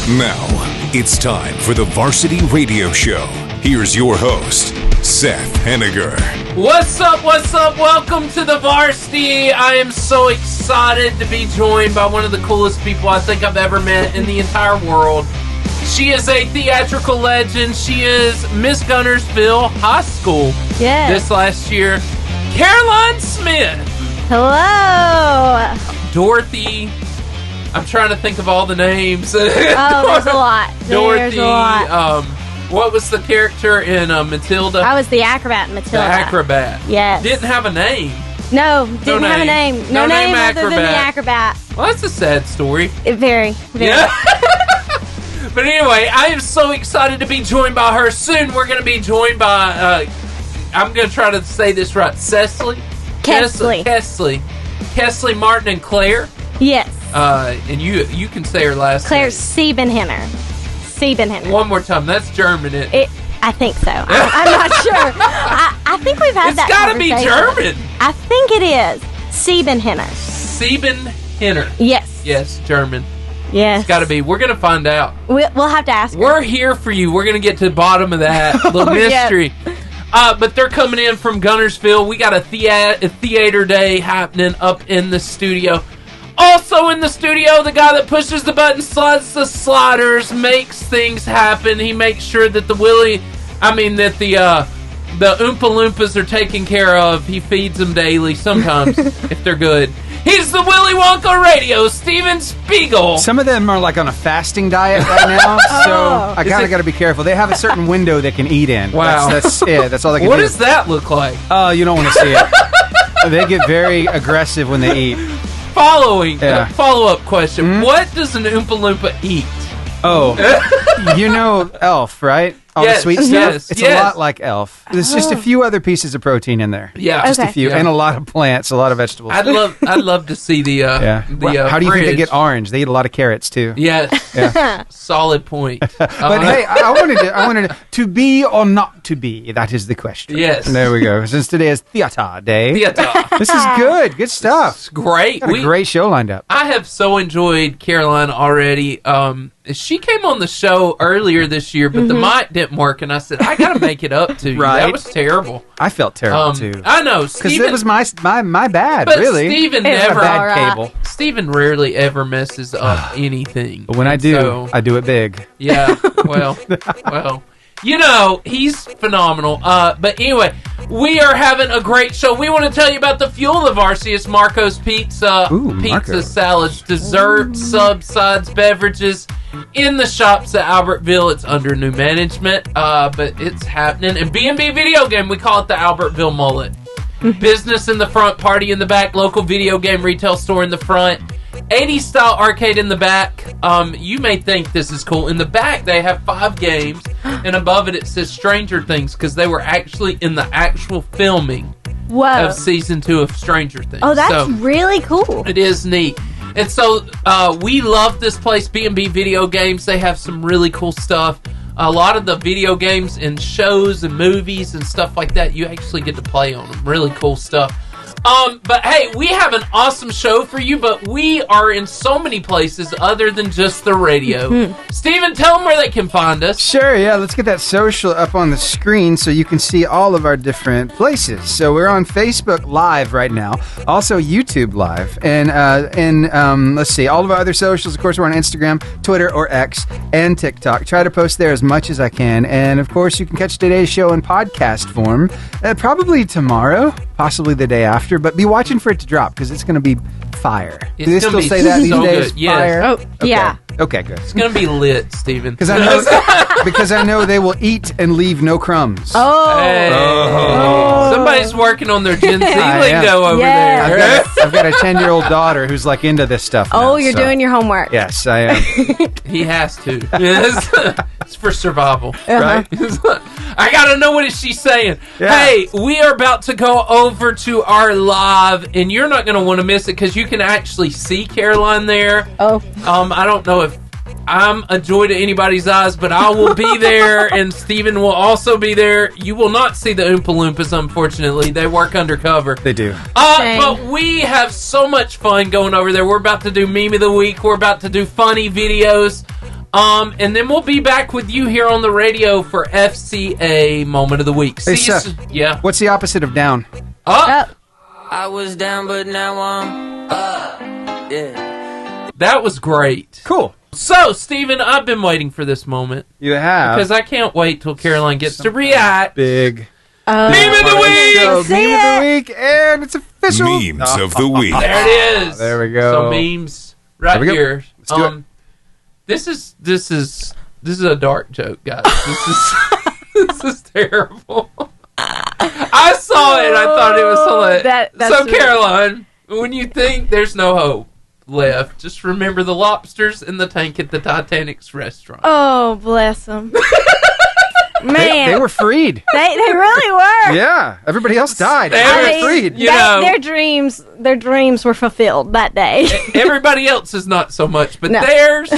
Now, it's time for the Varsity Radio Show. Here's your host, Seibenhener. What's up? Welcome to the Varsity. I am so excited to be joined by one of the coolest people I think I've ever met in the entire world. She is a theatrical legend. She is Miss Guntersville High School this last year. Caroline Smith. Hello. Dorothy. I'm trying to think of all the names. Oh, there's a lot. Dorothy. There's a lot. What was the character in Matilda? I was the acrobat in Matilda. The acrobat. Yes. Didn't have a name. No, didn't have a name. No name other than the acrobat. Well, that's a sad story. Very. Yeah. But anyway, I am so excited to be joined by her. Soon we're going to be joined by, I'm going to try to say this right, Cesleigh Martin and Claire. Yes. And you can say her last Claire name. Seibenhener. One more time. That's German. I think so. I'm not sure. I think we've had that conversation. It's got to be German. I think it is. Seibenhener. Seibenhener. Yes. Yes, German. Yes. It's got to be. We're going to find out. We'll have to ask her. We're here for you. We're going to get to the bottom of that little mystery. Yeah. But they're coming in from Guntersville. We got a theater day happening up in the studio. Also in the studio, the guy that pushes the button, slides the sliders, makes things happen. He makes sure that the Oompa Loompas are taken care of. He feeds them daily, sometimes, if they're good. He's the Willy Wonka Radio, Steven Spiegel. Some of them are like on a fasting diet right now, so I kind of got to be careful. They have a certain window they can eat in. Wow. That's it. That's all they can do. What does that look like? Oh, you don't want to see it. They get very aggressive when they eat. Follow-up question. What does an Oompa Loompa eat? Oh, you know Elf, right? All the sweet stuff? Yes, it's a lot like Elf. There's just a few other pieces of protein in there. Yeah. Just a few. Yeah. And a lot of plants, a lot of vegetables. I'd love to see the How do you think they get orange? They eat a lot of carrots, too. Yes. Yeah. Solid point. But hey, I wanted to be or not to be. That is the question. Yes. There we go. Since today is Theater Day. This is good. Good stuff. It's great. Got a great show lined up. I have so enjoyed Caroline already. She came on the show earlier this year, but the mic didn't work, and I said, I got to make it up to you. Right. That was terrible. I felt terrible, too. I know. Because it was my bad, but really. Steven Steven rarely ever messes up anything. But when I do, I do it big. Yeah, well. You know, he's phenomenal. But anyway, we are having a great show. We want to tell you about the fuel of the Varsity. It's Marco's Pizza. Pizza, salads, desserts, subs, sides, beverages. In the shops at Albertville. It's under new management, but it's happening. And B&B Video Game, we call it the Albertville Mullet. Business in the front, party in the back, local video game retail store in the front. 80s style arcade in the back. You may think this is cool. In the back, they have 5 games, and above it says Stranger Things, because they were actually in the actual filming of season 2 of Stranger Things. Oh, that's really cool. It is neat. And so we love this place, B&B Video Games. They have some really cool stuff. A lot of the video games and shows and movies and stuff like that, you actually get to play on them. Really cool stuff. But hey, we have an awesome show for you, but we are in so many places other than just the radio. Steven, tell them where they can find us. Sure, yeah. Let's get that social up on the screen so you can see all of our different places. So we're on Facebook Live right now, also YouTube Live, and let's see, all of our other socials. Of course, we're on Instagram, Twitter, or X, and TikTok. Try to post there as much as I can, and of course, you can catch today's show in podcast form, probably tomorrow, possibly the day after. But be watching for it to drop because it's going to be fire. Do they still say that these days? Yes. Fire? Oh, okay. Yeah. Okay, good. It's going to be lit, Steven. Because I know they will eat and leave no crumbs. Hey. Somebody's working on their Gen Z lingo over there. I've got a 10-year-old daughter who's like into this stuff now, you're doing your homework. Yes, I am. He has to. It's for survival, right? I got to know what she's saying. Yeah. Hey, we are about to go over to our live, and you're not going to want to miss it because you can actually see Caroline there. I don't know if I'm a joy to anybody's eyes, but I will be there, and Steven will also be there. You will not see the Oompa Loompas, unfortunately. They work undercover. They do. But we have so much fun going over there. We're about to do Meme of the Week. We're about to do funny videos. And then we'll be back with you here on the radio for FCA Moment of the Week. Hey, Seth, yeah. What's the opposite of down? Up. I was down, but now I'm up. Yeah. That was great. Cool. So, Steven, I've been waiting for this moment. You have. Because I can't wait till Caroline gets to react. Big. Meme of the Week! Meme of the Week, and it's official. Memes of the Week. There it is. There we go. So memes right here. Let's do it. This is a dark joke, guys. This is terrible. I saw it and I thought it was hilarious. So, Caroline, when you think there's no hope left, just remember the lobsters in the tank at the Titanic's restaurant. Oh, bless them. Man, they were freed. They really were. Yeah, everybody else died. They were freed. Their dreams were fulfilled that day. Everybody else is not so much, but theirs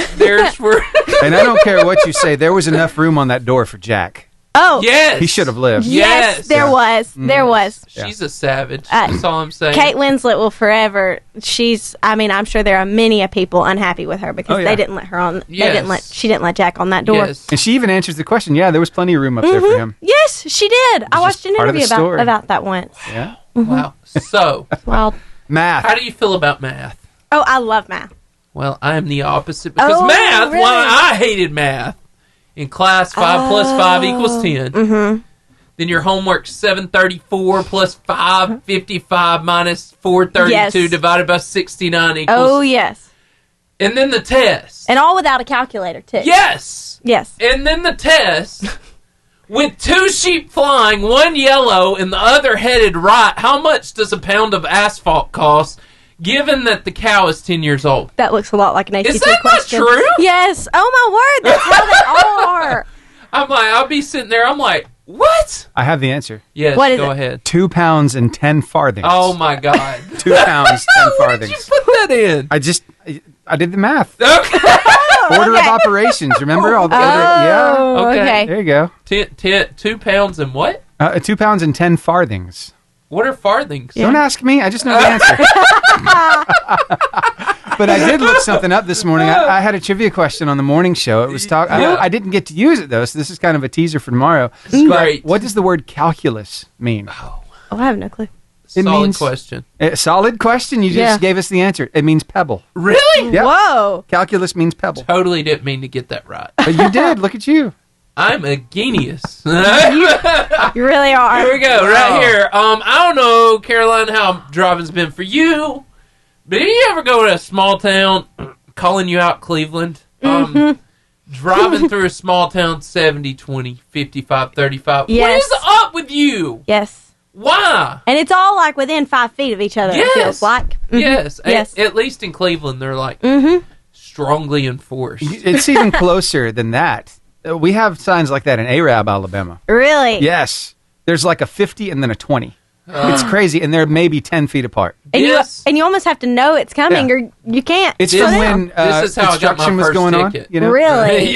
were. And I don't care what you say. There was enough room on that door for Jack. Oh, yes, he should have lived. Yes, there was. There was. She's a savage. That's all I'm saying. Kate Winslet will forever. I'm sure there are many people unhappy with her because they didn't let her on. Yes. She didn't let Jack on that door. Yes. And she even answers the question. Yeah, there was plenty of room up there for him. Yes, she did. I watched an interview about that once. Yeah. Wow. So, wild. Math. How do you feel about math? Oh, I love math. Well, I am the opposite because math. Really? Well, I hated math. In class, 5 plus 5 equals 10. Mm-hmm. Then your homework, 734 plus 555 minus 432 divided by 69 equals. Oh, yes. And then the test. And all without a calculator, too. Yes. Yes. And then the test, with 2 sheep flying, one yellow and the other headed right, how much does a pound of asphalt cost? Given that the cow is 10 years old. That looks a lot like an ACT question. Is that question. Not true? Yes. Oh, my word. That's how they all are. I'll be sitting there. I'm like, what? I have the answer. Yes, what is go it? ahead. 2 pounds and 10 farthings. Oh, my God. 2 pounds, 10 farthings. Did you put that in? I did the math. Okay. Order of operations. Remember all the other? Yeah. Okay. There you go. 2 pounds and what? 2 pounds and 10 farthings. What are farthings? Don't ask me. I just know the answer. But I did look something up this morning. I had a trivia question on the morning show. It was I didn't get to use it, though, so this is kind of a teaser for tomorrow. Great. What does the word calculus mean? Oh, I have no clue. Solid question. Solid question. You just gave us the answer. It means pebble. Really? Yep. Whoa. Calculus means pebble. Totally didn't mean to get that right. But you did. Look at you. I'm a genius. You really are. Here we go, right here. I don't know, Caroline, how driving's been for you, but did you ever go to a small town, calling you out, Cleveland? Driving through a small town, 70, 20, 55, 35. Yes. What is up with you? Yes. Why? And it's all like within 5 feet of each other, it feels like. Mm-hmm. Yes. Yes. At least in Cleveland, they're like strongly enforced. It's even closer than that. We have signs like that in Arab, Alabama. Really? Yes. There's like a 50 and then a 20. It's crazy, and they're maybe 10 feet apart. And you almost have to know it's coming, or you can't. It's from when this is how construction was going ticket. On. You know? Really?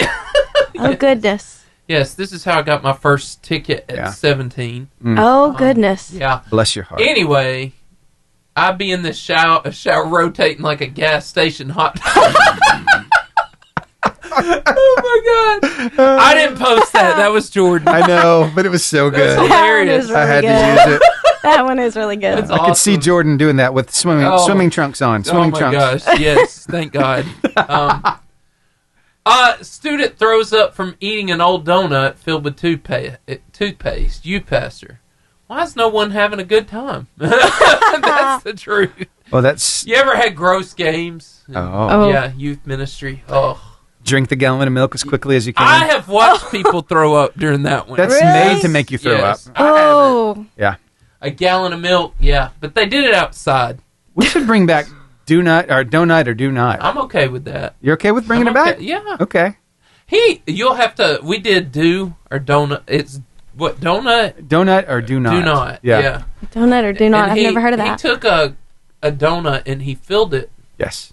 Oh, goodness. Yes, this is how I got my first ticket at 17. Oh, goodness. Yeah. Bless your heart. Anyway, I'd be in this shower rotating like a gas station hot dog. Oh my God! I didn't post that. That was Jordan. I know, but it was so good. That's hilarious. Really I had good. to use it. That one is really good. That's I could see Jordan doing that with swimming trunks on. Swimming trunks. Gosh! Yes, thank God. Student throws up from eating an old donut filled with toothpaste. You, Pastor. Why is no one having a good time? That's the truth. Well, that's. You ever had gross games? Oh. Yeah, youth ministry. Oh. Drink the gallon of milk as quickly as you can. I have watched people throw up during that one. That's made to make you throw up. Oh. Yeah. A gallon of milk, yeah. But they did it outside. We should bring back donut or do not. I'm okay with that. You're okay with bringing it back? Yeah. Okay. You'll have to, we did do or donut. It's what, donut? Donut or do not. Do not, yeah. Donut or do not. I've never heard of that. He took a donut and he filled it. Yes.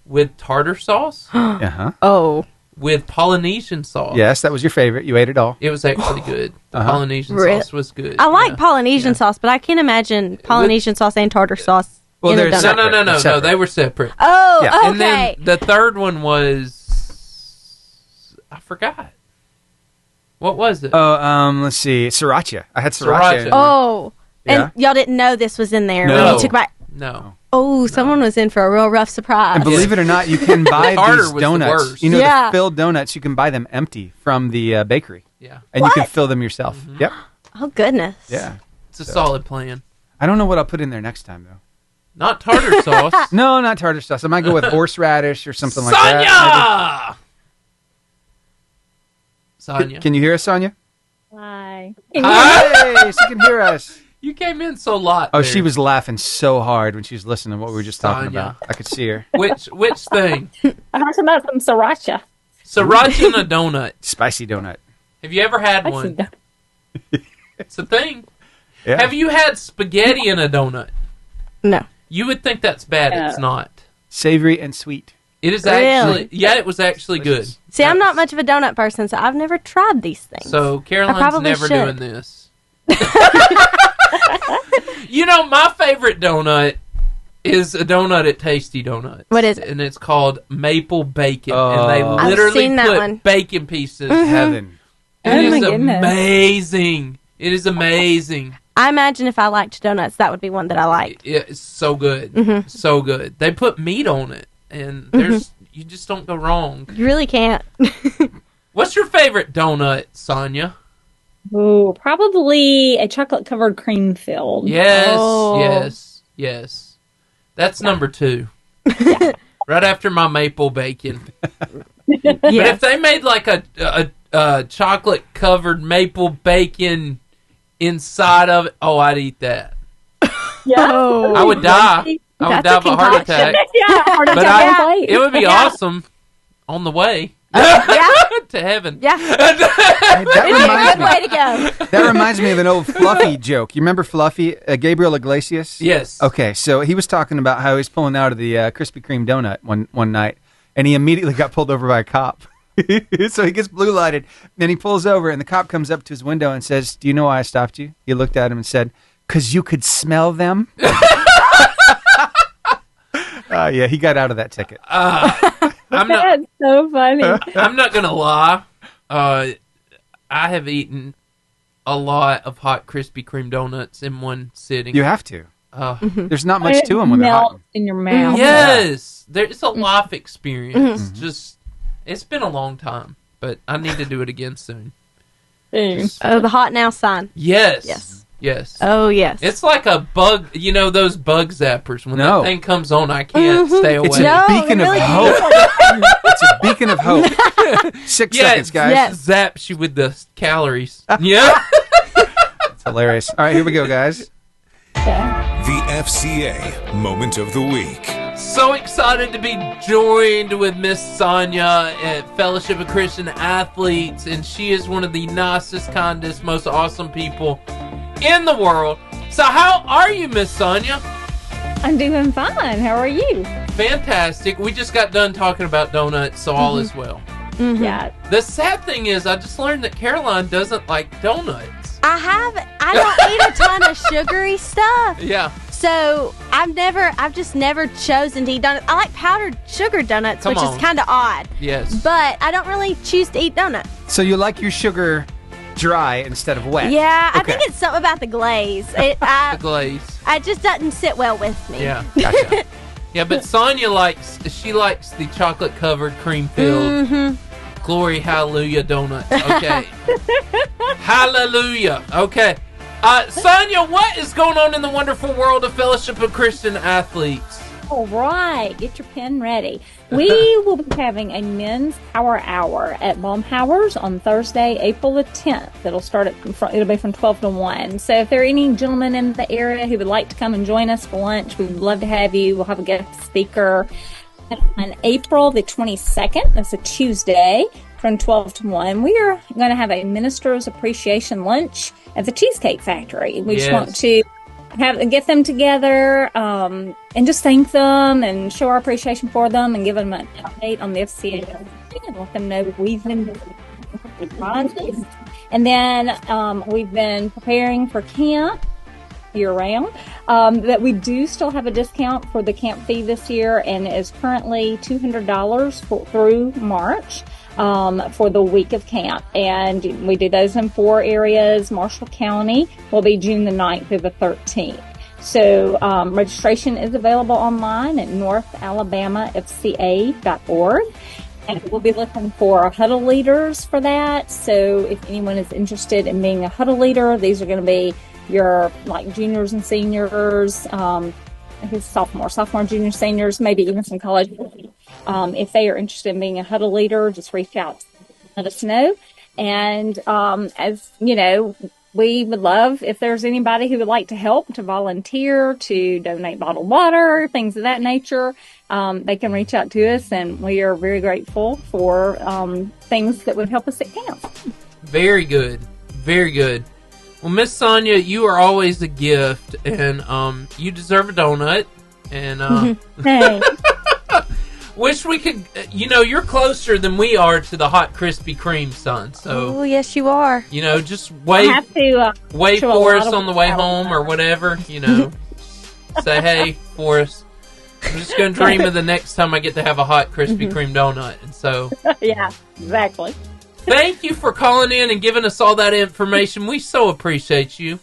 With tartar sauce. Uh-huh. Oh. With Polynesian sauce. Yes, that was your favorite. You ate it all. It was actually good. The Polynesian sauce was good. I like Polynesian sauce, but I can't imagine Polynesian sauce and tartar sauce. Well, in a donut. No. They were separate. Oh, yeah. okay. And then the third one was I forgot. What was it? Oh, let's see. Sriracha. I had sriracha. Oh. Yeah. And y'all didn't know this was in there when No. you took a bite. No. Oh, someone was in for a real rough surprise. And believe it or not, you can buy Tartar these was the donuts. worst. You know, Yeah. the filled donuts, you can buy them empty from the bakery. Yeah. And you can fill them yourself. Yep. Oh, goodness. Yeah. It's a solid plan. I don't know what I'll put in there next time, though. Not tartar sauce. No, not tartar sauce. I might go with horseradish or something like that. Sonia! Can you hear us, Sonia? Hi. Hey, she can hear us. You came in so lot. Oh, there. she was laughing so hard when she was listening to what we were just talking Sonia. about. I could see her. Which thing? I heard about some sriracha. Sriracha in a donut. Spicy donut. Have you ever had one? It's a thing. Yeah. Have you had spaghetti in a donut? No. You would think that's bad. It's not. Savory and sweet. It is Really? actually. Yeah, it was actually good. See, I'm not much of a donut person, so I've never tried these things. So I Caroline's probably never should. doing this. You know, my favorite donut is a donut at Tasty Donuts. What is it? And it's called maple bacon. Oh. And they I've literally seen that put one. bacon pieces. Heaven. It Oh, my is goodness. amazing. It is amazing. I imagine if I liked donuts, that would be one that I liked. It's so good. Mm-hmm. So good. They put meat on it. And there's you just don't go wrong. You really can't. What's your favorite donut, Sonia? Ooh, probably a chocolate-covered cream filled. Yes, Oh. yes. That's number 2. Right after my maple bacon. But if they made like a chocolate covered maple bacon inside of it, oh, I'd eat that. Yeah. Oh. I would die. I would That's die a of a heart concoction. attack. Yeah, hard to But tell. it would be awesome on the way Yeah. to heaven. Yeah. Hey, It'd be a good way to go. that reminds me of an old Fluffy joke. You remember Fluffy, Gabriel Iglesias? Yes. Okay, so he was talking about how he was pulling out of the Krispy Kreme donut one night, and he immediately got pulled over by a cop. So he gets blue lighted, then he pulls over, and the cop comes up to his window and says, "Do you know why I stopped you?" He looked at him and said, "'Cause you could smell them." Yeah, he got out of that ticket. I'm not. That's so funny. I'm not gonna lie. I have eaten a lot of hot Krispy Kreme donuts in one sitting. You have to. Mm-hmm. There's not much to them when they're hot. Melt in your mouth. Yes, it's a life experience. Just, it's been a long time, but I need to do it again soon. Oh, the hot now sign. Yes. Yes. Yes. Oh, yes. It's like a bug, you know, those bug zappers. When No. that thing comes on, I can't stay away. It's a No, beacon it of really hope. It's a beacon of hope. 6 seconds, guys. Yes. Zaps you with the calories. Yeah. It's hilarious. All right, here we go, guys. The FCA Moment of the Week. So excited to be joined with Miss Sonia at Fellowship of Christian Athletes, and she is one of the nicest, kindest, most awesome people in the world. So how are you, Miss Sonia? I'm doing fine. How are you? Fantastic. We just got done talking about donuts, so all is well. Yeah. The sad thing is, I just learned that Caroline doesn't like donuts. I don't eat a ton of sugary stuff. Yeah. So I've just never chosen to eat donuts. I like powdered sugar donuts, Come which on. is kind of odd. Yes. But I don't really choose to eat donuts. So you like your sugar dry instead of wet? Yeah, I Okay. think it's something about the glaze. The glaze. It just doesn't sit well with me. Yeah. Gotcha. Yeah, but Sonia likes the chocolate covered cream filled glory hallelujah donuts. Okay. Hallelujah. Okay. Sonia, what is going on in the wonderful world of Fellowship of Christian Athletes? All right, get your pen ready. We will be having a men's power hour at Baumhauer's on Thursday, April the 10th. It'll be from 12 to 1. So if there are any gentlemen in the area who would like to come and join us for lunch, we would love to have you. We'll have a guest speaker on April the 22nd. That's a Tuesday from 12 to 1. We are going to have a minister's appreciation lunch at the Cheesecake Factory. We just want to get them together and just thank them and show our appreciation for them and give them an update on the FCA and let them know we've been and then we've been preparing for camp year-round. That we do still have a discount for the camp fee this year, and it is currently $200 through March. for the week of camp. And we do those in 4 areas. Marshall County will be June the 9th through the 13th. So registration is available online at northalabamafca.org. And we'll be looking for huddle leaders for that. So if anyone is interested in being a huddle leader, these are going to be your like juniors and seniors, sophomore, junior, seniors, maybe even some college. If they are interested in being a huddle leader, just reach out, let us know. And as you know, we would love if there's anybody who would like to help, to volunteer, to donate bottled water, things of that nature. They can reach out to us, and we are very grateful for things that would help us at camp. Very good. Very good. Well, Miss Sonia, you are always a gift, and you deserve a donut. And Thanks. wish we could, you're closer than we are to the hot Krispy Kreme, son. So, oh, yes, you are. Just wait for us on the way home or whatever. Say hey for us. I'm just going to dream of the next time I get to have a hot Krispy Kreme donut. And so, yeah, exactly. Thank you for calling in and giving us all that information. We so appreciate you.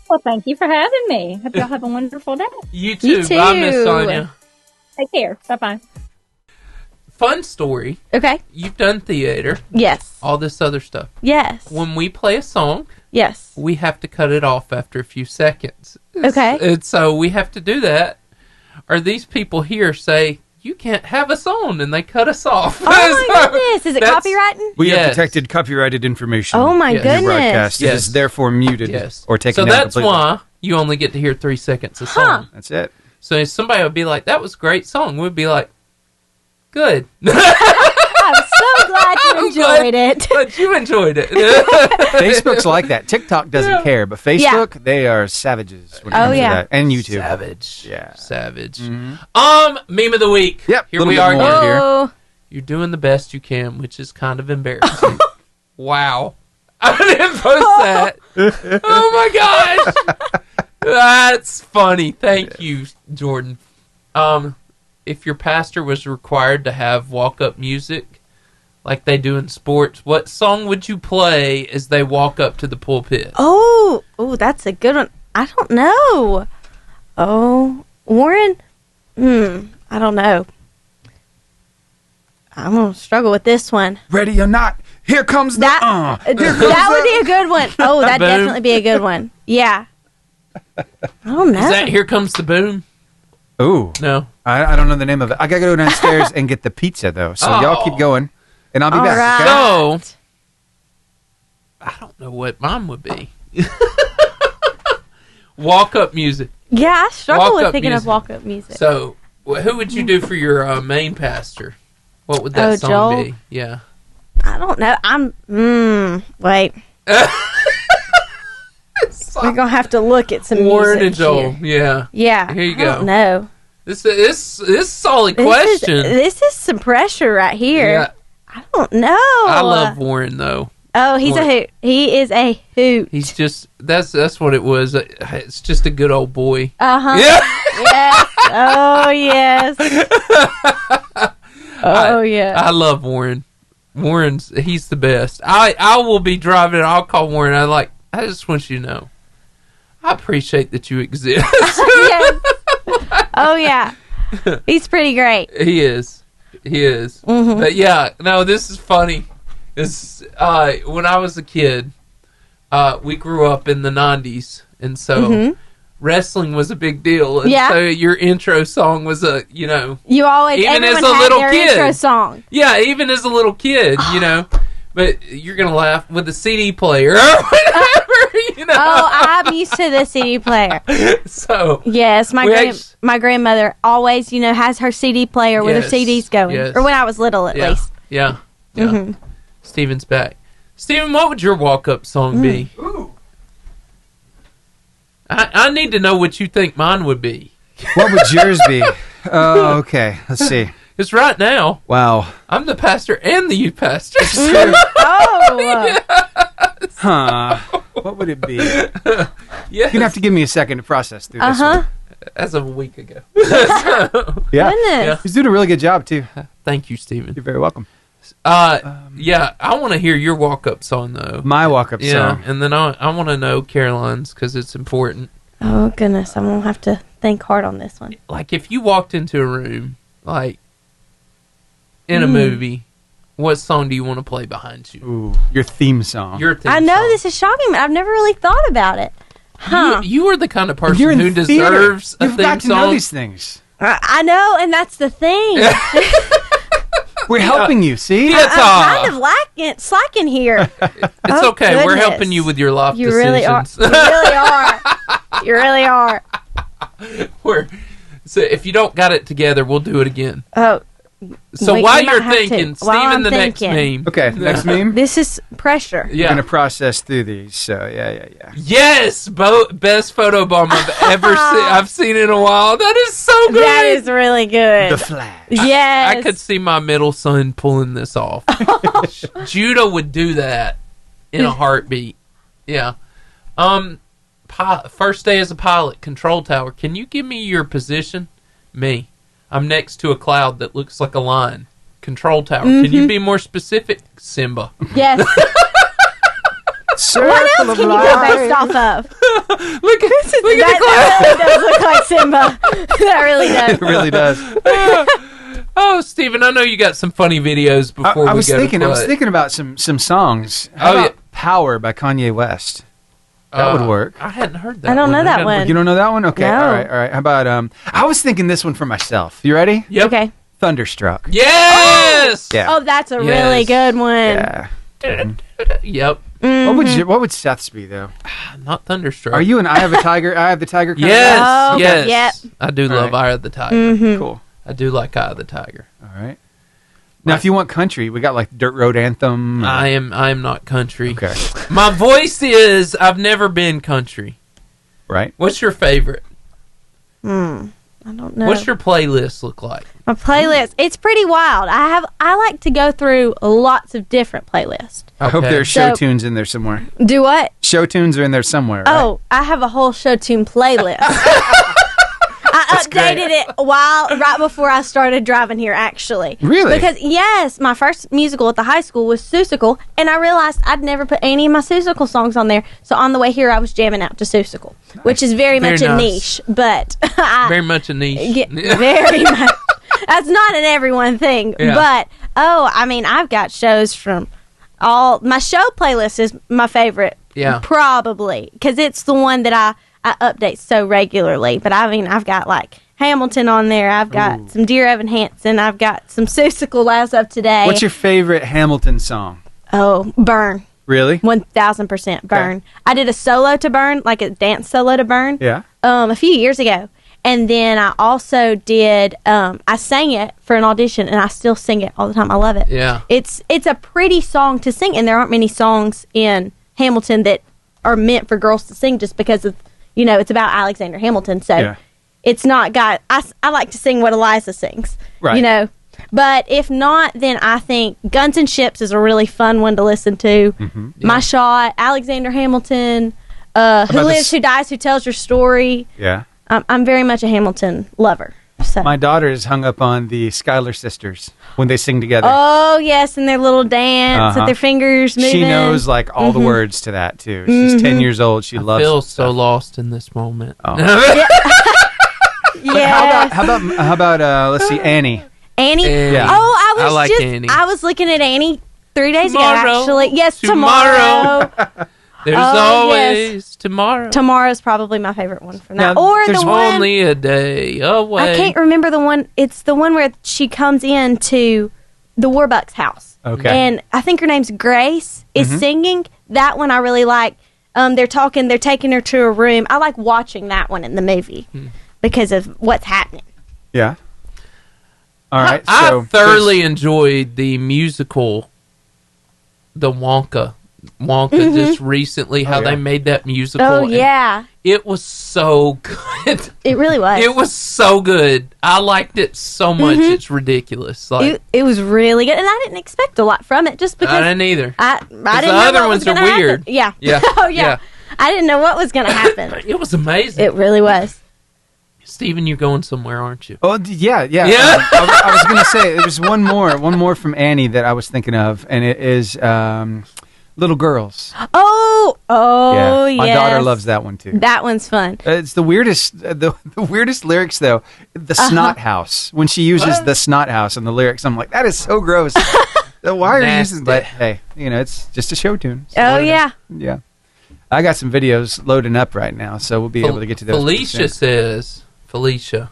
Well, thank you for having me. Hope y'all have a wonderful day. You too. Bye, Miss Sonia. Take care. Bye-bye. Fun story. Okay. You've done theater. Yes. All this other stuff. Yes. When we play a song, yes, we have to cut it off after a few seconds. Okay. And so we have to do that. Or these people here say, you can't have us on, and they cut us off. Oh, my goodness. Is it copywriting? We have protected copyrighted information. Oh, my goodness. Broadcast. It is therefore muted or taken down completely. So that's why you only get to hear 3 seconds of song. That's it. So if somebody would be like, that was a great song, we'd be like, good. I'm so glad you enjoyed it. But you enjoyed it. Facebook's like that. TikTok doesn't care, but Facebook, they are savages when it comes to that. And YouTube. Savage. Yeah. Savage. Mm-hmm. Meme of the week. Yep. Here we are here. You're doing the best you can, which is kind of embarrassing. Wow. I didn't post that. Oh my gosh. That's funny. Thank you, Jordan. If your pastor was required to have walk-up music like they do in sports, what song would you play as they walk up to the pulpit? Oh, that's a good one. I don't know. Oh, Warren? I don't know. I'm going to struggle with this one. Ready or not, here comes the... That would be a good one. Oh, that'd definitely be a good one. Yeah. I don't know. Is that Here Comes the Boom? Ooh. No. I don't know the name of it. I got to go downstairs and get the pizza, though. So y'all keep going, and I'll be back. Right. Okay? So, I don't know what mine would be. Walk-up music. Yeah, I struggle with thinking of walk-up music. So, who would you do for your main pastor? What would that song Joel? be? Yeah. I don't know. Wait. We're going to have to look at some Warren music and Joel. here. Yeah. Here you go. I don't know. This is a solid question. This is some pressure right here. Yeah. I don't know. I love Warren, though. Oh, he's a hoot. He is a hoot. He's just, that's what it was. It's just a good old boy. Uh-huh. Yeah. Yes. Oh, yes. Oh, yeah. I love Warren. He's the best. I will be driving. I'll call Warren. I just want you to know, I appreciate that you exist. Yes. Oh, yeah. He's pretty great. He is. Mm-hmm. But yeah, no, this is funny. When I was a kid, we grew up in the 90s, and so wrestling was a big deal. And so your intro song was you always, even as a little kid, intro song. Yeah, even as a little kid, But you're gonna laugh with the CD player or whatever, Oh, I'm used to the CD player. So yes, my grandmother always, has her CD player with her CDs going, or when I was little, at least. Yeah. Mm-hmm. Steven's back. Steven, what would your walk-up song be? Ooh. I need to know what you think mine would be. What would yours be? Oh, okay. Let's see. Because right now, wow, I'm the pastor and the youth pastor. Oh, yes. Huh? What would it be? Yes. You're gonna have to give me a second to process through this one. As of a week ago. Yeah, he's doing a really good job too. Thank you, Stephen. You're very welcome. Yeah, I want to hear your walk-up song, though. My walk-up song. And then I want to know Caroline's, because it's important. Oh, goodness. I'm going to have to think hard on this one. Like, if you walked into a room, like, in a movie, what song do you want to play behind you? Ooh, your theme song. I know this is shocking, but I've never really thought about it. Huh. You are the kind of person who deserves a theme song. You've got to know these things. I know, and that's the thing. We're helping you, see? I'm kind of slacking here. It's okay. Goodness. We're helping you with your life decisions. Really are. You really are. So if you don't got it together, we'll do it again. Oh. So while you're thinking, Steven, the next meme. Okay, next meme. This is pressure. Yeah. We're going to process through these, so yeah. Yes! Best photobomb I've ever seen. I've seen in a while. That is so good! That is really good. The Flash. Yes. I could see my middle son pulling this off. Judah would do that in a heartbeat. Yeah. First day as a pilot, control tower. Can you give me your position? Me. I'm next to a cloud that looks like a line. Control tower. Mm-hmm. Can you be more specific, Simba? Yes. What else can you go based off of? look at the cloud. That really does look like Simba. That really does. It really does. Oh, Steven, I know you got some funny videos before I was thinking about some songs. How about Power by Kanye West? That would work. I hadn't heard that. I don't know that one. You don't know that one? Okay. No. All right. How about I was thinking this one for myself. You ready? Yep. Okay. Thunderstruck. Yes. Yeah. Oh, that's a really good one. Yeah. Yep. Mm-hmm. What would Seth's be though? Not Thunderstruck. Are you an Eye of the Tiger? Eye of the Tiger? Kind yes. of Yes. Yep. I do love Eye of the Tiger. Mm-hmm. Cool. I do like Eye of the Tiger. All right. Now, if you want country, we got like Dirt Road Anthem. I am not country. Okay. My voice is. I've never been country. Right. What's your favorite? I don't know. What's your playlist look like? My playlist, it's pretty wild. I like to go through lots of different playlists. I hope there's show tunes in there somewhere. Do what? Show tunes are in there somewhere. Right? Oh, I have a whole show tune playlist. I updated it right before I started driving here, actually. Really? Because, yes, my first musical at the high school was Seussical, and I realized I'd never put any of my Seussical songs on there. So on the way here, I was jamming out to Seussical, which is very much a niche, but... very much a niche. Yeah, very much. That's not an everyone thing, but, I've got shows from my show playlist is my favorite. Yeah. Probably, because it's the one that I update so regularly. But I've got like Hamilton on there. I've got some Dear Evan Hansen. I've got some Seussical as of today. What's your favorite Hamilton song? Oh, Burn. Really? 1000% Burn. Okay. I did a solo to Burn, like a dance solo to Burn. Yeah. A few years ago. And then I also did, I sang it for an audition, and I still sing it all the time. I love it. Yeah. It's a pretty song to sing, and there aren't many songs in Hamilton that are meant for girls to sing just because of, it's about Alexander Hamilton. So it's not got, I like to sing what Eliza sings, right. But if not, then I think Guns and Ships is a really fun one to listen to. Mm-hmm. Yeah. My Shot, Alexander Hamilton, Who Lives, Who Dies, Who Tells Your Story. Yeah. I'm very much a Hamilton lover. So. My daughter is hung up on the Schuyler sisters when they sing together. Oh, yes, and their little dance with their fingers moving. She knows like all the words to that too. She's 10 years old. She loves it. I feel so lost in this moment. Oh. Yeah. How about let's see, Annie. Annie? Yeah. Oh, Annie. I was looking at Annie 3 days ago, actually. Yes, tomorrow. There's always tomorrow. Tomorrow's probably my favorite one from that. Now, or there's the one, only a day away. I can't remember the one. It's the one where she comes into the Warbucks house. Okay. And I think her name's Grace is singing. That one I really like. They're taking her to a room. I like watching that one in the movie because of what's happening. Yeah. All right. I thoroughly enjoyed the musical, The Wonka just recently, how they made that musical. Oh, yeah. It was so good. It really was. It was so good. I liked it so much. It's ridiculous. Like, it was really good. And I didn't expect a lot from it just because. I didn't either. I didn't the know other what ones was are weird. Yeah. Yeah. Oh, yeah. I didn't know what was going to happen. It was amazing. It really was. Steven, you're going somewhere, aren't you? Oh, yeah. Yeah? I was going to say, there was one more from Annie that I was thinking of, and it is Little Girls. Oh, yeah. yes. My daughter loves that one, too. That one's fun. It's the weirdest lyrics, though. The snot house. When she uses the snot house in the lyrics, I'm like, that is so gross. Why are you using? But hey, it's just a show tune. So yeah. Yeah. I got some videos loading up right now, so we'll be able to get to those. Felicia says,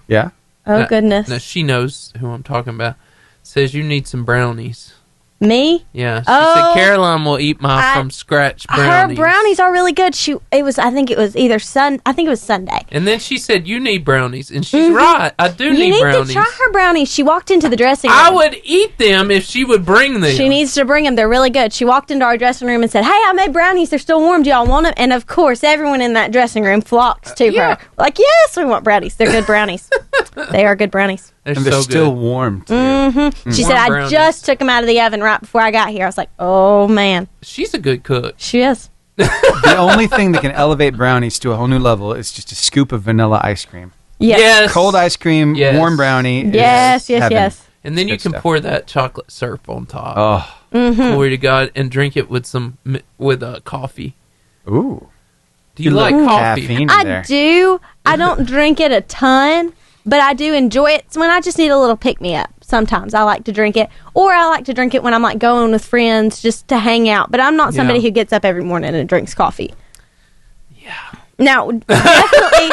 yeah. Oh, goodness. Now she knows who I'm talking about. Says you need some brownies. Me? Yeah. She said Caroline will eat my from scratch brownies. Her brownies are really good. I think it was Sunday. And then she said you need brownies, and she's right. I do need brownies. You need to try her brownies. She walked into the dressing room. I would eat them if she would bring them. She needs to bring them. They're really good. She walked into our dressing room and said, "Hey, I made brownies. They're still warm. Do y'all want them?" And of course, everyone in that dressing room flocked to her. Like, yes, we want brownies. They're good brownies. They are good brownies. They're still warm, too. Mm-hmm. She said, I just took them out of the oven right before I got here. I was like, oh, man. She's a good cook. She is. The only thing that can elevate brownies to a whole new level is just a scoop of vanilla ice cream. Yes. Cold ice cream, warm brownie. Yes. And then you can pour that chocolate syrup on top. Oh. Mm-hmm. Glory to God. And drink it with coffee. Ooh. Do you like coffee? Caffeine I do. I don't drink it a ton, but I do enjoy it. When I just need a little pick-me-up, sometimes I like to drink it. Or I like to drink it when I'm like going with friends just to hang out. But I'm not somebody who gets up every morning and drinks coffee. Yeah. Now, definitely...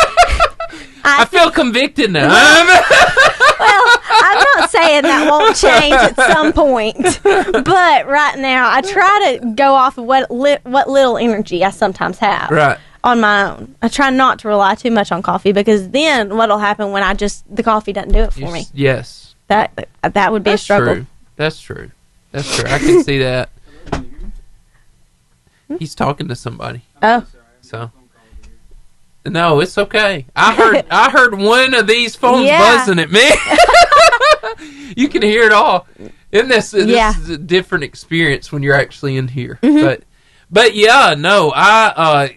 I feel convicted now. Well, I'm not saying that won't change at some point, but right now I try to go off of what little energy I sometimes have on my own. I try not to rely too much on coffee, because then what'll happen when the coffee doesn't do it for me? Yes, that would be a struggle. True. That's true. I can see that. He's talking to somebody. Oh, so. No, it's okay. I heard one of these phones buzzing at me. You can hear it all. And this is a different experience when you're actually in here. Mm-hmm. But yeah, no, I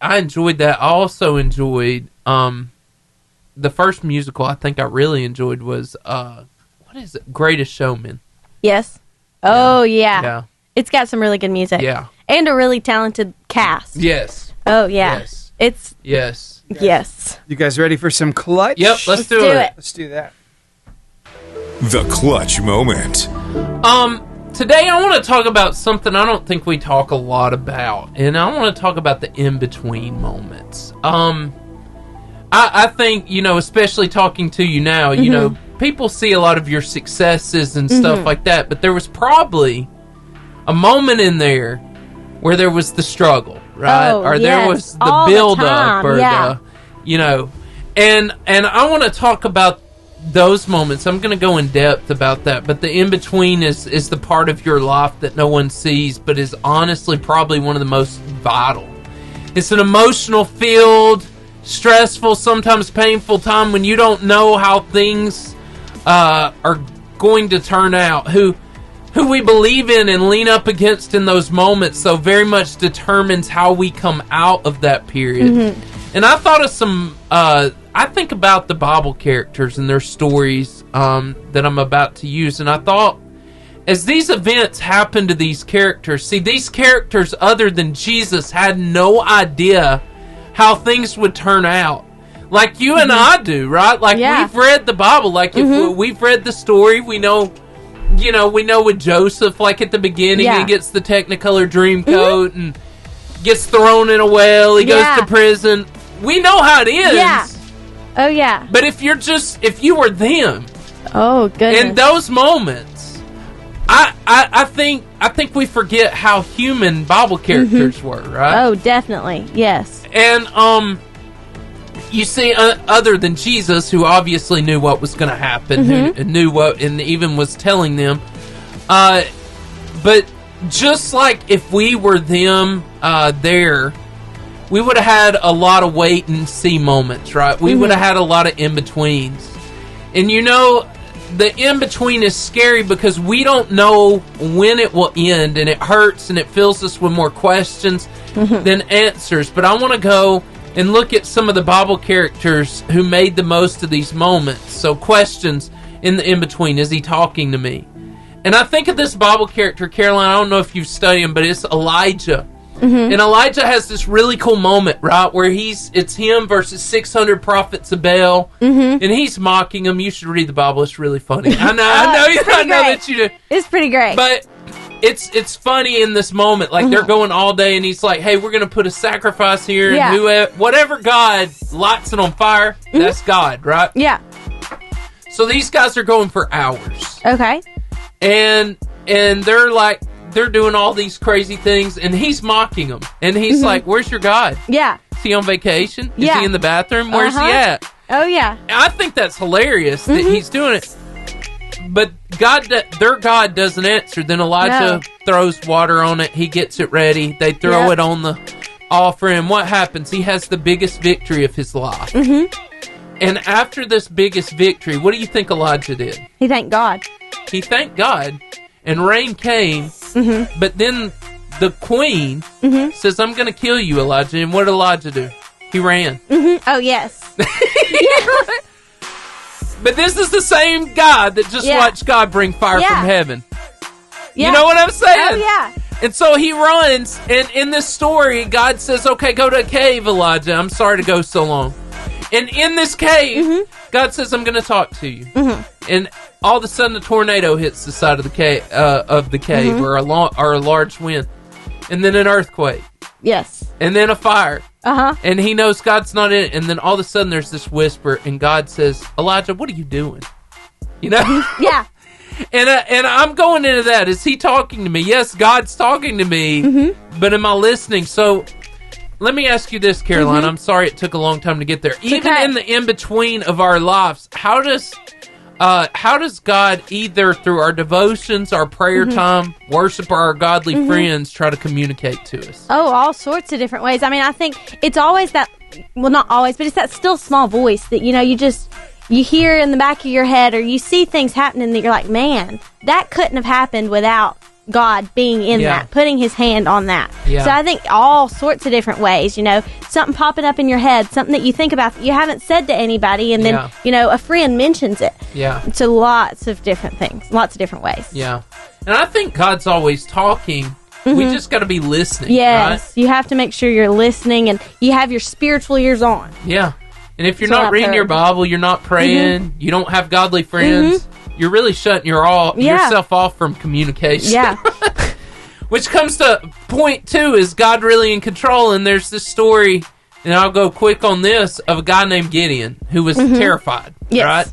enjoyed that. I also enjoyed the first musical I think I really enjoyed was what is it? Greatest Showman. Yes. Oh yeah. It's got some really good music. Yeah. And a really talented cast. Yes. Oh yeah. Yes. Yes. You guys ready for some clutch? Yep, let's do it. Let's do that. The clutch moment. Today I want to talk about something I don't think we talk a lot about, and I want to talk about the in-between moments. I think, especially talking to you now, people see a lot of your successes and stuff like that, but there was probably a moment in there where there was the struggle. Right, or there was the build-up, or the, and I want to talk about those moments. I'm going to go in depth about that, but the in-between is the part of your life that no one sees, but is honestly probably one of the most vital. It's an emotional filled, stressful, sometimes painful time when you don't know how things are going to turn out. Who we believe in and lean up against in those moments so very much determines how we come out of that period. Mm-hmm. And I thought of some, I think about the Bible characters and their stories that I'm about to use. And I thought, as these events happen to these characters, these characters other than Jesus had no idea how things would turn out. Like you and I do, right? Like we've read the Bible. Like if we've read the story, we know... we know with Joseph, like at the beginning, he gets the Technicolor dream coat and gets thrown in a well. He goes to prison. We know how it ends. Yeah. Oh, yeah. But if you were them, oh goodness, in those moments, I think we forget how human Bible characters were, right? Oh, definitely, yes. And you see, other than Jesus, who obviously knew what was going to happen, who knew what, and even was telling them. But just like if we were them there, we would have had a lot of wait and see moments, right? We would have had a lot of in-betweens. And the in-between is scary because we don't know when it will end, and it hurts, and it fills us with more questions than answers. But I want to go and look at some of the Bible characters who made the most of these moments. So questions in the in-between. Is he talking to me? And I think of this Bible character, Caroline, I don't know if you've studied him, but it's Elijah. And Elijah has this really cool moment, right, where it's him versus 600 prophets of Baal, and he's mocking them. You should read the Bible; it's really funny. I know that you do. It's pretty great, but it's funny in this moment. Like they're going all day, and he's like, "Hey, we're going to put a sacrifice here, and whatever God lights it on fire, that's God, right?" Yeah. So these guys are going for hours. Okay. And they're doing all these crazy things, and he's mocking them. And he's like, where's your God? Yeah. Is he on vacation? Is he in the bathroom? Where's he at? Oh, yeah. I think that's hilarious that he's doing it. But their God doesn't answer. Then Elijah throws water on it. He gets it ready. They throw it on the offering. What happens? He has the biggest victory of his life. And after this biggest victory, what do you think Elijah did? He thanked God. He thanked God, and rain came, but then the queen says, I'm going to kill you, Elijah. And what did Elijah do? He ran. Oh, yes. But this is the same God that just watched God bring fire from heaven. Yeah. You know what I'm saying? Oh, yeah. And so he runs, and in this story, God says, okay, go to a cave, Elijah. I'm sorry to go so long. And in this cave, God says, I'm going to talk to you. And all of a sudden, a tornado hits the side of the cave, or a large wind. And then an earthquake. Yes. And then a fire. Uh-huh. And he knows God's not in it. And then all of a sudden, there's this whisper, and God says, Elijah, what are you doing? You know? Yeah. And I'm going into that. Is he talking to me? Yes, God's talking to me, but am I listening? So let me ask you this, Caroline. I'm sorry it took a long time to get there. Even in the in-between of our lives, how does God, either through our devotions, our prayer time, worship, or our godly friends, try to communicate to us? Oh, all sorts of different ways. I mean, I think it's always that, well, not always, but it's that still small voice that, you hear in the back of your head, or you see things happening that you're like, man, that couldn't have happened without God being in that, putting his hand on that. So I think all sorts of different ways, something popping up in your head, something that you think about that you haven't said to anybody, and then, a friend mentions it. Yeah. So lots of different things, lots of different ways. Yeah. And I think God's always talking. We just got to be listening. Yes. Right? You have to make sure you're listening and you have your spiritual ears on. Yeah. And if you're not reading your Bible, you're not praying, you don't have godly friends, you're really shutting yourself off from communication. Yeah. Which comes to point 2, is God really in control? And there's this story, and I'll go quick on this, of a guy named Gideon who was terrified, right?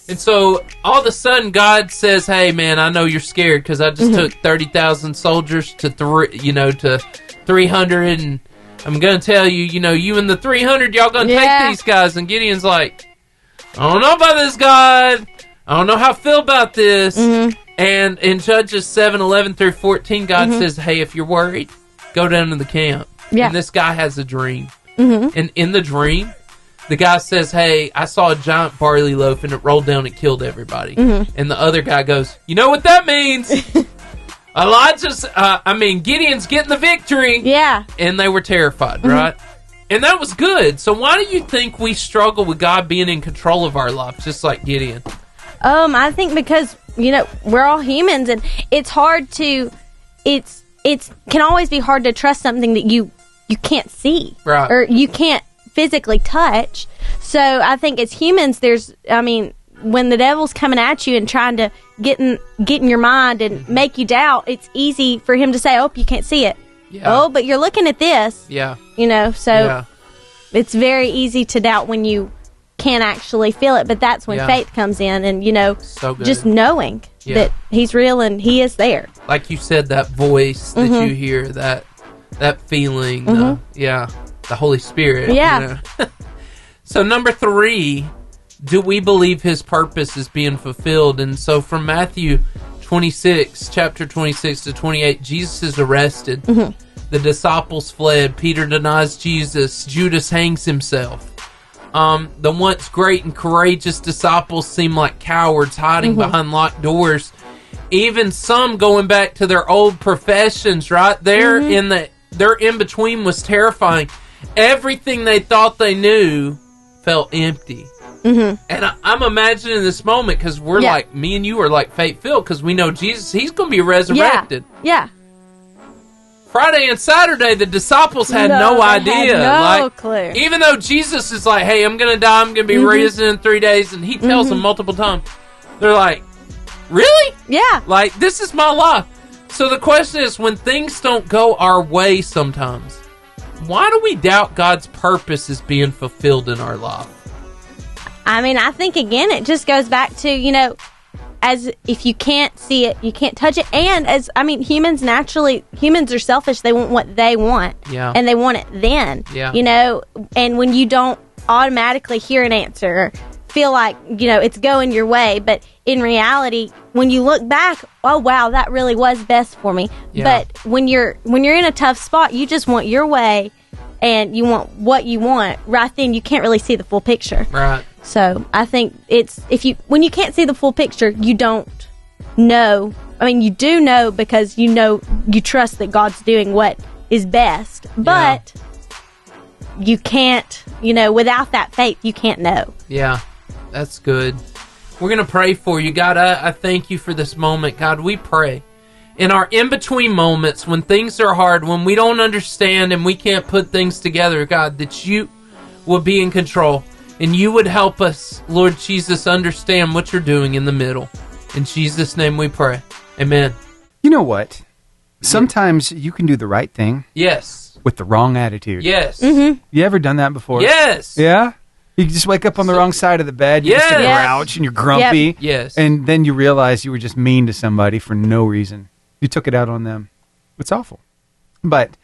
And so all of a sudden God says, hey man, I know you're scared because I just took 30,000 soldiers to 300, and I'm going to tell you, you and the 300, y'all going to take these guys. And Gideon's like, I don't know about this, God. I don't know how I feel about this. And in Judges 7:11 through 14, God says, hey, if you're worried, go down to the camp. And this guy has a dream. And in the dream, the guy says, hey, I saw a giant barley loaf, and it rolled down and killed everybody. And the other guy goes, you know what that means? Gideon's getting the victory. Yeah. And they were terrified, right? And that was good. So why do you think we struggle with God being in control of our lives, just like Gideon? I think because, we're all humans, and it's hard to, it's can always be hard to trust something that you can't see. Right. Or you can't physically touch. So I think as humans, when the devil's coming at you and trying to get in your mind and make you doubt, it's easy for him to say, oh, you can't see it. Yeah. Oh, but you're looking at this. Yeah. It's very easy to doubt when you can't actually feel it, but that's when faith comes in, and, just knowing that he's real and he is there. Like you said, that voice that you hear, that feeling, the Holy Spirit. Yeah. So number 3, do we believe his purpose is being fulfilled? And so from Matthew 26, chapter 26 to 28, Jesus is arrested. The disciples fled. Peter denies Jesus. Judas hangs himself. The once great and courageous disciples seem like cowards hiding behind locked doors. Even some going back to their old professions, right? Their in-between was terrifying. everything they thought they knew felt empty. Mm-hmm. And I'm imagining this moment because we're like, me and you are like faith-filled because we know Jesus, he's going to be resurrected. Yeah. Friday and Saturday, the disciples had no idea. No clue. Even though Jesus is like, hey, I'm going to die, I'm going to be risen in 3 days, and he tells them multiple times, they're like, really? Yeah. Like, this is my life. So the question is, when things don't go our way sometimes, why do we doubt God's purpose is being fulfilled in our life? I mean, I think, again, it just goes back to, as if you can't see it, you can't touch it. And humans are selfish. They want what they want. Yeah. And they want it then. Yeah. And when you don't automatically hear an answer, or feel like, it's going your way, but in reality, when you look back, oh, wow, that really was best for me. Yeah. But when you're in a tough spot, you just want your way and you want what you want right then. You can't really see the full picture. Right. So I think when you can't see the full picture, you don't know. I mean, you do know because you trust that God's doing what is best, but you can't, without that faith, you can't know. Yeah, that's good. We're going to pray for you. God, I thank you for this moment. God, we pray in our in-between moments when things are hard, when we don't understand and we can't put things together, God, that you will be in control. And you would help us, Lord Jesus, understand what you're doing in the middle. In Jesus' name we pray. Amen. You know what? Sometimes you can do the right thing. Yes. With the wrong attitude. Yes. Mm-hmm. You ever done that before? Yes. Yeah? You just wake up on the wrong side of the bed. You're just a grouch and you're grumpy. Yep. Yes. And then you realize you were just mean to somebody for no reason. You took it out on them. It's awful. But,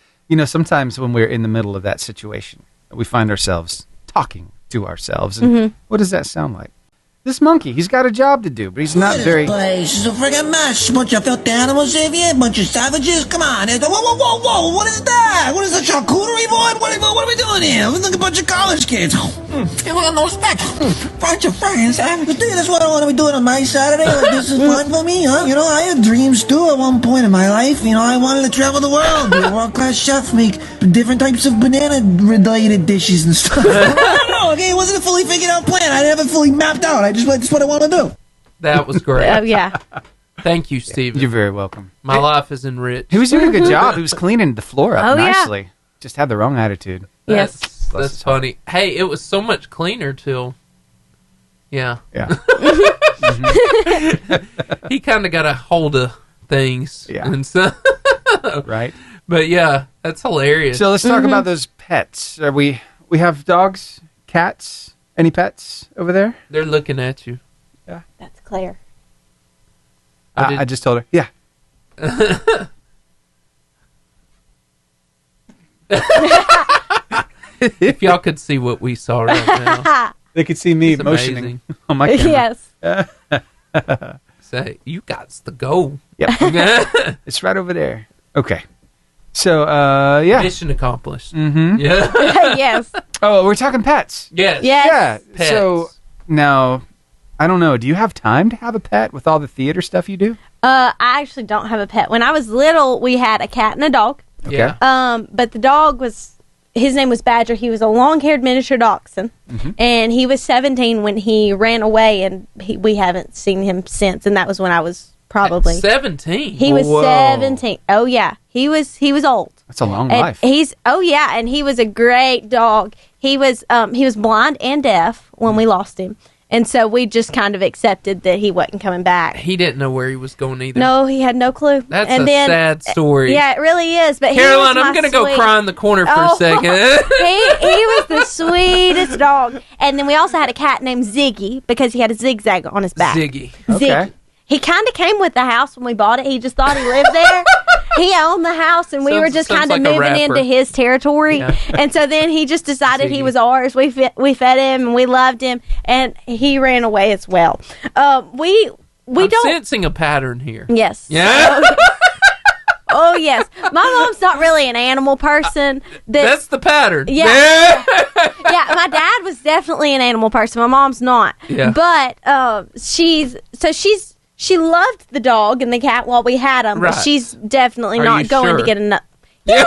sometimes when we're in the middle of that situation, we find ourselves talking to ourselves. And what does that sound like? This monkey, he's got a job to do, but he's not very... This place is a friggin' mess. Bunch of filthy animals, Xavier. Bunch of savages. Come on. Whoa. What is that? What is a charcuterie board? What are we doing here? Look at a bunch of college kids. Hey, look at no respect. Bunch of friggin' savages. That's what I want to be doing on my Saturday. This is fun for me, huh? I had dreams, too, at one point in my life. I wanted to travel the world, be a world-class chef, make different types of banana-related dishes and stuff. I don't know, okay? It wasn't a fully figured out plan. I didn't have it fully mapped out. That's what I want to do. That was great. Oh, yeah. Thank you, Stephen. You're very welcome. My life is enriched. He was doing a good job. He was cleaning the floor up nicely. Yeah. Just had the wrong attitude. Yes. That's funny. Hey, it was so much cleaner till... Yeah. Yeah. He kind of got a hold of things. Yeah. And so, Right. But yeah, that's hilarious. So let's talk about those pets. We have dogs, cats. Any pets over there? They're looking at you. Yeah. That's Claire. I just told her. Yeah. If y'all could see what we saw right now. They could see me It's motioning on my camera. Yes. Say, you got to go. Yep. It's right over there. Okay. So, yeah. Mission accomplished. Mm-hmm. Yeah. Yes. Oh, we're talking pets. Yes. Yes. Yeah. Pets. So, now, I don't know. Do you have time to have a pet with all the theater stuff you do? I actually don't have a pet. When I was little, we had a cat and a dog. Okay. Yeah. But the dog his name was Badger. He was a long-haired miniature dachshund, and he was 17 when he ran away, and we haven't seen him since. And that was when I was probably 17. He was 17. Oh yeah, he was old. That's a long And life. and he was a great dog. He was blind and deaf when we lost him. And so we just kind of accepted that he wasn't coming back. He didn't know where he was going either. No, he had no clue. That's and a sad story. Yeah, it really is. But Caroline, I'm going to go cry in the corner for a second. he was the sweetest dog. And then we also had a cat named Ziggy because he had a zigzag on his back. Ziggy. Okay. He kind of came with the house when we bought it. He just thought he lived there. He owned the house, and we were just kind of like moving into his territory. Yeah. And so then he just decided he Ziggy. was ours. We fed him, and we loved him, and he ran away as well. We I'm don't sensing a pattern here. Yes. Yeah. Oh yes. My mom's not really an animal person. That's the pattern. Yeah. Yeah, my dad was definitely an animal person. My mom's not. Yeah. But she loved the dog and the cat while we had them. Right. But she's definitely Are not you going sure? to get enough. Yeah.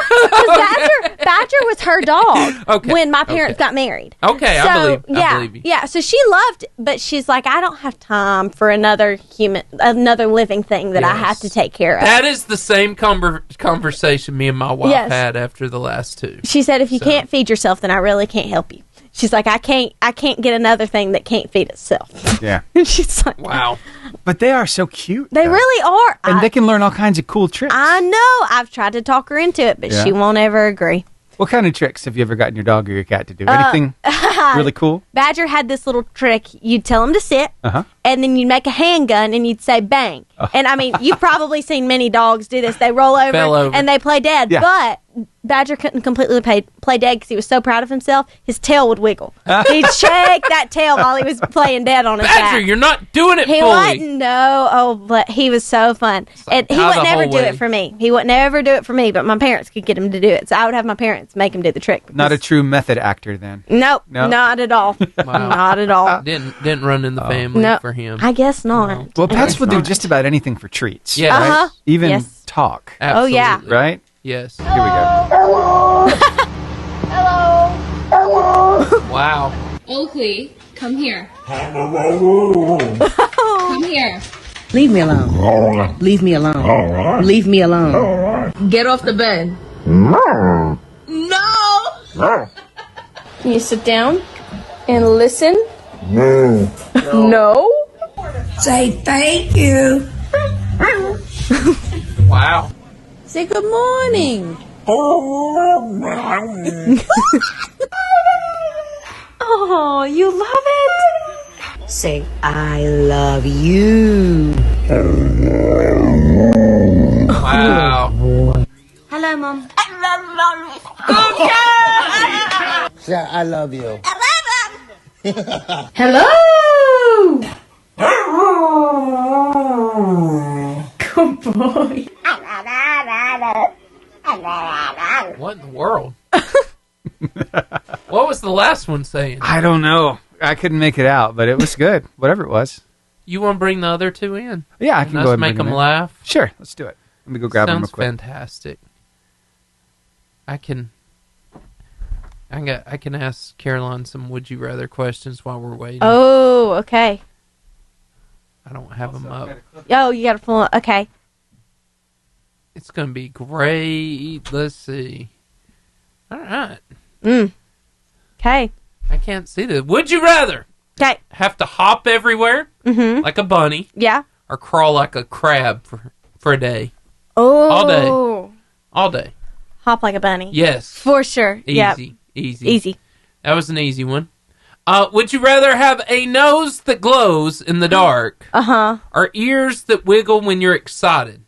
Badger was her dog when my parents got married. Okay, so, I believe you. Yeah, so she loved, but she's like, I don't have time for another living thing that I have to take care of. That is the same conversation me and my wife had after the last two. She said, if you can't feed yourself, then I really can't help you. She's like, I can't get another thing that can't feed itself. Yeah. She's like, wow. But they are so cute. They really are. And they can learn all kinds of cool tricks. I know. I've tried to talk her into it, but she won't ever agree. What kind of tricks have you ever gotten your dog or your cat to do? Anything really cool? Badger had this little trick. You'd tell him to sit, and then you'd make a handgun, and you'd say bang. And, I mean, you've probably seen many dogs do this. They roll over, and they play dead. Yeah. But Badger couldn't completely play dead because he was so proud of himself. His tail would wiggle. He'd shake that tail while he was playing dead on his back. Badger, you're not doing it fully. He wasn't, no. Oh, but he was so fun. And he would never do it for me. He would never do it for me, but my parents could get him to do it. So I would have my parents make him do the trick. Not a true method actor then. Nope, not at all. Wow. Not at all. Didn't run in the family for him. I guess not. No. Well, pets will do just about anything for treats. Yeah. Right? Even talk. Absolutely. Oh, yeah. Right? Yes. Here we go. Hello. Wow. Oakley, come here. Come here. Leave me alone. Leave me alone. Leave me alone. Get off the bed. No. Can you sit down and listen? No. Say thank you. Wow. Say good morning. Oh, you love it? Say I love you. Wow. Hello, Mom. Say I love you. Hello. Good boy. What in the world? What was the last one saying? I don't know. I couldn't make it out, but it was good. Whatever it was. You want to bring the other two in? Yeah, I can go ahead and make bring them in. laugh. Sure, let's do it. Let me go grab them real Sounds quick. fantastic. I can ask Caroline some would you rather questions while we're waiting. Oh, okay. I don't have them up. Oh, you got to pull. Okay. It's going to be great. Let's see. All right. Okay. I can't see this. Would you rather have to hop everywhere like a bunny? Yeah. Or crawl like a crab for a day? Oh. All day. Hop like a bunny. Yes. For sure. Easy. Easy. That was an easy one. Would you rather have a nose that glows in the dark? Or ears that wiggle when you're excited?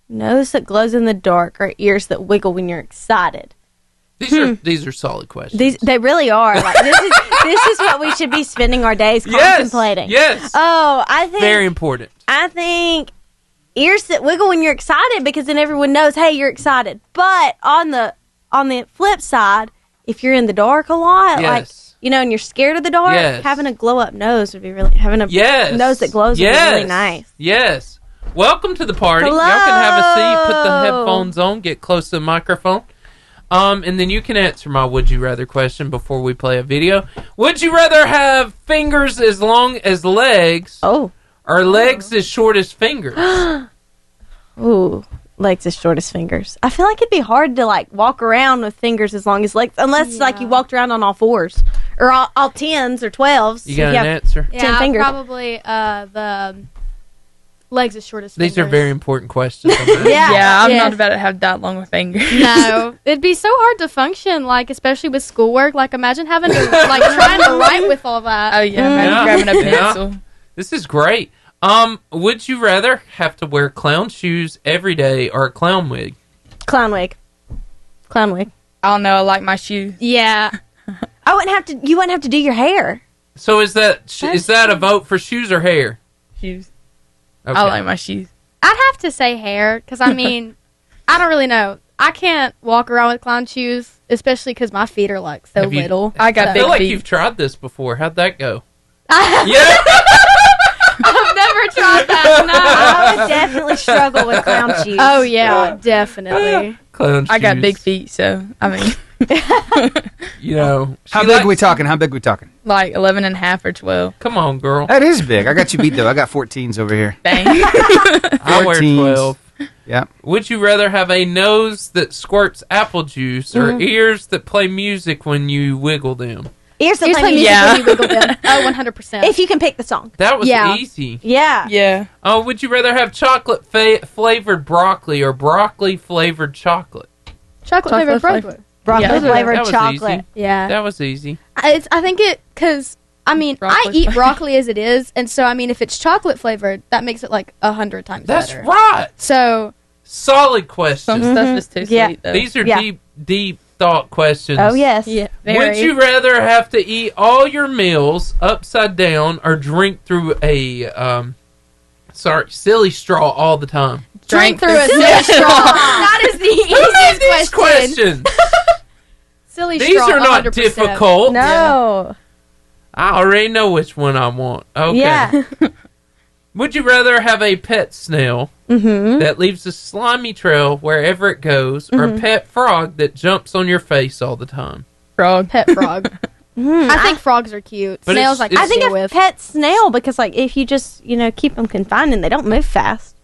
Nose that glows in the dark or ears that wiggle when you're excited? These are solid questions. They really are. Like, this is what we should be spending our days contemplating. Yes. Oh, I think very important. I think ears that wiggle when you're excited because then everyone knows, hey, you're excited. But on the flip side, if you're in the dark a lot, like and you're scared of the dark, having a glow up nose would be really having a nose that glows would be really nice. Yes. Welcome to the party. Hello. Y'all can have a seat, put the headphones on, get close to the microphone. And then you can answer my would you rather question before we play a video. Would you rather have fingers as long as legs? Oh. Or legs as short as fingers? Ooh, legs as short as fingers. I feel like it'd be hard to like walk around with fingers as long as legs, unless like you walked around on all fours or all 10s or 12s. You got an answer? 10 fingers. Probably the legs as short as fingers. These are very important questions. I'm not about to have that long of fingers. No, it'd be so hard to function, like especially with schoolwork. Like imagine having to like trying to write with all that. Oh yeah, imagine grabbing a pencil. This is great. Would you rather have to wear clown shoes every day or a clown wig? Clown wig. Clown wig. I don't know. I like my shoes. Yeah. You wouldn't have to do your hair. So is that a vote for shoes or hair? Shoes. Okay. I like my shoes. I'd have to say hair because I mean, I don't really know. I can't walk around with clown shoes, especially because my feet are like so little. I got big feel like feet. you've tried this before. How'd that go? Yeah. I've never tried that. No. I would definitely struggle with clown shoes. Oh yeah, definitely. Clown shoes. I got big feet, so I mean, You know. How big we talking? How big we talking? like 11 and a half or 12. Come on, girl. That is big. I got you beat though. I got 14s over here. Dang. I wear 14s. 12. Yeah. Would you rather have a nose that squirts apple juice or ears that play music when you wiggle them? Ears that Ears play play music music when when you wiggle them. Oh, 100%. If you can pick the song. That was Yeah. easy. Yeah. Yeah. Oh, would you rather have chocolate flavored broccoli or broccoli flavored chocolate? chocolate flavored broccoli. Broccoli Yeah. flavored That was chocolate. Yeah. That was easy. I think because I mean Broccoli I eat flavor. broccoli as it is, and so I mean if it's chocolate flavored, that makes it like 100 times That's better. right. So Solid question. Some stuff is too Yeah. sweet, though. These are Yeah. deep thought questions. Oh, yes. yeah, Would you rather have to eat all your meals upside down or drink through a silly straw all the time? drink through a silly straw? That is the easiest These question. questions. Silly These straw. are not 100%. difficult. No. I already know which one I want. Okay. Yeah. Would you rather have a pet snail that leaves a slimy trail wherever it goes, or a pet frog that jumps on your face all the time? Frog. Pet frog. I think frogs are cute. But Snails it's- I can I think deal a with. pet snail, because like if you just keep them confined and they don't move fast.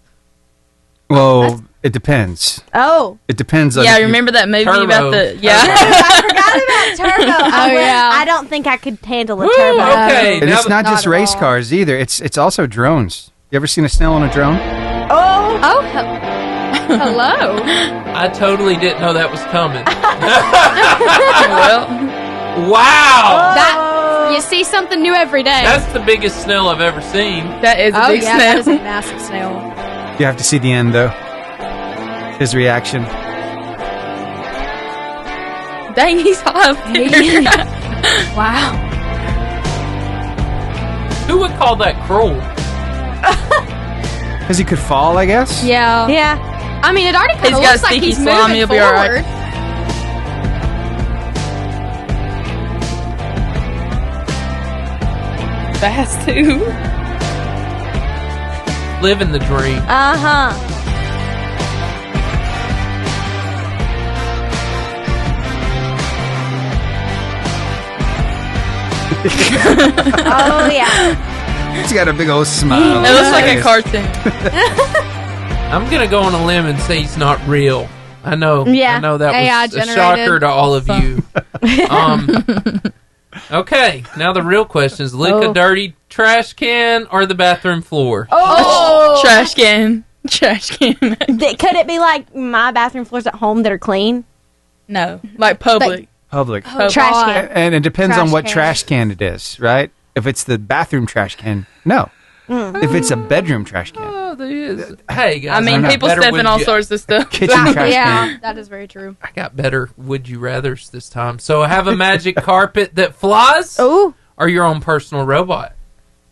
Well, it depends. Oh. It depends on. Yeah, if you- remember that movie Turbo. about the... Yeah. I forgot about turbo. Oh, yeah. I don't think I could handle a Woo, turbo. okay. And now it's not just Not at race all. cars either. It's also drones. You ever seen a snail on a drone? Oh. Oh, hello. I totally didn't know that was coming. Well, Wow! That you see something new every day. That's the biggest snail I've ever seen. that is a oh big yeah, snail. that is a massive snail. You have to see the end though. His reaction. Dang, he's high up there. Wow. Who would call that cruel? Because he could fall, I guess. Yeah. Yeah. I mean, it already kind He's of got looks like sticky he's slime, moving he'll be forward. all right. Fast, too. Living the dream. Uh-huh. Oh yeah. He's got a big old smile. It looks like a cartoon. I'm gonna go on a limb and say he's not real. I know. Yeah. I know that AI was a generated. shocker to all of you. Okay, now the real question is: lick a dirty trash can or the bathroom floor? Oh. Trash can. Trash can. Could it be like my bathroom floors at home that are clean? No, like public. Public. Trash can. And it depends on Trash what can. trash can it is, right? If it's the bathroom trash can, no. If it's a bedroom trash can, Oh, there is. Hey, guys. I mean, got people better step in would all you- sorts of stuff. kitchen trash Yeah, can. that is very true. I got better would you rathers this time. So I have a magic carpet that flies, Ooh. or your own personal robot.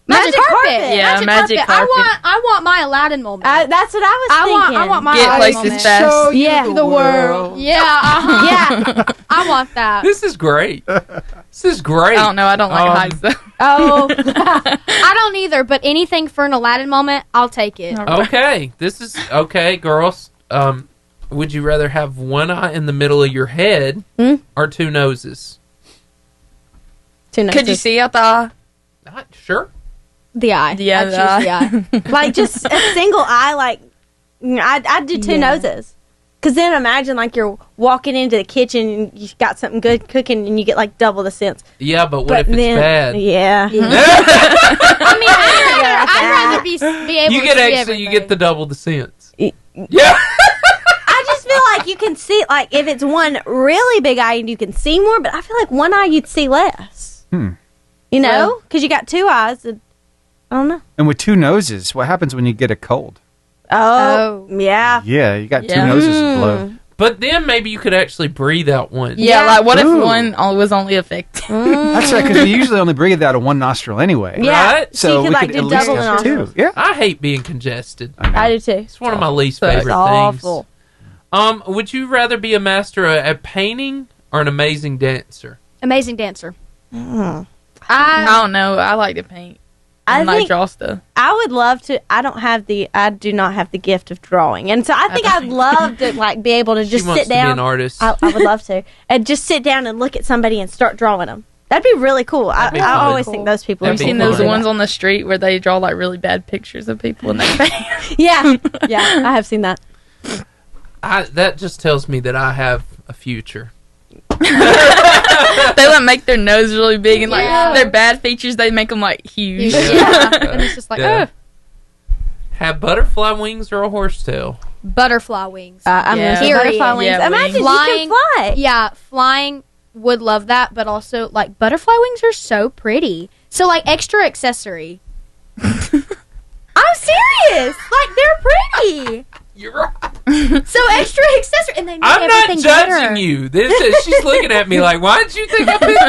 Magic carpet. Yeah, magic carpet. I want my Aladdin moment. That's what I was thinking. I want my Get Aladdin places moment. fast. Yeah. The world. Yeah, Yeah. I want that. This is great. This is great. I don't know. I don't like heights, though. Oh. I don't either, but anything for an Aladdin moment, I'll take it. Okay, this is okay, girls. Would you rather have one eye in the middle of your head or two noses? Two Could you see out the eye? Not sure. The eye. Yeah, I'd choose the eye. Like just a single eye, like I'd do two noses. Cause then imagine like you're walking into the kitchen and you got something good cooking and you get like double the sense. Yeah, but what if it's then, bad? Yeah. I mean, I'd rather be able You to get see extra. everything. You get the double the sense. Yeah. Yeah. I just feel like you can see, like if it's one really big eye, you can see more. But I feel like one eye you'd see less. You know, because you got two eyes. And, I don't know. And with two noses, what happens when you get a cold? Oh, yeah. Yeah, you got two Yeah. noses to blow. But then maybe you could actually breathe out one. Yeah, like what if Ooh. one was only affected? That's right, because we usually only breathe out of one nostril anyway. Yeah. Right? So you could we like could do at least double have two. nostrils. Yeah. I hate being congested. I do too. It's one of my least Sucks. favorite It's awful. things. Would you rather be a master at painting or an amazing dancer? Amazing dancer. I don't know. I like to paint. I might draw stuff. I would love to. I do not have the gift of drawing, and so I think I'd love to like be able to just sit down. Be an artist. I would love to, and just sit down and look at somebody and start drawing them. That'd be really cool. I always think those people. Have you seen those ones on the street where they draw like really bad pictures of people in their face? Yeah, I have seen that. That just tells me that I have a future. They like make their nose really big and like their bad features they make them like huge. And it's just like Have butterfly wings or a horsetail? Butterfly wings. I'm gonna say butterfly wings. Imagine flying, you can fly. Yeah, flying. Would love that, but also like butterfly wings are so pretty. So like extra accessory. I'm serious. Like they're pretty. You're right. So extra accessory, and they make I'm not everything judging better. you. She's looking at me like, why did you think I picked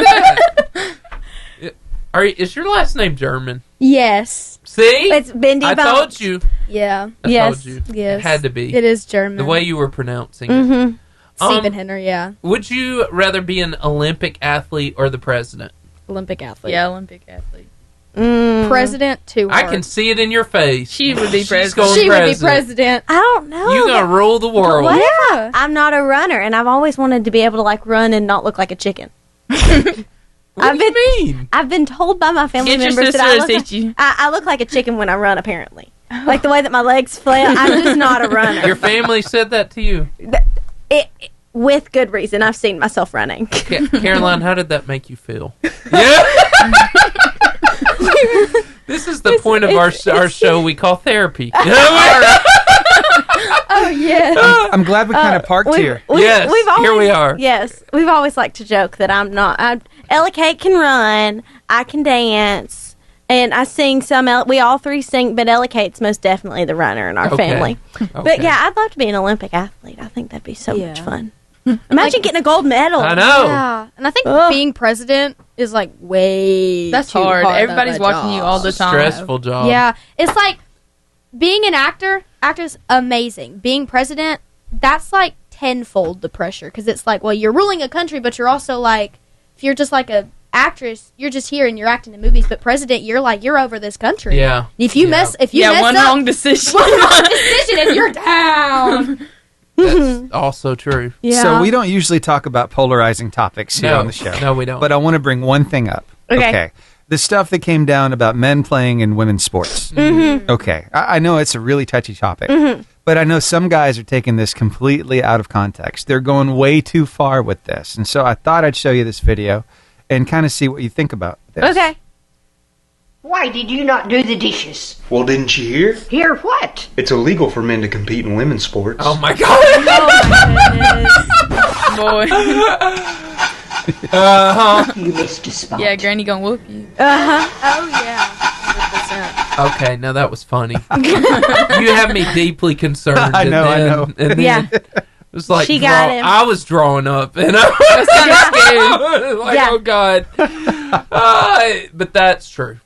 that? Is your last name German? Yes. See? It's Bendy. I told you. Yeah. I told you. Yes. It had to be. It is German. The way you were pronouncing it. Mm-hmm. Seibenhener, yeah. Would you rather be an Olympic athlete or the president? Olympic athlete. Yeah, Olympic athlete. President, too hard. I can see it in your face. She would be president. Would be president. I don't know. You're going to rule the world. What if I'm not a runner, and I've always wanted to be able to like run and not look like a chicken? What do you mean? I've been told by my family members that I look like a chicken when I run, apparently. Like the way that my legs flail. I'm just not a runner. Your family said that to you? With good reason. I've seen myself running. Caroline, how did that make you feel? Yeah. This is the point of our show we call therapy. Oh, yeah. I'm glad we kind of parked here. Yes, here we are. Yes. We've always liked to joke that I'm not. Ella Kate can run. I can dance. And I sing some. We all three sing, but Ella Kate's most definitely the runner in our family. But yeah, I'd love to be an Olympic athlete. I think that'd be so much fun. Imagine getting a gold medal. I know. Yeah. And I think being president is like way That's too hard. hard. Everybody's watching you all the time. Stressful job. Yeah. It's like being an actor's amazing. Being president, that's like tenfold the pressure because it's like, well, you're ruling a country, but you're also like, if you're just like a actress, you're just here and you're acting in movies, but president, you're like, you're over this country. Yeah. If you mess up, one wrong decision and you're down. That's also true. Yeah. So we don't usually talk about polarizing topics here on the show. No, we don't. But I want to bring one thing up. Okay. The stuff that came down about men playing in women's sports. Mm-hmm. Okay. I know it's a really touchy topic. Mm-hmm. But I know some guys are taking this completely out of context. They're going way too far with this. And so I thought I'd show you this video and kind of see what you think about this. Okay. Why did you not do the dishes? Well, didn't you hear? Hear what? It's illegal for men to compete in women's sports. Oh my god! Boy. You missed a spot. Yeah, Granny gonna whoop you. Oh, yeah. 100%. Okay, now that was funny. You have me deeply concerned. I know. And then it was like She got him. I was drawing up, and I was kind of scared. Like, Yeah. oh god. But that's true.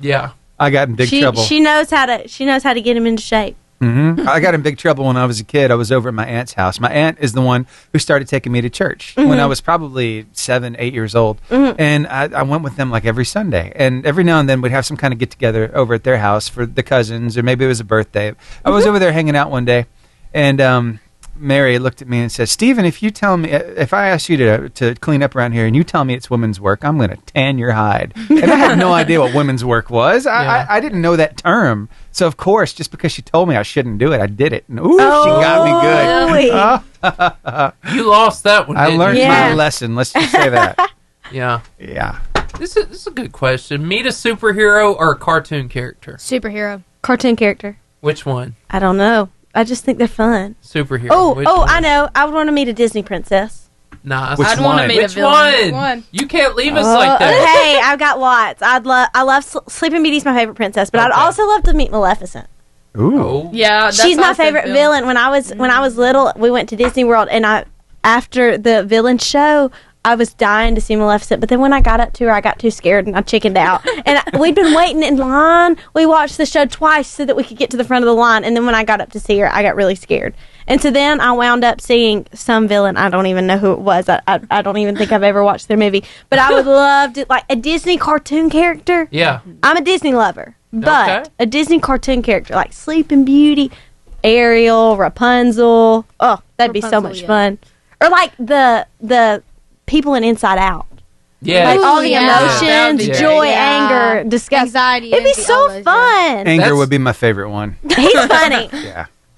Yeah. I got in big trouble. She knows how to get him into shape. Mm-hmm. I got in big trouble when I was a kid. I was over at my aunt's house. My aunt is the one who started taking me to church when I was probably 7, 8 years old. And I went with them like every Sunday. And every now and then we'd have some kind of get together over at their house for the cousins, or maybe it was a birthday. I was over there hanging out one day, and Mary looked at me and said, "Stephen, if I ask you to clean up around here and you tell me it's women's work, I'm going to tan your hide." And I had no idea what women's work was. I didn't know that term. So, of course, just because she told me I shouldn't do it, I did it. And she got me good. You lost that one. I learned you? my lesson. Let's just say that. Yeah. Yeah. This is a good question. Meet a superhero or a cartoon character? Superhero. Cartoon character. Which one? I don't know. I just think they're fun. Superhero. Which Oh, one? I know. I would want to meet a Disney princess. Nah, Which I'd want to one? meet a Which villain. one? You can't leave us like that. Hey, I've got lots. I love Sleeping Beauty's my favorite princess, but I'd Okay. also love to meet Maleficent. Ooh. Oh. Yeah, that's She's my also favorite a villain. When I was little, we went to Disney World, and after the villain show, I was dying to see Maleficent. But then when I got up to her, I got too scared and I chickened out. And we'd been waiting in line. We watched the show twice so that we could get to the front of the line. And then when I got up to see her, I got really scared. And so then I wound up seeing some villain. I don't even know who it was. I don't even think I've ever watched their movie. But I would love to, like, a Disney cartoon character. Yeah. I'm a Disney lover. But a Disney cartoon character, like Sleeping Beauty, Ariel, Rapunzel. Oh, that'd be so much fun. Or like the people in Inside Out. Yeah. Like all the emotions, joy, anger, disgust. Anxiety. It'd be so fun. Anger would be my favorite one. He's funny.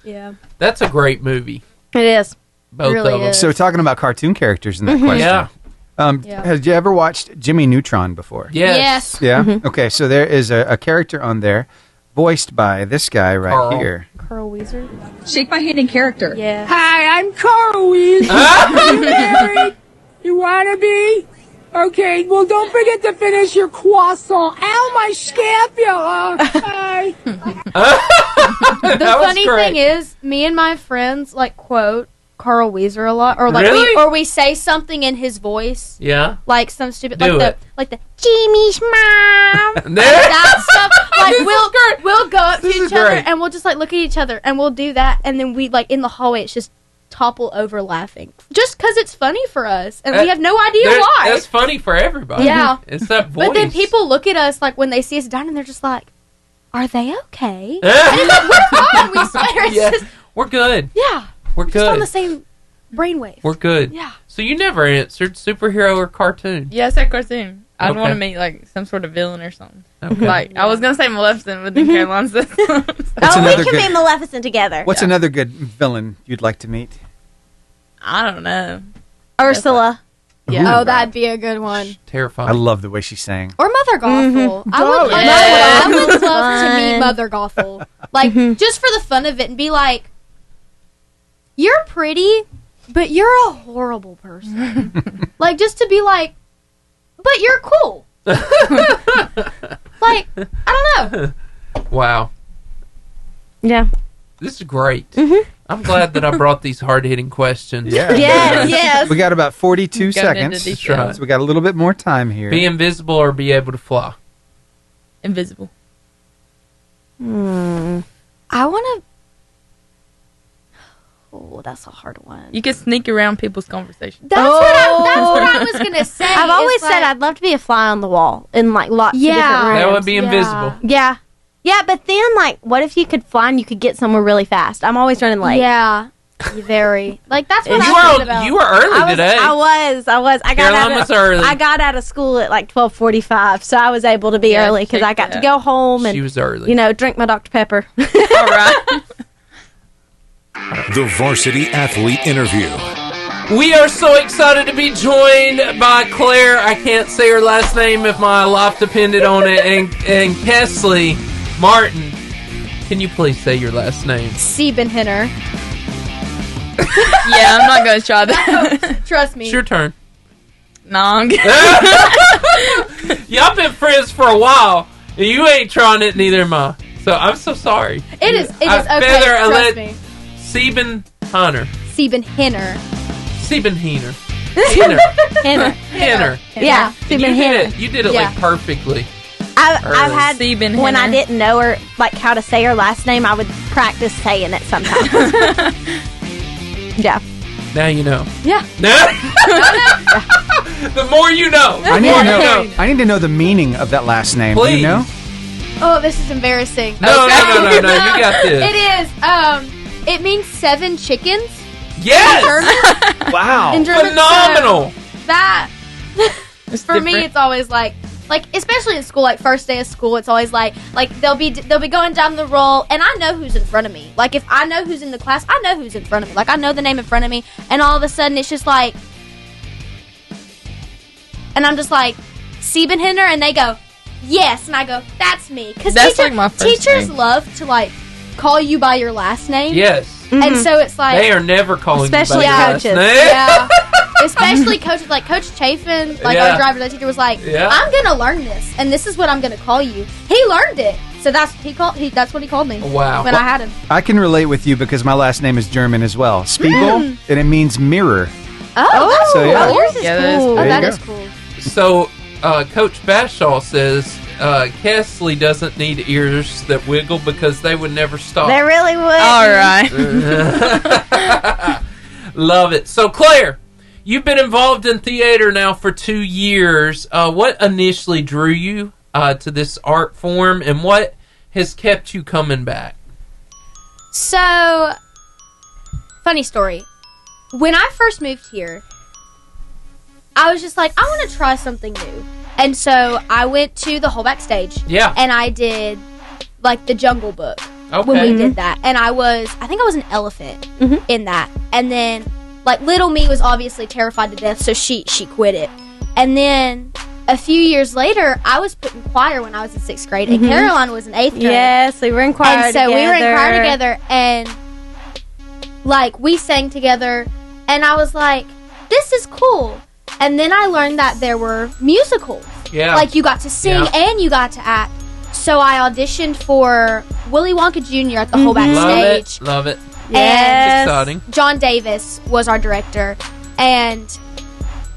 Yeah. That's a great movie. It is. Both really of them. So talking about cartoon characters in that question. Have you ever watched Jimmy Neutron before? Yes. Yeah? Okay, so there is a character on there voiced by this guy right here. Carl Weezer. Shake my hand in character. Yeah. Hi, I'm Carl Weezer. You married? You wanna be? Okay, well, don't forget to finish your croissant. Ow, my scapula. Hi. The funny thing is, me and my friends like quote Carl Weezer a lot, or like we say something in his voice. Yeah. Like some stupid like the Jimmy's mom. Like that stuff. Like we'll go up to each other and we'll just like look at each other and we'll do that, and then we like in the hallway it's just topple over laughing just because it's funny for us and we have no idea why. That's funny for everybody. Yeah. It's that voice. But then people look at us like when they see us down and they're just like, are they okay? And it's like, we're fine, we swear. It's just, we're good. Yeah. We're good. Just on the same brainwave. We're good. Yeah. So you never answered superhero or cartoon. Yeah, I said cartoon. I'd want to meet like some sort of villain or something. Okay. Like I was gonna say Maleficent, but then Caroline said. We can be Maleficent together. What's another good villain you'd like to meet? I don't know. Ursula. Yeah. That'd be a good one. Terrifying. I love the way she sang. Or Mother Gothel. I would love to meet Mother Gothel. Like, just for the fun of it and be like, you're pretty, but you're a horrible person. Like, just to be like, but you're cool. Like, I don't know. Wow. Yeah. This is great. I'm glad that I brought these hard-hitting questions. Yeah. Yes. We got about 42 Going seconds. into detail. So we got a little bit more time here. Be invisible or be able to fly? Invisible. I want to... Oh, that's a hard one. You could sneak around people's conversations. That's what I was going to say. I've always said I'd love to be a fly on the wall in like lots of different rooms. That would be invisible. Yeah. Yeah, but then, like, what if you could fly and you could get somewhere really fast? I'm always running late. Yeah. Very. Like, that's what I think about. You were early today. I was. I got out of school at like 12:45, so I was able to be early because I got to go home and she was early. You know, drink my Dr. Pepper. All right. The Varsity Athlete Interview. We are so excited to be joined by Claire. I can't say her last name if my life depended on it. And Cesleigh Martin. Can you please say your last name? Seibenhener. Yeah, I'm not going to try that. Trust me. It's your turn. Nong. Y'all been friends for a while. And you ain't trying it, neither am I. So I'm so sorry. It is okay. Trust me. Seibenhener. Seibenhener. Seibenhener. Henner. Yeah, Seibenhener. You did it like perfectly. I've had Seibenhener. when I didn't know her, like how to say her last name, I would practice saying it sometimes. Yeah. Now you know. Yeah. The more you know. I need to know the meaning of that last name. Please. Do you know? Oh, this is embarrassing. No. You got this. It is. It means 7 chickens. Yes. In German. Wow. In German, Phenomenal. So that for me, it's always like especially in school, like first day of school, it's always like they'll be going down the roll, and I know who's in front of me. Like if I know who's in the class, I know who's in front of me. Like I know the name in front of me, and all of a sudden it's just like, and I'm just like Seibenhener, and they go yes, and I go that's me, because teachers love to like call you by your last name. Yes. And so it's like they are never calling especially you by your last coaches. name. Yeah. Especially coaches, like Coach Chafin, like our driver, that teacher was like, I'm gonna learn this, and this is what I'm gonna call you. He learned it, so that's what he called me. Wow. When I had him. I can relate with you because my last name is German as well. Spiegel, and it means mirror. Oh, So, yeah. yours is cool. That That is cool. So, Coach Bashaw says Cesleigh doesn't need ears that wiggle because they would never stop. They really would. All right. Love it. So, Claire, you've been involved in theater now for 2 years. What initially drew you to this art form, and what has kept you coming back? So, funny story. When I first moved here, I was just like, I want to try something new. And so I went to the whole backstage. Yeah. And I did, like, the Jungle Book. Okay. When we did that. And I think I was an elephant in that. And then, like, little me was obviously terrified to death, so she quit it. And then a few years later, I was put in choir when I was in 6th grade, and Caroline was in 8th grade. Yes, we were in choir together. And so we were in choir together, and, like, we sang together, and I was like, this is cool. And then I learned that there were musicals. Yeah. Like, you got to sing and you got to act. So I auditioned for Willy Wonka Jr. at the whole backstage. Love it. And It's exciting. John Davis was our director. And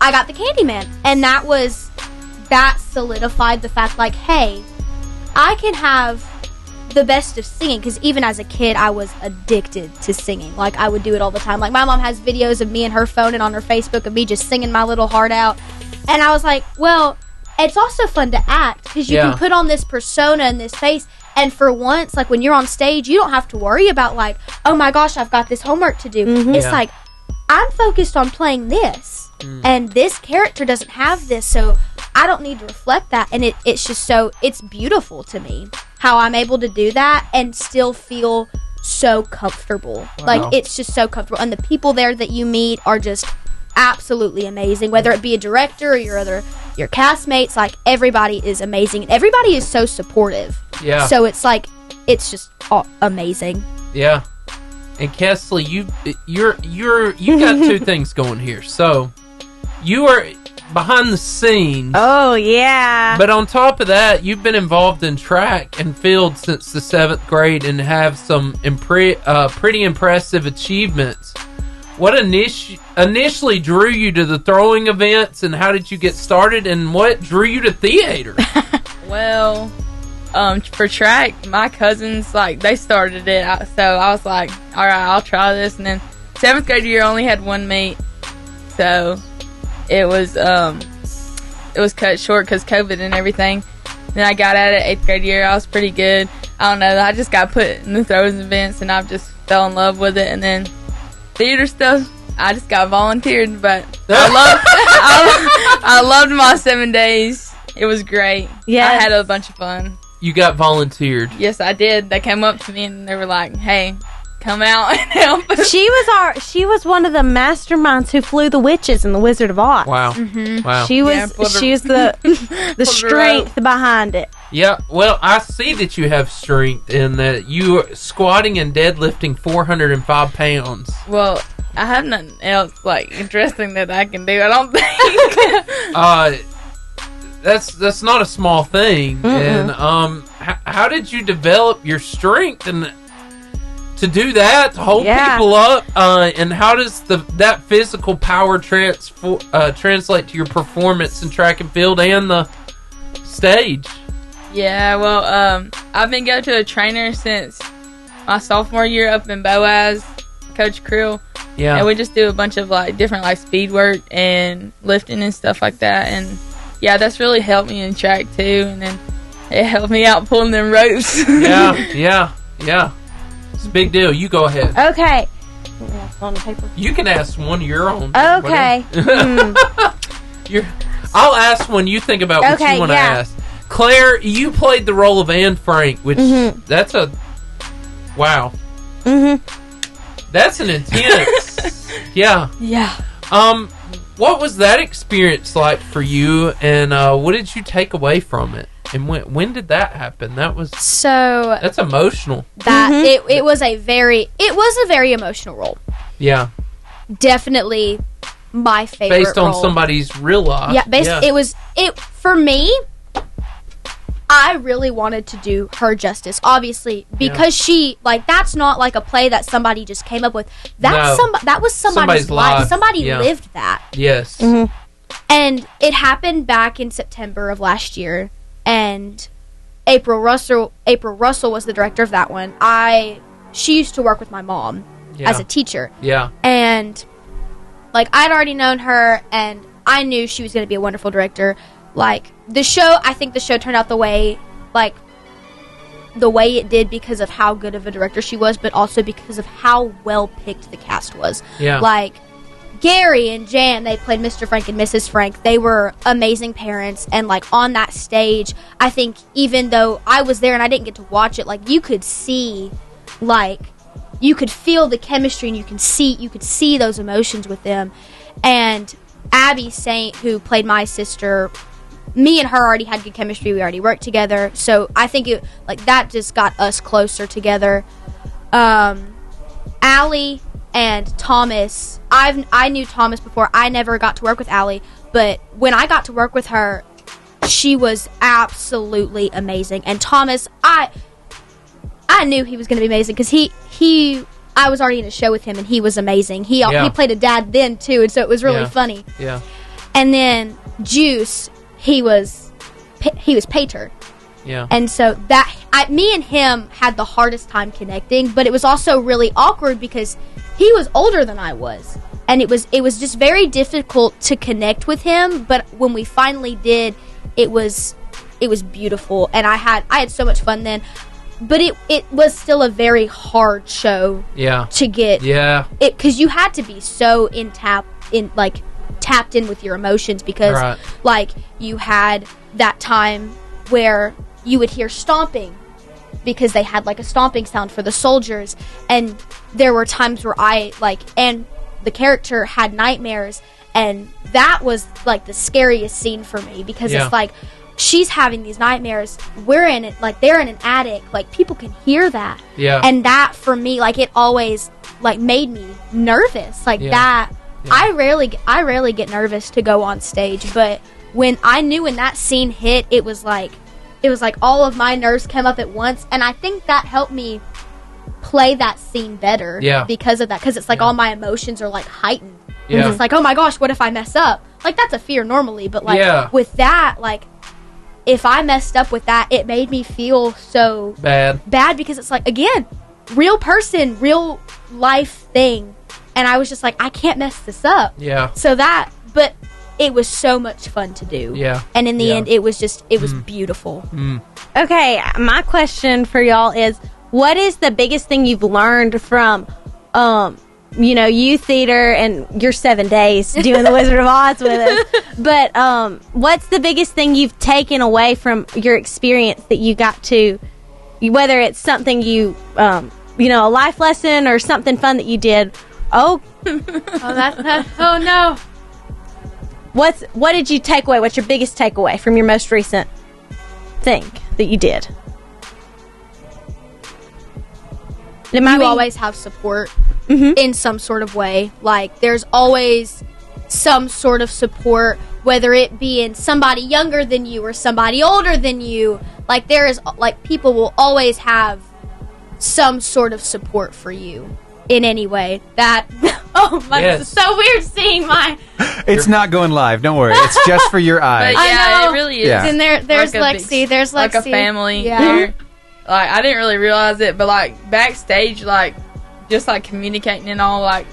I got the Candyman. And that solidified the fact, like, hey, I can have the best of singing, because even as a kid I was addicted to singing. Like, I would do it all the time. Like, my mom has videos of me and her phone and on her Facebook of me just singing my little heart out, and I was like, well, it's also fun to act, because you can put on this persona and this face, and for once, like, when you're on stage, you don't have to worry about, like, oh my gosh, I've got this homework to do. It's like, I'm focused on playing this, and this character doesn't have this, so I don't need to reflect that. And it's just so, it's beautiful to me how I'm able to do that and still feel so comfortable. Wow. Like, it's just so comfortable. And the people there that you meet are just absolutely amazing, whether it be a director or your castmates. Like, everybody is amazing, and everybody is so supportive. Yeah. So it's like, it's just amazing. Yeah. And Cesleigh, you got two things going here. So you are behind the scenes. Oh, yeah. But on top of that, you've been involved in track and field since the 7th grade and have some pretty impressive achievements. What initially drew you to the throwing events, and how did you get started, and what drew you to theater? Well, for track, my cousins, like, they started it, so I was like, all right, I'll try this. And then 7th grade year only had one meet, so it was cut short because COVID and everything. Then I got at it 8th grade year. I was pretty good. I don't know, I just got put in the throwing events, and I've just fell in love with it. And then theater stuff, I just got volunteered, but I loved my 7 days. It was great. Yeah, I had a bunch of fun. You got volunteered. Yes, I did. They came up to me and they were like, hey, come out and help us. She was one of the masterminds who flew the witches in The Wizard of Oz. Wow. Wow. She was the strength behind it. Yeah, well, I see that you have strength in that you are squatting and deadlifting 405 pounds. Well, I have nothing else, like, interesting that I can do, I don't think. That's not a small thing. And how did you develop your strength and to do that, to hold people up, and how does that physical power translate to your performance in track and field and the stage? Yeah, well, I've been going to a trainer since my sophomore year up in Boaz, Coach Krill. Yeah. And we just do a bunch of, like, different, like, speed work and lifting and stuff like that. And yeah, that's really helped me in track too. And then it helped me out pulling them ropes. Yeah. It's a big deal. You go ahead. Okay. On the paper. You can ask one of your own. Okay. I'll ask when you think about what you want to ask. Claire, you played the role of Anne Frank, which that's a wow. That's an intense. Yeah. What was that experience like for you, and what did you take away from it? And when did that happen? That's emotional. It was a very emotional role. Yeah. Definitely my favorite based on role. Somebody's real life. Yeah, it for me. I really wanted to do her justice, obviously, because she, like, that's not like a play that somebody just came up with. That was somebody's life. Somebody lived that. Yes. And it happened back in September of last year. and April Russell was the director of that one. She used to work with my mom as a teacher. Yeah. And, like, I'd already known her, and I knew she was going to be a wonderful director. Like, I think the show turned out the way it did because of how good of a director she was, but also because of how well picked the cast was. Yeah. Like, Gary and Jan, they played Mr. Frank and Mrs. Frank. They were amazing parents, and, like, on that stage, I think even though I was there and I didn't get to watch it, like, you could see, like, you could feel the chemistry, and you could see those emotions with them. And Abby Saint, who played my sister, me and her already had good chemistry. We already worked together, so I think that just got us closer together. Allie and Thomas, I knew Thomas before. I never got to work with Allie, but when I got to work with her, she was absolutely amazing. And Thomas, I knew he was going to be amazing because I was already in a show with him, and he was amazing. He played a dad then too, and so it was really funny. Yeah. And then Juice, he was Pater. Yeah. And so me and him had the hardest time connecting, but it was also really awkward because he was older than I was, and it was just very difficult to connect with him. But when we finally did, it was beautiful, and I had so much fun then. But it was still a very hard show. Yeah. To get. Yeah. Because you had to be so tapped in with your emotions because like you had that time where you would hear stomping because they had like a stomping sound for the soldiers, and there were times where and the character had nightmares, and that was like the scariest scene for me because it's like she's having these nightmares, we're in it, like they're in an attic, like people can hear that, and that for me, like it always like made me nervous, like that. I rarely get nervous to go on stage, but when that scene hit, it was like all of my nerves came up at once, and I think that helped me play that scene better because of that, because it's like all my emotions are like heightened. And it's like, oh my gosh, what if I mess up? Like that's a fear normally, but like with that, like if I messed up with that, it made me feel so bad because it's like, again, real person, real life thing. And I was just like, I can't mess this up. Yeah. So but it was so much fun to do. Yeah. And in the end, it was beautiful. Mm. Okay, my question for y'all is, what is the biggest thing you've learned from, youth theater and your 7 days doing the Wizard of Oz with us? But what's the biggest thing you've taken away from your experience that you got to, whether it's something a life lesson or something fun that you did? Oh, oh no! What did you take away? What's your biggest takeaway from your most recent thing that you did? You always have support in some sort of way. Like there's always some sort of support, whether it be in somebody younger than you or somebody older than you. Like there is, like people will always have some sort of support for you. In any way. It's so weird seeing my... It's not going live, don't worry. It's just for your eyes. But yeah, it really is. Yeah. And there's like Lexi. There's Lexi. Like a family. Yeah. There. Like, I didn't really realize it, but like backstage, like, just like communicating and all, like,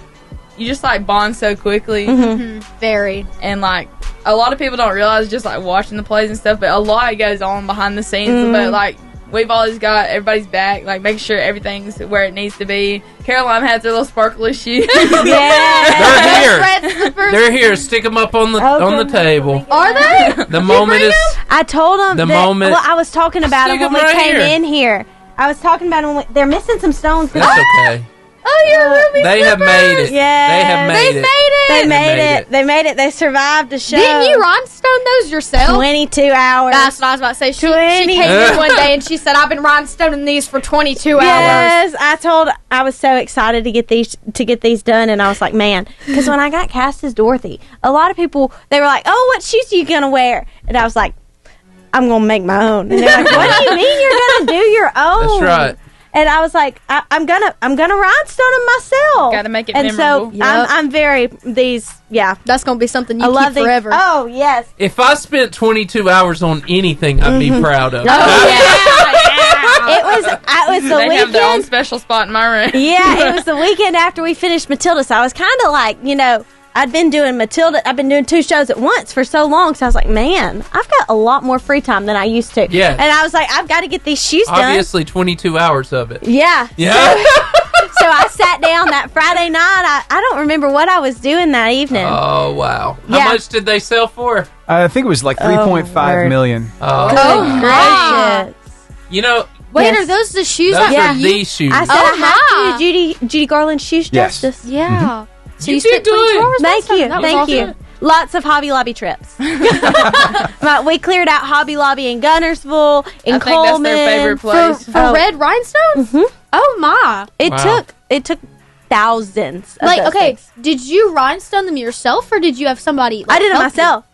you just like bond so quickly. Mm-hmm. Very. And like, a lot of people don't realize just like watching the plays and stuff, but a lot goes on behind the scenes. But like, we've always got everybody's back, like making sure everything's where it needs to be. Caroline has her little sparkly shoes. Yeah, they're here. Stick them up on the table. Are they? The moment is. I told them. Moment. Well, I was talking about them when we came in here. I was talking about them. They're missing some stones. That's okay. Oh, you're Ruby. They have made it. Yeah, they have made it. They made it. They made it. They survived the show. Didn't you rhinestone those yourself? 22 hours. That's what I was about to say. She came in one day and she said, "I've been rhinestoning these for 22 hours." Yes, I was so excited to get these done, and I was like, man, because when I got cast as Dorothy, a lot of people, they were like, "Oh, what shoes are you gonna wear?" And I was like, "I'm gonna make my own." And they're like, "What do you mean you're gonna do your own?" That's right. And I was like, I'm gonna rhinestone them myself. Got to make it and memorable. so I'm very That's gonna be something you love keep forever. Oh yes. If I spent 22 hours on anything, I'd be proud of it. It was the They weekend. have their own special spot in my room. Yeah, it was the weekend after we finished Matilda, so I was kind of like, I'd been doing Matilda. I've been doing 2 shows at once for so long, so I was like, man, I've got a lot more free time than I used to. Yeah. And I was like, I've got to get these shoes done. Obviously, 22 hours of it. Yeah. Yeah. So I sat down that Friday night. I don't remember what I was doing that evening. Oh, wow. Yeah. How much did they sell for? I think it was like 3.5 million. Oh, gracious. Wait, are those the shoes? Those are these shoes. I said I had to do Judy Garland's shoes Yes. justice. Yeah. So you did good. Thank you. That was Thank you. awesome. Lots of Hobby Lobby trips. But we cleared out Hobby Lobby in Guntersville, in I think Coleman. that's their favorite place. For red rhinestones? Mhm. Oh my! It took thousands. Of Like, those okay, things. did you rhinestone them yourself, or did you have somebody? I did it help you? myself.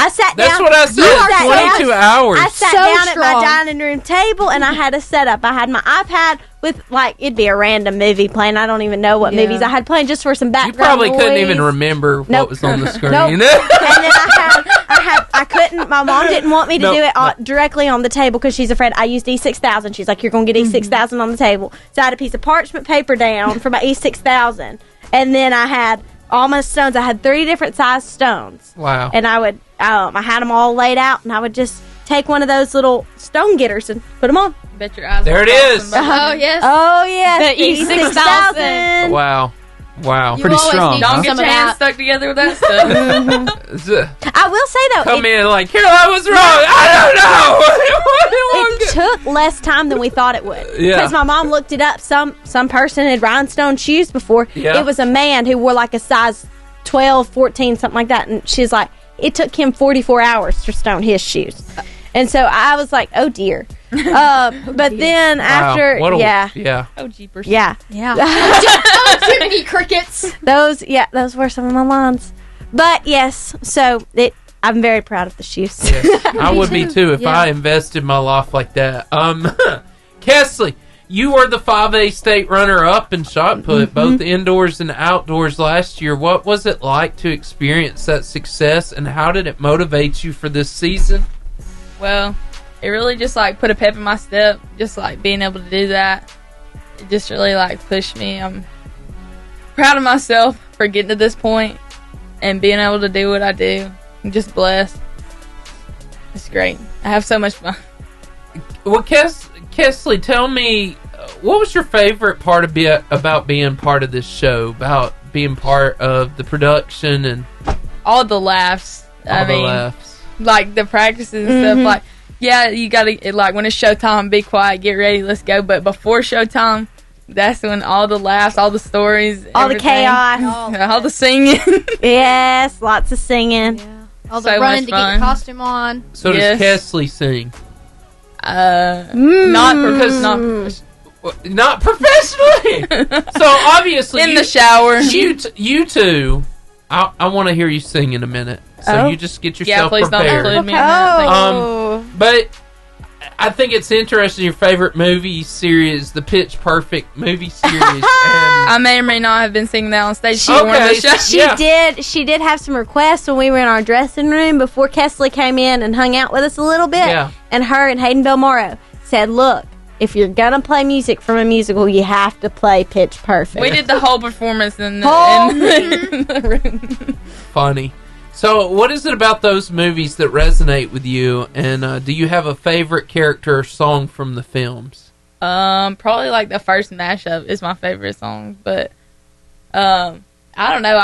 I sat That's down. what I said, You sat 22 down. hours. I sat So down strong. at my dining room table and I had a setup. I had my iPad with, it'd be a random movie playing. I don't even know what Yeah. movies I had playing just for some You background probably couldn't noise. even remember what Nope. was on the screen. Nope. And then I couldn't. My mom didn't want me to Nope. do it directly on the table because she's afraid I used E6000. She's like, you're going to get E6000 on the table. So I had a piece of parchment paper down for my E6000. And then I had all my stones. I had 3 different size stones. Wow. And I would, I had them all laid out, and I would just take one of those little stone getters and put them on. Bet your eyes. There it is. Oh yes. Oh yes, The E6000. Wow. Wow. You Pretty always strong, need Don't some get of your hands that. stuck together with that stuff. I will say though, Come in like, Caroline, what's wrong? I it took less time than we thought it would. Yeah. Because my mom looked it up. Some person had rhinestone shoes before. Yeah. It was a man who wore like a size 12, 14, something like that. And she's like, it took him 44 hours to stone his shoes. And so I was like, oh dear. But then after, What a- yeah. Yeah. Oh, jeepers. Yeah. Yeah. Oh, Jiminy crickets. Those were some of my lines. But yes, so I'm very proud of the shoes. Yes, I would be too if Yeah. I invested my life like that. Cesleigh, you were the 5A state runner-up in shot put, both indoors and outdoors last year. What was it like to experience that success, and how did it motivate you for this season? Well, it really just put a pep in my step. Just being able to do that, it just really pushed me. I'm proud of myself for getting to this point and being able to do what I do. I'm just blessed. It's great. I have so much fun. Well, Cesleigh, tell me, what was your favorite part about being part of this show, about being part of the production and All the laughs. all the laughs? The practices and stuff. Yeah, you gotta when it's showtime, be quiet, get ready, let's go. But before showtime, that's when all the laughs, all the stories, All the everything, chaos. all the singing. Yes, lots of singing. All the So running much to get fun. your costume on. So Yes. does Cesleigh sing? Not because Not professionally. So obviously, in the shower. You two, I want to hear you sing in a minute. So you just get yourself please don't prepared. include me in that. Oh. But I think it's interesting. Your favorite movie series, the Pitch Perfect movie series. And I may or may not have been singing that on stage. For one of the shows. She did have some requests when we were in our dressing room before Cesleigh came in and hung out with us a little bit. Yeah. And her and Hayden Belmoro said, look, if you're gonna play music from a musical, you have to play Pitch Perfect. We did the whole performance in the room. funny. So, what is it about those movies that resonate with you? And do you have a favorite character or song from the films? Probably the first mashup is my favorite song, but I don't know.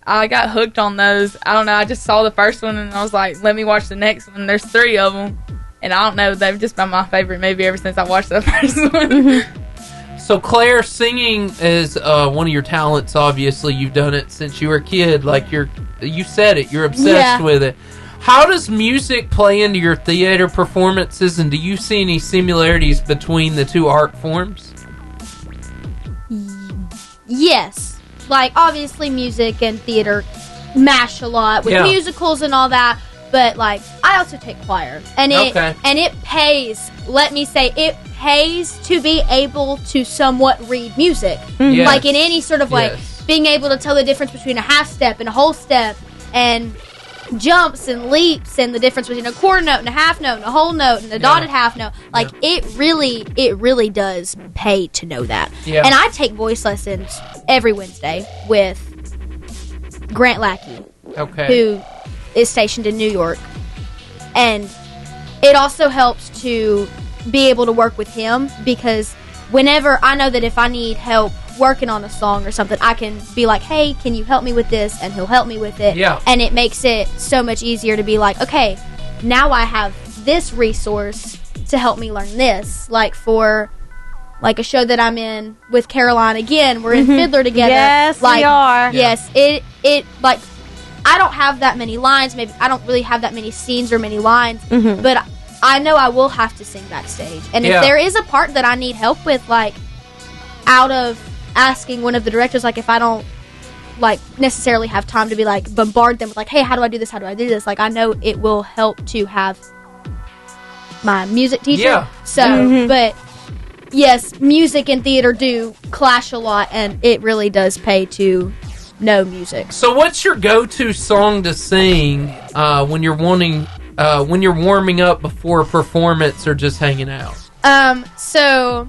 I got hooked on those. I don't know. I just saw the first one and I was like, let me watch the next one. There's 3 of them, and I don't know. They've just been my favorite movie ever since I watched the first one. So, Claire, singing is one of your talents. Obviously, you've done it since you were a kid. You said it. You're obsessed with it. How does music play into your theater performances, and do you see any similarities between the two art forms? Yes. Obviously music and theater mash a lot with musicals and all that, but I also take choir. And it pays, let me say, it pays to be able to somewhat read music. Yes. Like in any sort of way. Yes. Being able to tell the difference between a half step and a whole step and jumps and leaps and the difference between a quarter note and a half note and a whole note and a dotted half note. Like it really does pay to know that. Yeah. And I take voice lessons every Wednesday with Grant Lackey, who is stationed in New York. And it also helps to be able to work with him because whenever I know that if I need help working on a song or something, I can be like, hey, can you help me with this? And he'll help me with it. Yeah. And it makes it so much easier to be like, okay, now I have this resource to help me learn this. Like for like a show that I'm in with Caroline again, we're in Fiddler together. Yes, like, we are. Yes, it like I don't have that many lines. Maybe I don't really have that many scenes or many lines, but I know I will have to sing backstage. And if there is a part that I need help with, like out of asking one of the directors, like if I don't like necessarily have time to be like bombard them with like, hey, how do I do this? How do I do this? Like I know it will help to have my music teacher. Yeah. So, but yes, music and theater do clash a lot, and it really does pay to know music. So what's your go-to song to sing when you're when you're warming up before a performance or just hanging out? So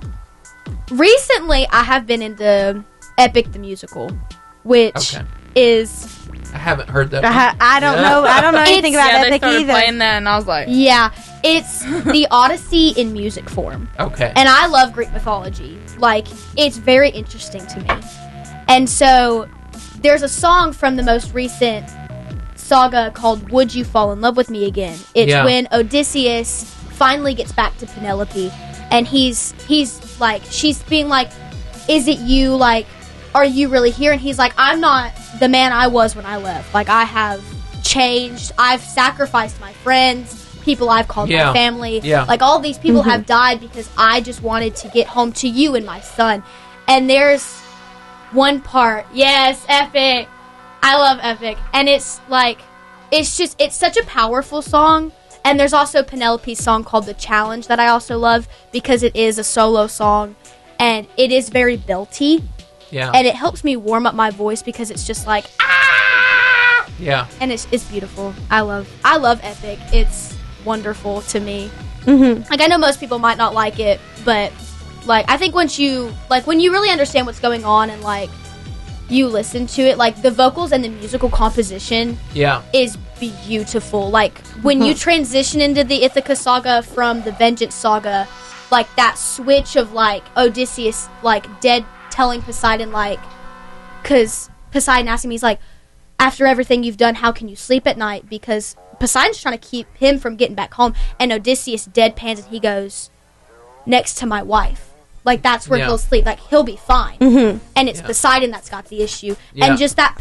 recently I have been into Epic the Musical, which is I haven't heard that. I don't know. I don't know anything about Epic they started either. playing that, and I was like, yeah, it's the Odyssey in music form. Okay. And I love Greek mythology. Like, it's very interesting to me. And so there's a song from the most recent saga called Would You Fall in Love With Me Again? It's when Odysseus finally gets back to Penelope, and he's like, she's being like, is it you? Like, are you really here? And he's like, I'm not the man I was when I left. Like, I have changed. I've sacrificed my friends, people I've called my family. Yeah. Like, all these people have died because I just wanted to get home to you and my son. And there's one part, yes, Epic. I love Epic. And it's like, it's such a powerful song. And there's also Penelope's song called The Challenge that I also love because it is a solo song and it is very belty. Yeah. And it helps me warm up my voice because it's just like, ah! Yeah. And it's beautiful. I love Epic. It's wonderful to me. Like, I know most people might not like it, but like, I think when you really understand what's going on and like you listen to it, like the vocals and the musical composition is beautiful. Like when you transition into the Ithaca saga from the Vengeance saga, like that switch of like Odysseus like dead telling Poseidon, like, because Poseidon asked him, he's like, after everything you've done, how can you sleep at night? Because Poseidon's trying to keep him from getting back home, and Odysseus deadpans and he goes, next to my wife. Like, that's where he'll sleep. Like, he'll be fine. And it's Poseidon that's got the issue. And just that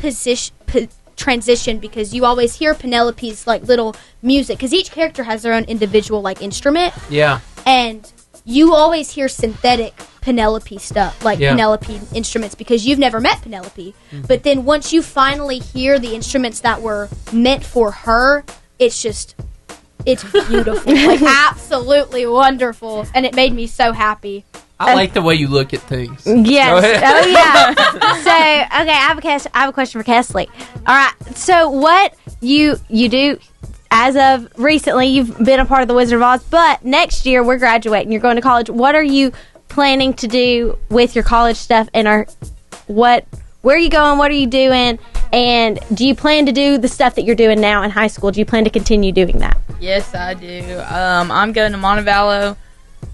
transition, because you always hear Penelope's like little music, because each character has their own individual like instrument. Yeah. And you always hear synthetic Penelope stuff, like Penelope instruments, because you've never met Penelope. But then once you finally hear the instruments that were meant for her, it's beautiful. Like, absolutely wonderful. And it made me so happy. I like the way you look at things. Yes. Go ahead. Oh, yeah. So, okay, I have a question for Cesleigh. All right. So, what you do, as of recently, you've been a part of the Wizard of Oz, but next year we're graduating. You're going to college. What are you planning to do with your college stuff? And where are you going? What are you doing? And do you plan to do the stuff that you're doing now in high school? Do you plan to continue doing that? Yes, I do. I'm going to Montevallo,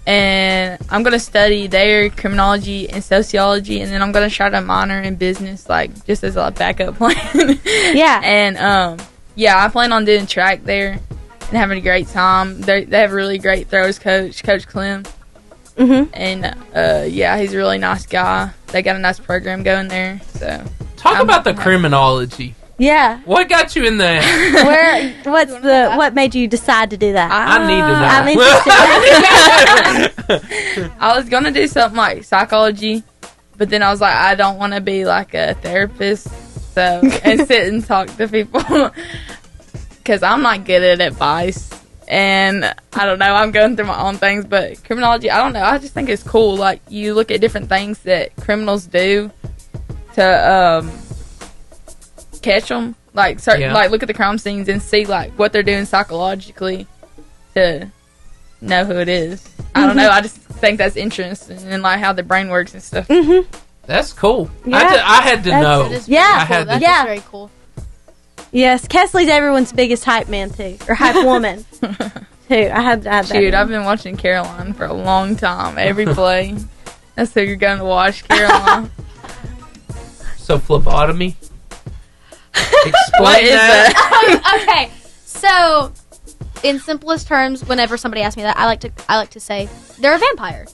and I'm going to study there criminology and sociology, and then I'm going to try to minor in business, like, just as a backup plan. Yeah. And, I plan on doing track there and having a great time. They have a really great throws coach, Coach Clem. And, he's a really nice guy. They got a nice program going there, so. Talk about the criminology. Yeah. What got you in there? What made you decide to do that? I need to know. I was gonna do something like psychology, but then I was like, I don't want to be like a therapist, and sit and talk to people, because I'm not good at advice. And I don't know, I'm going through my own things, but criminology, I don't know, I just think it's cool. Like, you look at different things that criminals do to catch them. Like, like look at the crime scenes and see like what they're doing psychologically to know who it is. I don't know, I just think that's interesting and like how the brain works and stuff. That's cool. Yeah. I had to know. That's very cool. Yes, Cesleigh's everyone's biggest hype man too, or hype woman too. I had to add that. Dude, I've been watching Caroline for a long time. Every play. That's who you're going to watch, Caroline. So phlebotomy. Explain What is that. Okay, so in simplest terms, whenever somebody asks me that, I like to say they're a vampire.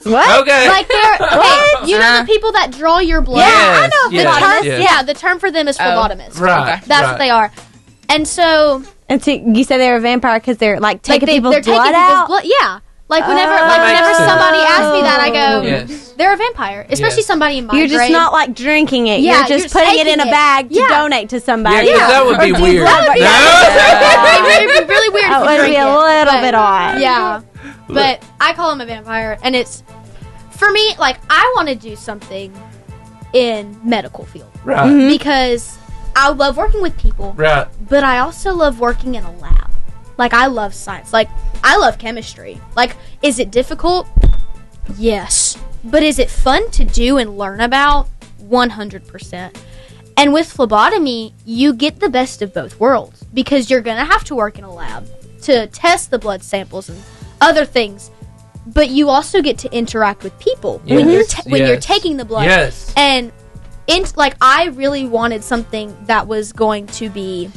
What? Okay. Like they're okay, you know the people that draw your blood. Yeah, I know The term, yes. the term for them is phlebotomist. Right. That's what they are. And so you said they're a vampire because they're like taking they're people's taking blood out. blood. Yeah. Like whenever makes sense. somebody asks me that, I go, Yes. they're a vampire. Especially Yes. somebody in my You're just grade. not like drinking it. Yeah, you're just putting it in taking a bag to Yeah. donate to somebody. Yeah, 'cause that would be Or do weird. blood. It would be really weird That if you would drink be a it, little but- bit odd. Yeah. But I call him a vampire, and it's, for me, like, I want to do something in medical field. Right. Because I love working with people. Right. But I also love working in a lab. Like, I love science. Like, I love chemistry. Like, is it difficult? Yes. But is it fun to do and learn about? 100%. And with phlebotomy, you get the best of both worlds. Because you're going to have to work in a lab to test the blood samples and other things. But you also get to interact with people when you're taking the blood. Yes. And like, I really wanted something that was going to be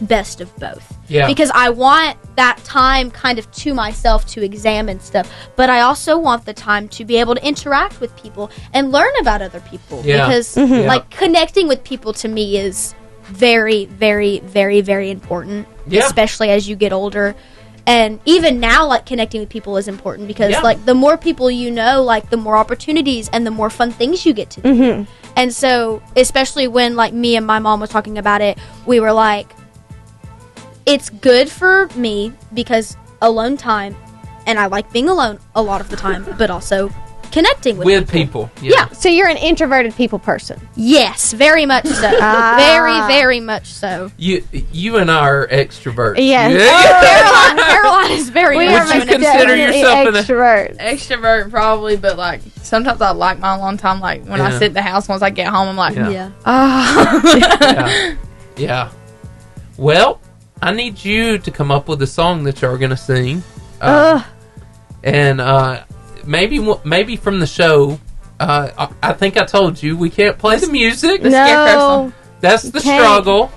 best of both. Yeah. Because I want that time kind of to myself to examine stuff, but I also want the time to be able to interact with people and learn about other people. Yeah. Because like, connecting with people to me is very, very, very, very important. Yeah. Especially as you get older. And even now, like, connecting with people is important because, Yeah. like, the more people you know, like, the more opportunities and the more fun things you get to do. And so, especially when, like, me and my mom was talking about it, we were like, it's good for me because alone time, and I like being alone a lot of the time, but also connecting with people. Yeah. So you're an introverted people person. Yes, very much so. Very, very much so. You and I are extroverts. Yes. Caroline is very We much are Would you consider yourself an extrovert? Extrovert, probably, but like sometimes I like my alone time. Like when I Yeah. sit in the house, once I get home, I'm like, Yeah. ah. Yeah. Well, I need you to come up with a song that you're going to sing. And maybe from the show, I think I told you we can't play the music. The Scarecrow song. That's the struggle.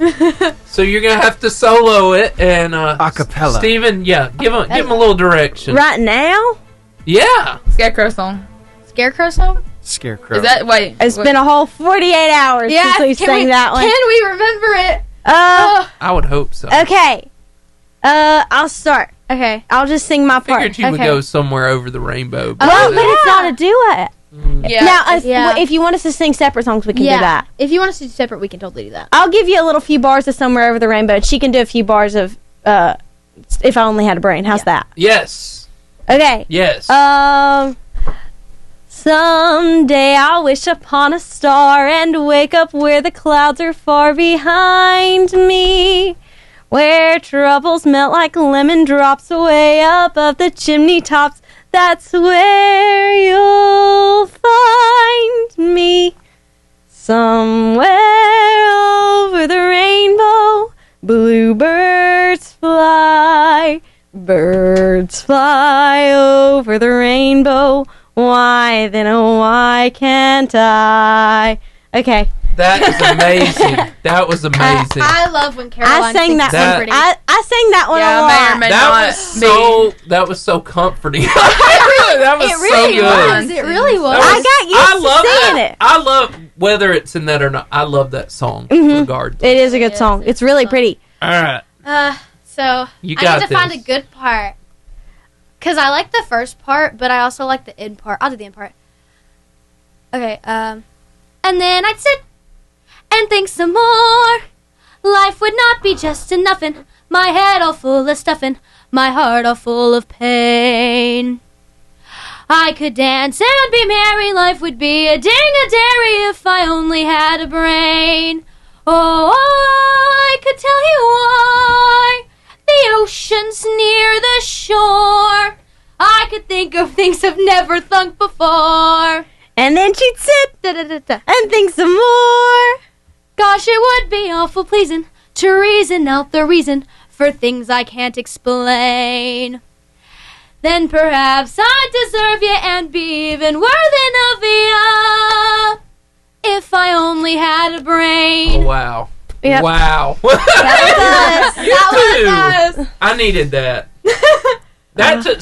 So you're going to have to solo it. And acapella. Steven, give him a little direction. Right now? Yeah. Scarecrow song. Scarecrow song? Scarecrow. Is that wait? It's been a whole 48 hours since we sang that one. Can we remember it? I would hope so. Okay. I'll start. Okay. I'll just sing my part. Figured you would go somewhere over the rainbow. Well, but it's not a duet. Yeah. Now, if you want us to sing separate songs, we can do that. If you want us to do separate, we can totally do that. I'll give you a little few bars of Somewhere Over the Rainbow, and she can do a few bars of If I Only Had a Brain. How's that? Yes. Okay. Yes. Someday I'll wish upon a star and wake up where the clouds are far behind me, where troubles melt like lemon drops away above the chimney tops. That's where you'll find me. Somewhere over the rainbow, bluebirds fly. Birds fly over the rainbow. Why then, oh, why can't I? Okay. That is amazing. That was amazing. I love when Caroline I sang that one. pretty. I sang that one a lot. That was so comforting. That was It really so good. was. It really was. I got used to singing it. I love whether it's in that or not. I love that song. Regardless. It is a good song. It's really pretty. All right. So You I got need to find this. a good part. Because I like the first part, but I also like the end part. I'll do the end part. Okay, and then I'd sit and think some more. Life would not be just enough, and my head all full of stuffing, my heart all full of pain. I could dance and be merry, life would be a ding-a-dairy if I only had a brain. Oh, I could tell you why the ocean's near the shore. I could think of things I've never thunk before. And then she'd sit and think some more. Gosh, it would be awful pleasing to reason out the reason for things I can't explain. Then perhaps I'd deserve you and be even worthy of you if I only had a brain. Oh, wow. Yep. Wow. That was us. That was us. I needed that.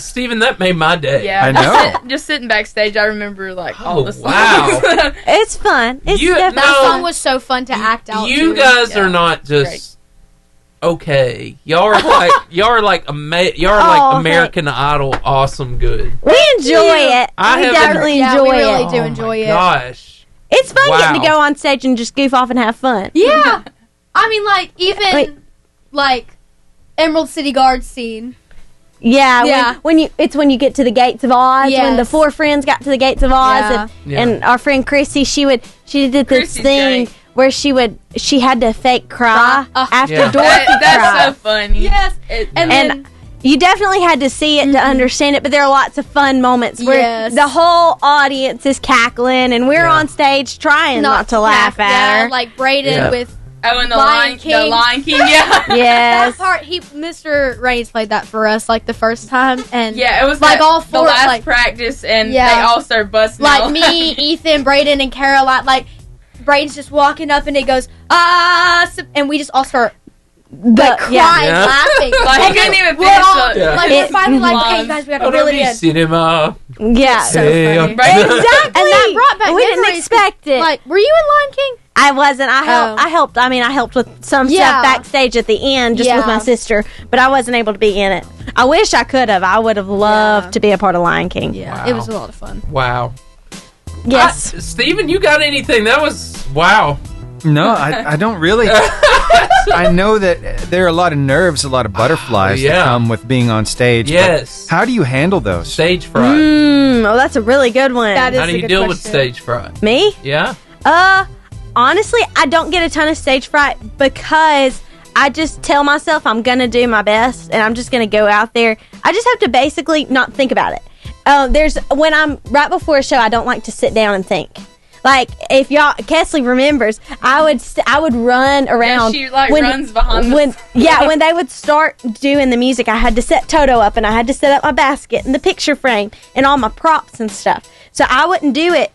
Stephen, that made my day. Yeah, I know. Just sitting backstage, I remember all the songs. Wow. It's fun. It's That song was so fun to act out. You to. guys are not just okay. Y'all are like American Idol, awesome good. We enjoy it. I We haven't- definitely Yeah, enjoy we really it. do enjoy it. Gosh. It's fun Wow. getting to go on stage and just goof off and have fun. Yeah. I mean, even Emerald City Guard scene. Yeah, when you get to the Gates of Oz, Yes. when the four friends got to the Gates of Oz, Yeah. and our friend Chrissy, she did this Chrissy's thing great. where she had to fake cry after Yeah. Dorothy That's cried. so funny. Yes. And then you definitely had to see it to understand it, but there are lots of fun moments where Yes. the whole audience is cackling, and we're Yeah. on stage trying not to laugh at her. like Braden Yeah. with Oh, and the Lion Lion King. King, yeah. Yes. that part. Mr. Raines played that for us the first time, and Yeah, it was like all the four, last like practice, and Yeah. they all started busting like out. me, Ethan, Braden, and Caroline. Like Braden's just walking up, and it goes and we just all start crying, Yeah. laughing. Like, he And couldn't then even we're finish all, the- Yeah. like we're finally like, hey guys, we got to reel it in. Cinema. Yeah. So funny. Exactly. And that brought back we didn't memories. expect it. Like, were you in Lion King? I wasn't. I Oh. helped. I mean, I helped with some Yeah. stuff backstage at the end, just with Yeah. my sister. But I wasn't able to be in it. I wish I could have. I would have loved to be a part of Lion King. Yeah, Wow. it was a lot of fun. Wow. Yes. Steven, you got anything? That was wow. No, I don't really. I know that there are a lot of nerves, a lot of butterflies Yeah. that come with being on stage. but Yes. how do you handle those? Stage fright. Oh, that's a really good one. That is How do a you good deal with question. stage fright? Me? Yeah. Honestly, I don't get a ton of stage fright because I just tell myself I'm gonna do my best and I'm just gonna go out there. I just have to basically not think about it. When I'm right before a show, I don't like to sit down and think. Like if Cesleigh remembers, I would run around. she runs behind when they would start doing the music. I had to set Toto up and I had to set up my basket and the picture frame and all my props and stuff. So I wouldn't do it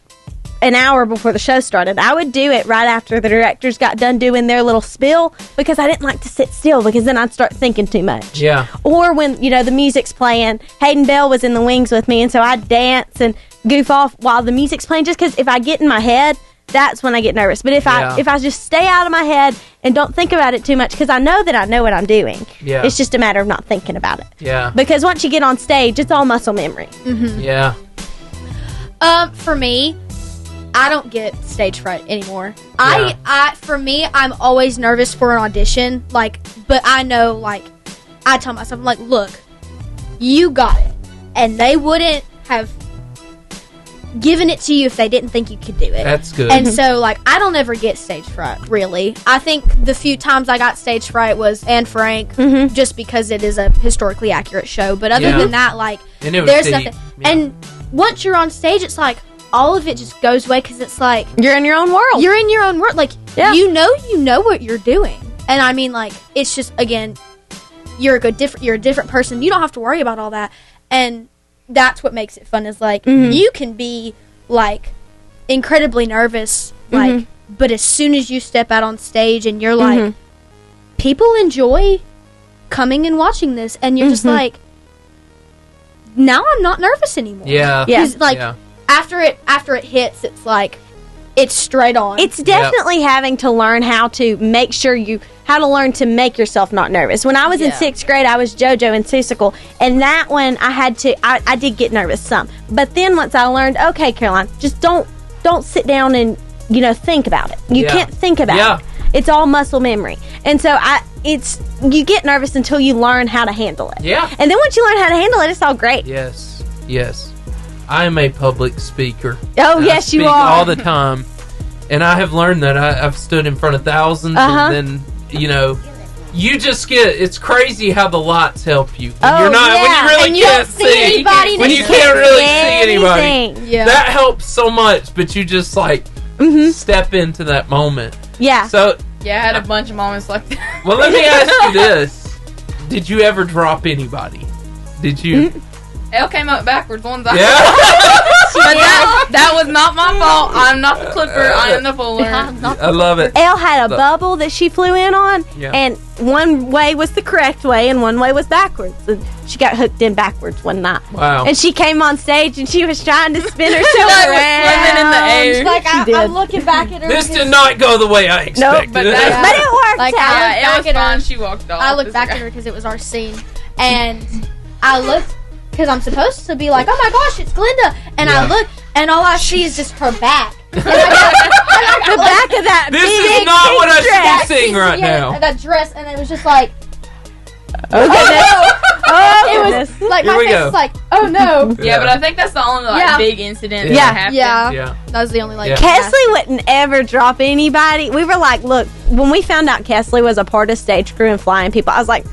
an hour before the show started. I would do it right after the directors got done doing their little spiel because I didn't like to sit still because then I'd start thinking too much. Yeah. Or when, the music's playing, Hayden Bell was in the wings with me, and so I'd dance and goof off while the music's playing just because if I get in my head, that's when I get nervous. But if I just stay out of my head and don't think about it too much because I know that I know what I'm doing, it's just a matter of not thinking about it. Yeah. Because once you get on stage, it's all muscle memory. Mm-hmm. Yeah. For me, I don't get stage fright anymore. Yeah. For me, I'm always nervous for an audition. But I know, I tell myself, I'm like, look, you got it, and they wouldn't have given it to you if they didn't think you could do it. That's good. And so, I don't ever get stage fright, really. I think the few times I got stage fright was Anne Frank, just because it is a historically accurate show. But other than that, And it was there's deep. nothing. Yeah. And once you're on stage, it's like all of it just goes away because it's like you're in your own world. You're in your own world. You know what you're doing. And I mean, it's just, again, you're a different person. You don't have to worry about all that. And that's what makes it fun is you can be incredibly nervous, but as soon as you step out on stage and you're people enjoy coming and watching this, and you're just now I'm not nervous anymore. Yeah. 'Cause, after it hits, it's it's straight on. It's definitely having to learn how to make make yourself not nervous. When I was in 6th grade, I was JoJo in Seussical, and that one I did get nervous some. But then once I learned, okay, Caroline, just don't sit down and think about it. You can't think about it. It's all muscle memory. And so you get nervous until you learn how to handle it. Yeah. And then once you learn how to handle it, it's all great. Yes. I am a public speaker. Oh, yes, you are. All the time. And I have learned that. I've stood in front of thousands, and then, you just it's crazy how the lights help you. When when you really can't see anybody, when you can't really see anybody. Yeah. That helps so much, but you just step into that moment. Yeah. So I had a bunch of moments like that. Well, let me ask you this. Did you ever drop anybody? Did you? Elle came up backwards one time. Yeah. But that was not my fault. I'm not the clipper. I am the puller. I love it. Elle had a bubble that she flew in on, Yeah. and one way was the correct way, and one way was backwards. And she got hooked in backwards one night. Wow. And she came on stage, and she was trying to spin herself around. Swimming in the air. Like, I'm looking back at her. This did not go the way I expected. But it worked like, out. I it looked was back at fine. her. She walked off. I looked back at her because it was our scene, and I looked because I'm supposed to be like, oh my gosh, it's Glinda, and I look, and all I see is just her back. And I got the back of that This big is not what I dress. should be seeing right now. That dress, and it was just like, Oh, it was like Here my we face go. was like, oh no. Yeah, but I think that's the only big incident that happened. Yeah. That was the only Cesleigh wouldn't ever drop anybody. We were like, look, when we found out Cesleigh was a part of stage crew and flying people, I was like,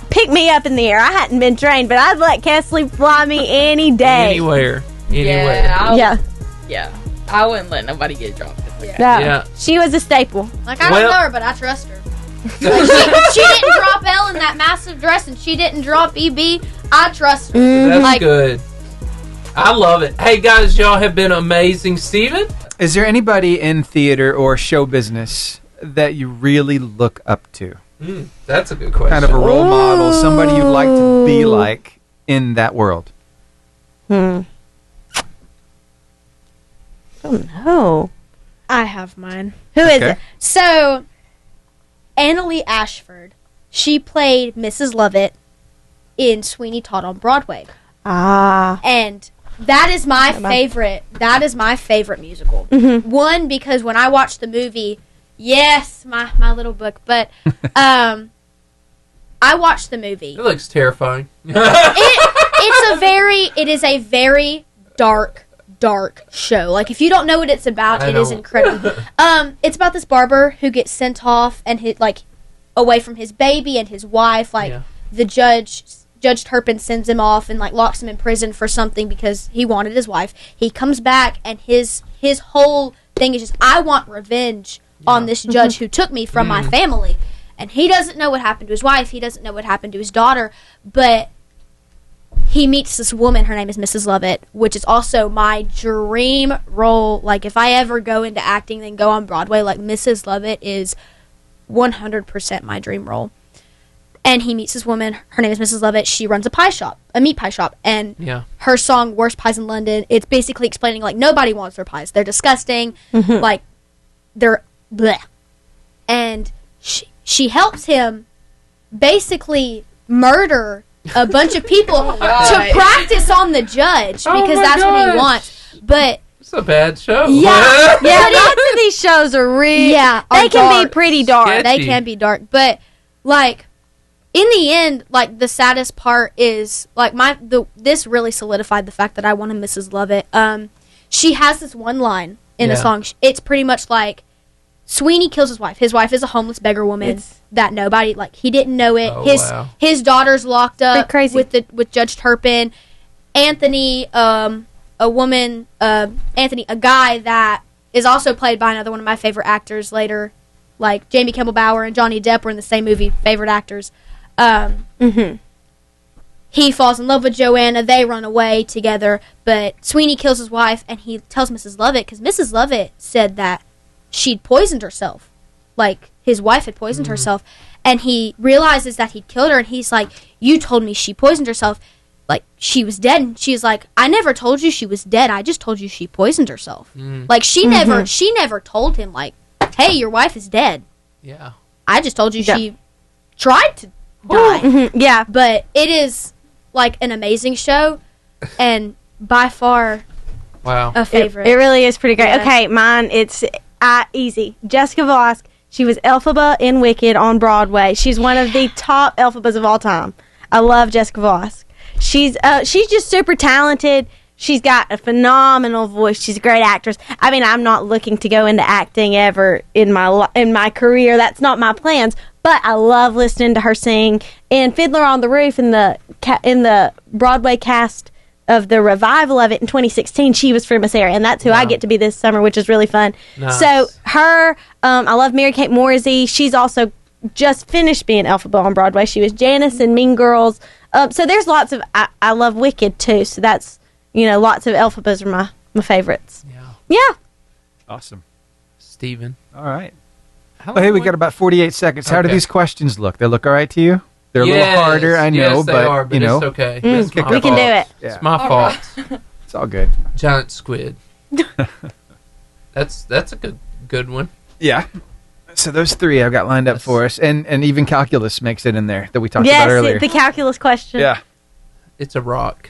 pick me up in the air. I hadn't been trained, but I'd let Cesleigh fly me any day. Anywhere. Yeah. I wouldn't let nobody get dropped. No. She was a staple. Like, I don't know her, but I trust her. Like, she didn't drop Elle in that massive dress, and she didn't drop EB. I trust her. That's good. I love it. Hey, guys, y'all have been amazing. Steven? Is there anybody in theater or show business that you really look up to? That's a good question. Kind of a role model, somebody you'd like to be like in that world. Oh, no. I have mine. Who is it? So, Annalee Ashford. She played Mrs. Lovett in Sweeney Todd on Broadway. And that is my favorite. That is my favorite musical. One, because when I watched the movie, yes, my little book, but I watched the movie. It looks terrifying. It is a very dark show. Like, if you don't know what it's about, it is incredible. It's about this barber who gets sent off and away from his baby and his wife. The Judge Turpin sends him off and locks him in prison for something because he wanted his wife. He comes back and his whole thing is just, I want revenge on this judge who took me from my family. And he doesn't know what happened to his wife. He doesn't know what happened to his daughter. But he meets this woman. Her name is Mrs. Lovett, which is also my dream role. Like, if I ever go into acting and go on Broadway, Mrs. Lovett is 100% my dream role. And he meets this woman. Her name is Mrs. Lovett. She runs a meat pie shop. And her song, Worst Pies in London, it's basically explaining, nobody wants their pies. They're disgusting. They're bleh. And she helps him basically murder a bunch of people to practice on the judge because that's what he wants. But it's a bad show. Yeah, lots of these shows are really they can be pretty dark. Sketchy. They can be dark, but in the end, the saddest part is this really solidified the fact that I wanted Mrs. Lovett. She has this one line in a song. It's pretty much like Sweeney kills his wife. His wife is a homeless beggar woman that nobody he didn't know it. His daughter's locked up with Judge Turpin. Anthony, a guy that is also played by another one of my favorite actors later, Jamie Kimmel Bower and Johnny Depp were in the same movie, favorite actors. He falls in love with Joanna. They run away together, but Sweeney kills his wife, and he tells Mrs. Lovett, because Mrs. Lovett said that she'd poisoned herself. His wife had poisoned herself, and he realizes that he'd killed her, and he's like, you told me she poisoned herself. She was dead, and she's like, I never told you she was dead. I just told you she poisoned herself. She never told him, hey, your wife is dead. Yeah. I just told you she tried to die. Yeah. But it is, an amazing show, and by far a favorite. It really is pretty great. Yeah. Okay, mine, it's easy. Jessica Vosk, She was Elphaba in Wicked on Broadway. She's one of the top Elphabas of all time. I love Jessica Vosk. She's just super talented. She's got a phenomenal voice. She's a great actress. I mean, I'm not looking to go into acting ever in my career. That's not my plans. But I love listening to her sing. And Fiddler on the Roof in the Broadway cast of the revival of it in 2016, she was Free Miss Area, and that's who I get to be this summer, which is really fun. Nice. So her, I love Mary-Kate Morrissey. She's also just finished being Elphaba on Broadway. She was Janice in Mean Girls. So there's lots of, I love Wicked too, so that's, lots of Elphabas are my favorites. Yeah. Awesome. Steven. All right. Hey, we got about 48 seconds. How do these questions look? They look all right to you? They're a little harder, I know, yes, they are, but it's okay. We can do it. Yeah. It's my fault. It's all good. Giant squid. That's a good one. Yeah. So those three I've got lined up for us, and even calculus makes it in there that we talked about earlier. Yes, the calculus question. Yeah. It's a rock.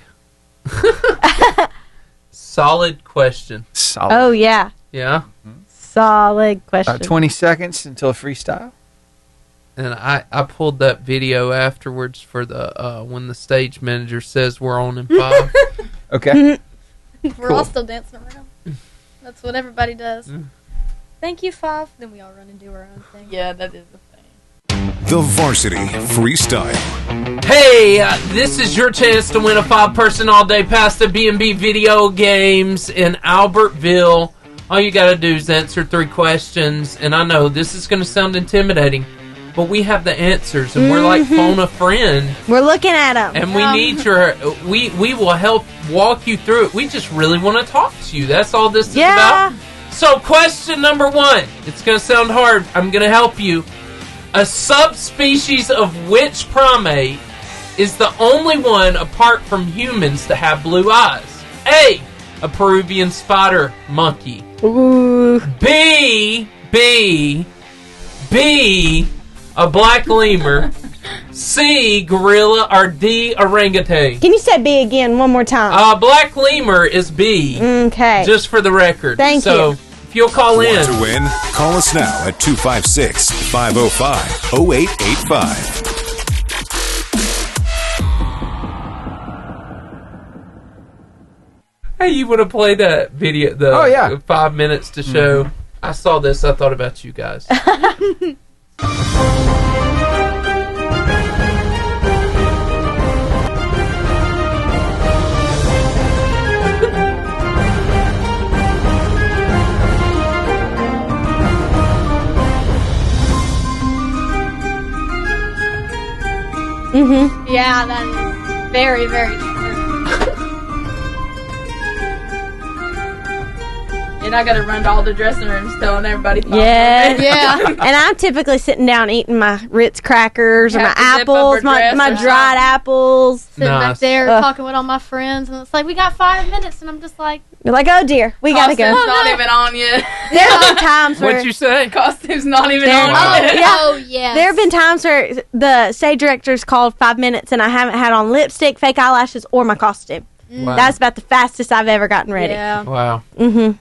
Solid question. Solid. Oh, yeah. Yeah? Solid question. About 20 seconds until freestyle. And I pulled that video afterwards for the when the stage manager says we're on in 5. Okay. We're all still dancing around. That's what everybody does. Thank you, 5. Then we all run and do our own thing. Yeah, that is the thing. The Varsity Freestyle. Hey, this is your chance to win a 5-person all-day pass to B&B Video Games in Albertville. All you got to do is answer 3 questions. And I know this is going to sound intimidating, but we have the answers, and we're like phone a friend. We're looking at them. And we need your... We will help walk you through it. We just really want to talk to you. That's all this is about. So, question number 1. It's going to sound hard. I'm going to help you. A subspecies of which primate is the only one apart from humans to have blue eyes? A Peruvian spider monkey. Ooh. B, a black lemur. C, gorilla, or D, orangutan. Can you say B again one more time? Black lemur is B. Okay. Just for the record. Thank you. If you'll call in. Want to win? Call us now at 256-505-0885. Hey, you want to play that video? 5 minutes to show. Mm-hmm. I saw this. I thought about you guys. Yeah, that is very, very true. And I gotta run to all the dressing rooms telling everybody. Yeah. And I'm typically sitting down eating my Ritz crackers or my apples, my dried apples. Sitting back there talking with all my friends, and it's like, we got 5 minutes, and I'm just like... You're like, oh dear, we gotta go. Costume's not even on yet. There have been times where... What'd you say? Costume's not even on yet. Oh, yes. There have been times where the stage director's called 5 minutes, and I haven't had on lipstick, fake eyelashes, or my costume. Wow. That's about the fastest I've ever gotten ready. Yeah. Wow. Mm-hmm.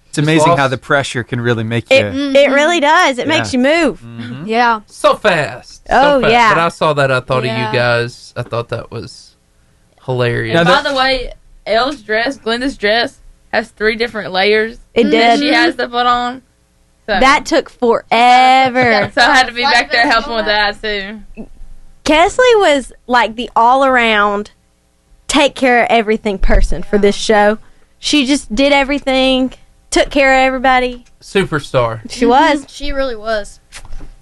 It's amazing how the pressure can really make you... It really does. It makes you move. Mm-hmm. Yeah. So fast. Yeah. But I saw that. I thought of you guys. I thought that was hilarious. And by the way, Elle's dress, Glenda's dress, has 3 different layers. It did. That she has to put on. So. That took forever. So I had to be back there helping with that, too. Cesleigh was like the all-around, take care of everything person for this show. She just did everything. Took care of everybody. Superstar. She was. She really was.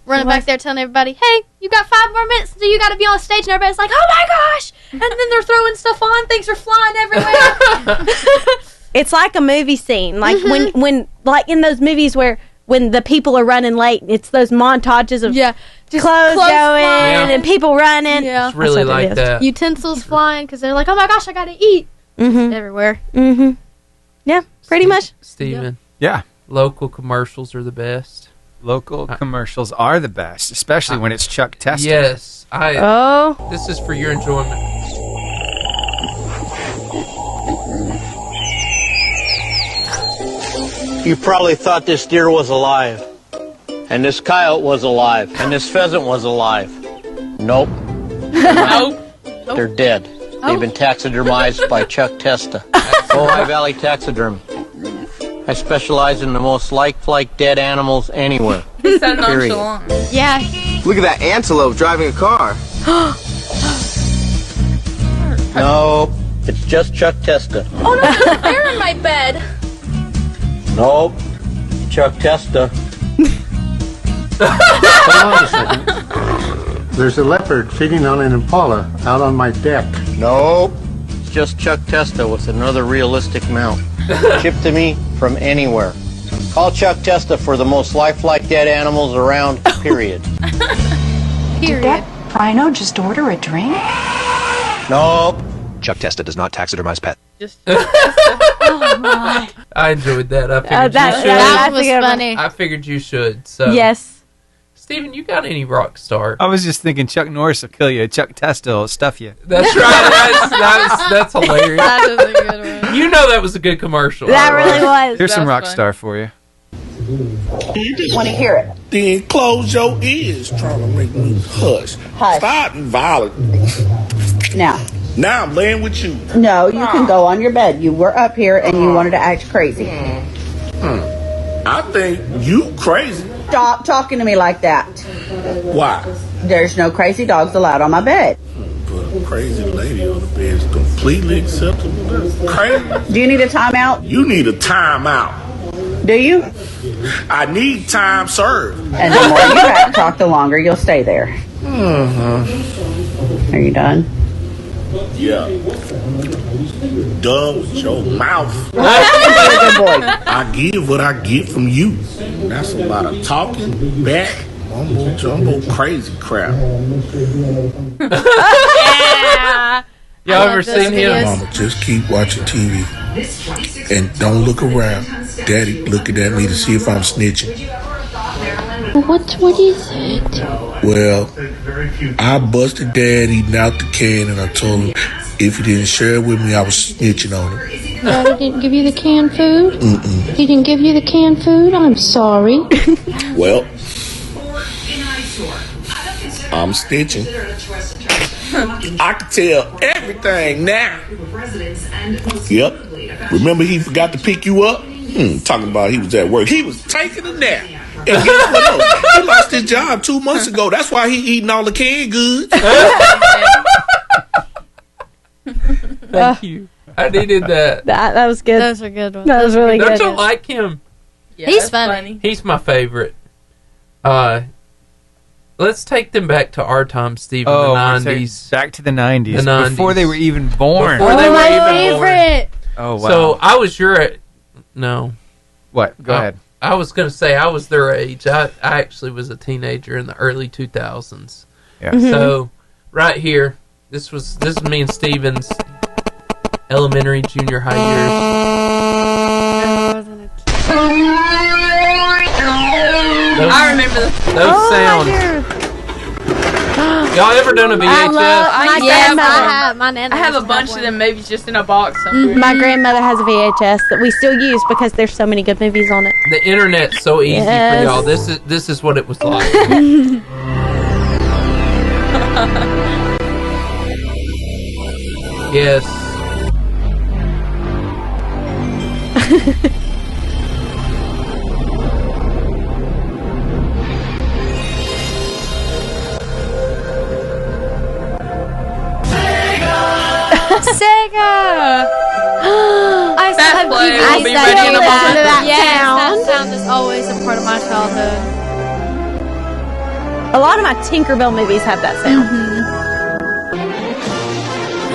Running back there telling everybody, hey, you got 5 more minutes until you got to be on stage. And everybody's like, oh my gosh. And then they're throwing stuff on. Things are flying everywhere. It's like a movie scene. Like when like in those movies where when the people are running late, it's those montages of just clothes going and people running. Yeah. It's really like that. Utensils flying because they're like, oh my gosh, I got to eat. Everywhere. Mm-hmm. Yeah, pretty much. Steven. Yeah. Local commercials are the best. Local commercials are the best, especially when it's Chuck Tester. Yes. This is for your enjoyment. You probably thought this deer was alive. And this coyote was alive. And this pheasant was alive. Nope. Nope. They're dead. They've been taxidermized by Chuck Testa. Ojai Valley Taxidermy. I specialize in the most lifelike dead animals anywhere. He's so nonchalant. Yeah. Look at that antelope driving a car. Nope. It's just Chuck Testa. Oh no, there's a bear in my bed. Nope. Chuck Testa. Hold on a second. There's a leopard feeding on an impala out on my deck. Nope. It's just Chuck Testa with another realistic mount. Shipped to me from anywhere. Call Chuck Testa for the most lifelike dead animals around, period. Did that rhino just order a drink? Nope. Chuck Testa does not taxidermize pets. Oh my. I enjoyed that. I figured you should. That was funny. I figured you should. So Yes. Steven, you got any rock star? I was just thinking Chuck Norris will kill you. Chuck Testa will stuff you. That's right. That's hilarious. That is a good one. You know that was a good commercial. That really was. Here's some rock fun. star for you. Want to hear it? Then close your ears trying to make me hush. Stop and violent. Now I'm laying with you. No, you can go on your bed. You were up here and you wanted to act crazy. I think you crazy. Stop talking to me like that. Why? There's no crazy dogs allowed on my bed. But a crazy lady on the bed is completely acceptable. That's crazy. Do you need a timeout? You need a timeout. Do you? I need time served. And the more you back talk, the longer you'll stay there. Are you done? Yeah. Done with your mouth. Good boy. I give what I get from you. That's a lot of talking back. Jumbo crazy crap. Yeah. Y'all ever seen him? Mama, just keep watching TV. And don't look around. Daddy looking at me to see if I'm snitching. What is it? Well, I busted Dad eating out the can and I told him if he didn't share it with me, I was snitching on him. Daddy didn't give you the canned food? Mm-mm. He didn't give you the canned food? I'm sorry. Well, I'm snitching. I can tell everything now. Yep. Remember he forgot to pick you up? Talking about he was at work. He was taking a nap. And guess what else? He lost his job 2 months ago. That's why he eating all the canned goods. Thank you. I needed that. That was good. Those are good ones. That was really Don't good. you like him? Yeah, He's that's funny. He's my favorite. Let's take them back to our time, Steve, in the 90s. Back to the 90s. The 90s. Before they were even born. Before they were my even favorite. Oh, wow. So I was no. What? Go ahead. I was going to say I was their age. I actually was a teenager in the early 2000s. Yeah. Mm-hmm. So right here, this is me and Steven's elementary, junior high years. I remember Those sounds. Y'all ever done a VHS? My I have a bunch of them movies just in a box somewhere. My grandmother has a VHS that we still use because there's so many good movies on it. The internet's so easy Yes. for y'all. This is what it was like. Yes. Sega! I still have play DVDs will be that ready do in a that. moment. Yes, that sound is always a part of my childhood. A lot of my Tinkerbell movies have that sound.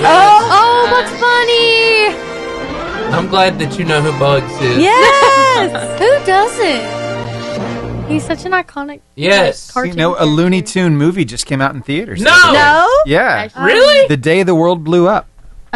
Oh, that's funny! I'm glad that you know who Bugs is. Yes! Who doesn't? He's such an iconic Yes. cartoon. You know, a Looney Tune movie just came out in theaters. No! No? Yeah. Really? The Day the World Blew Up.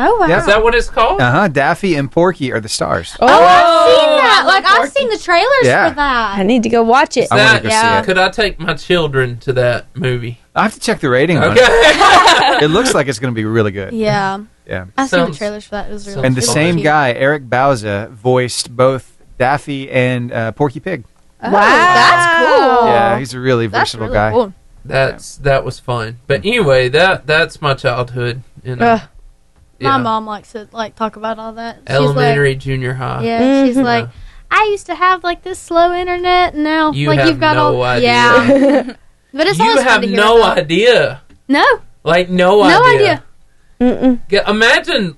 Oh, wow. Is that what it's called? Daffy and Porky are the stars. Oh, I've seen that. Like, I've seen the trailers Yeah. for that. I need to go watch it. I want to go see it. Could I take my children to that movie? I have to check the rating on Okay. it. It looks like it's going to be really good. Yeah. Yeah. I've seen the Sounds- trailers for that. It was really And the really same cute. guy, Eric Bauza, voiced both Daffy and Porky Pig. Oh, that's cool. Yeah, he's a really versatile guy. Cool. That was fun. But anyway, that's my childhood. You know, My mom likes to talk about all that. Elementary, junior high. Yeah, she's like, I used to have this slow internet, and now you've got no idea. Yeah, but it's always fun to hear no about. idea. No, no idea. Mm-mm. Imagine,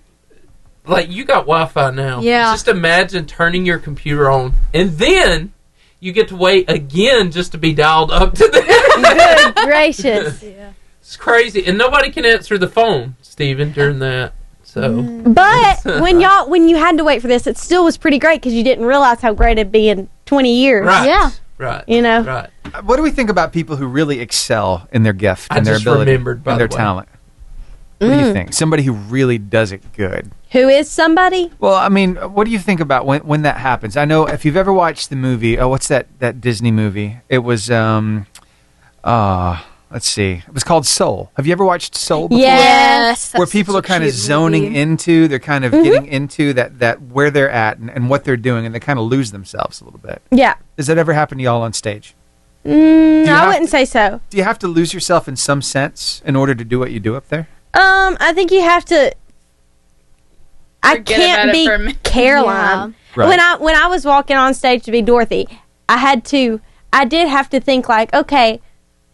you got Wi-Fi now. Yeah. Just imagine turning your computer on, and then you get to wait again just to be dialed up to the. Good gracious. Yeah. It's crazy, and nobody can answer the phone, Stephen, during that. So, but when you had to wait for this, it still was pretty great because you didn't realize how great it'd be in 20 years. Right. Yeah. Right. You know. Right. What do we think about people who really excel in their gift I and their just ability remembered, by and their the way. talent? What do you think? Somebody who really does it good. Who is somebody? Well, I mean, what do you think about when that happens? I know if you've ever watched the movie, what's that Disney movie? It was let's see. It was called Soul. Have you ever watched Soul before? Yes. Where people are kind of zoning into, they're kind of getting into that where they're at and what they're doing, and they kind of lose themselves a little bit. Yeah. Does that ever happen to y'all on stage? I wouldn't say so. Do you have to lose yourself in some sense in order to do what you do up there? I think you have to. I Forget can't about it be for a minute. Caroline. Yeah. Right. When I was walking on stage to be Dorothy, I did have to think okay,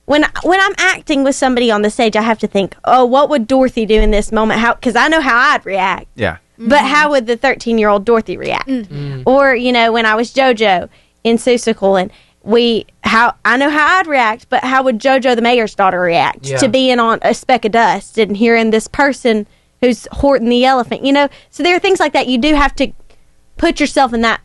when I'm acting with somebody on the stage, I have to think, oh, what would Dorothy do in this moment? Because I know how I'd react. Yeah. But how would the 13-year-old Dorothy react? Or when I was JoJo in Seussical, and I know how I'd react, but how would JoJo the mayor's daughter react to being on a speck of dust and hearing this person who's hoarding the elephant? So there are things like that. You do have to put yourself in that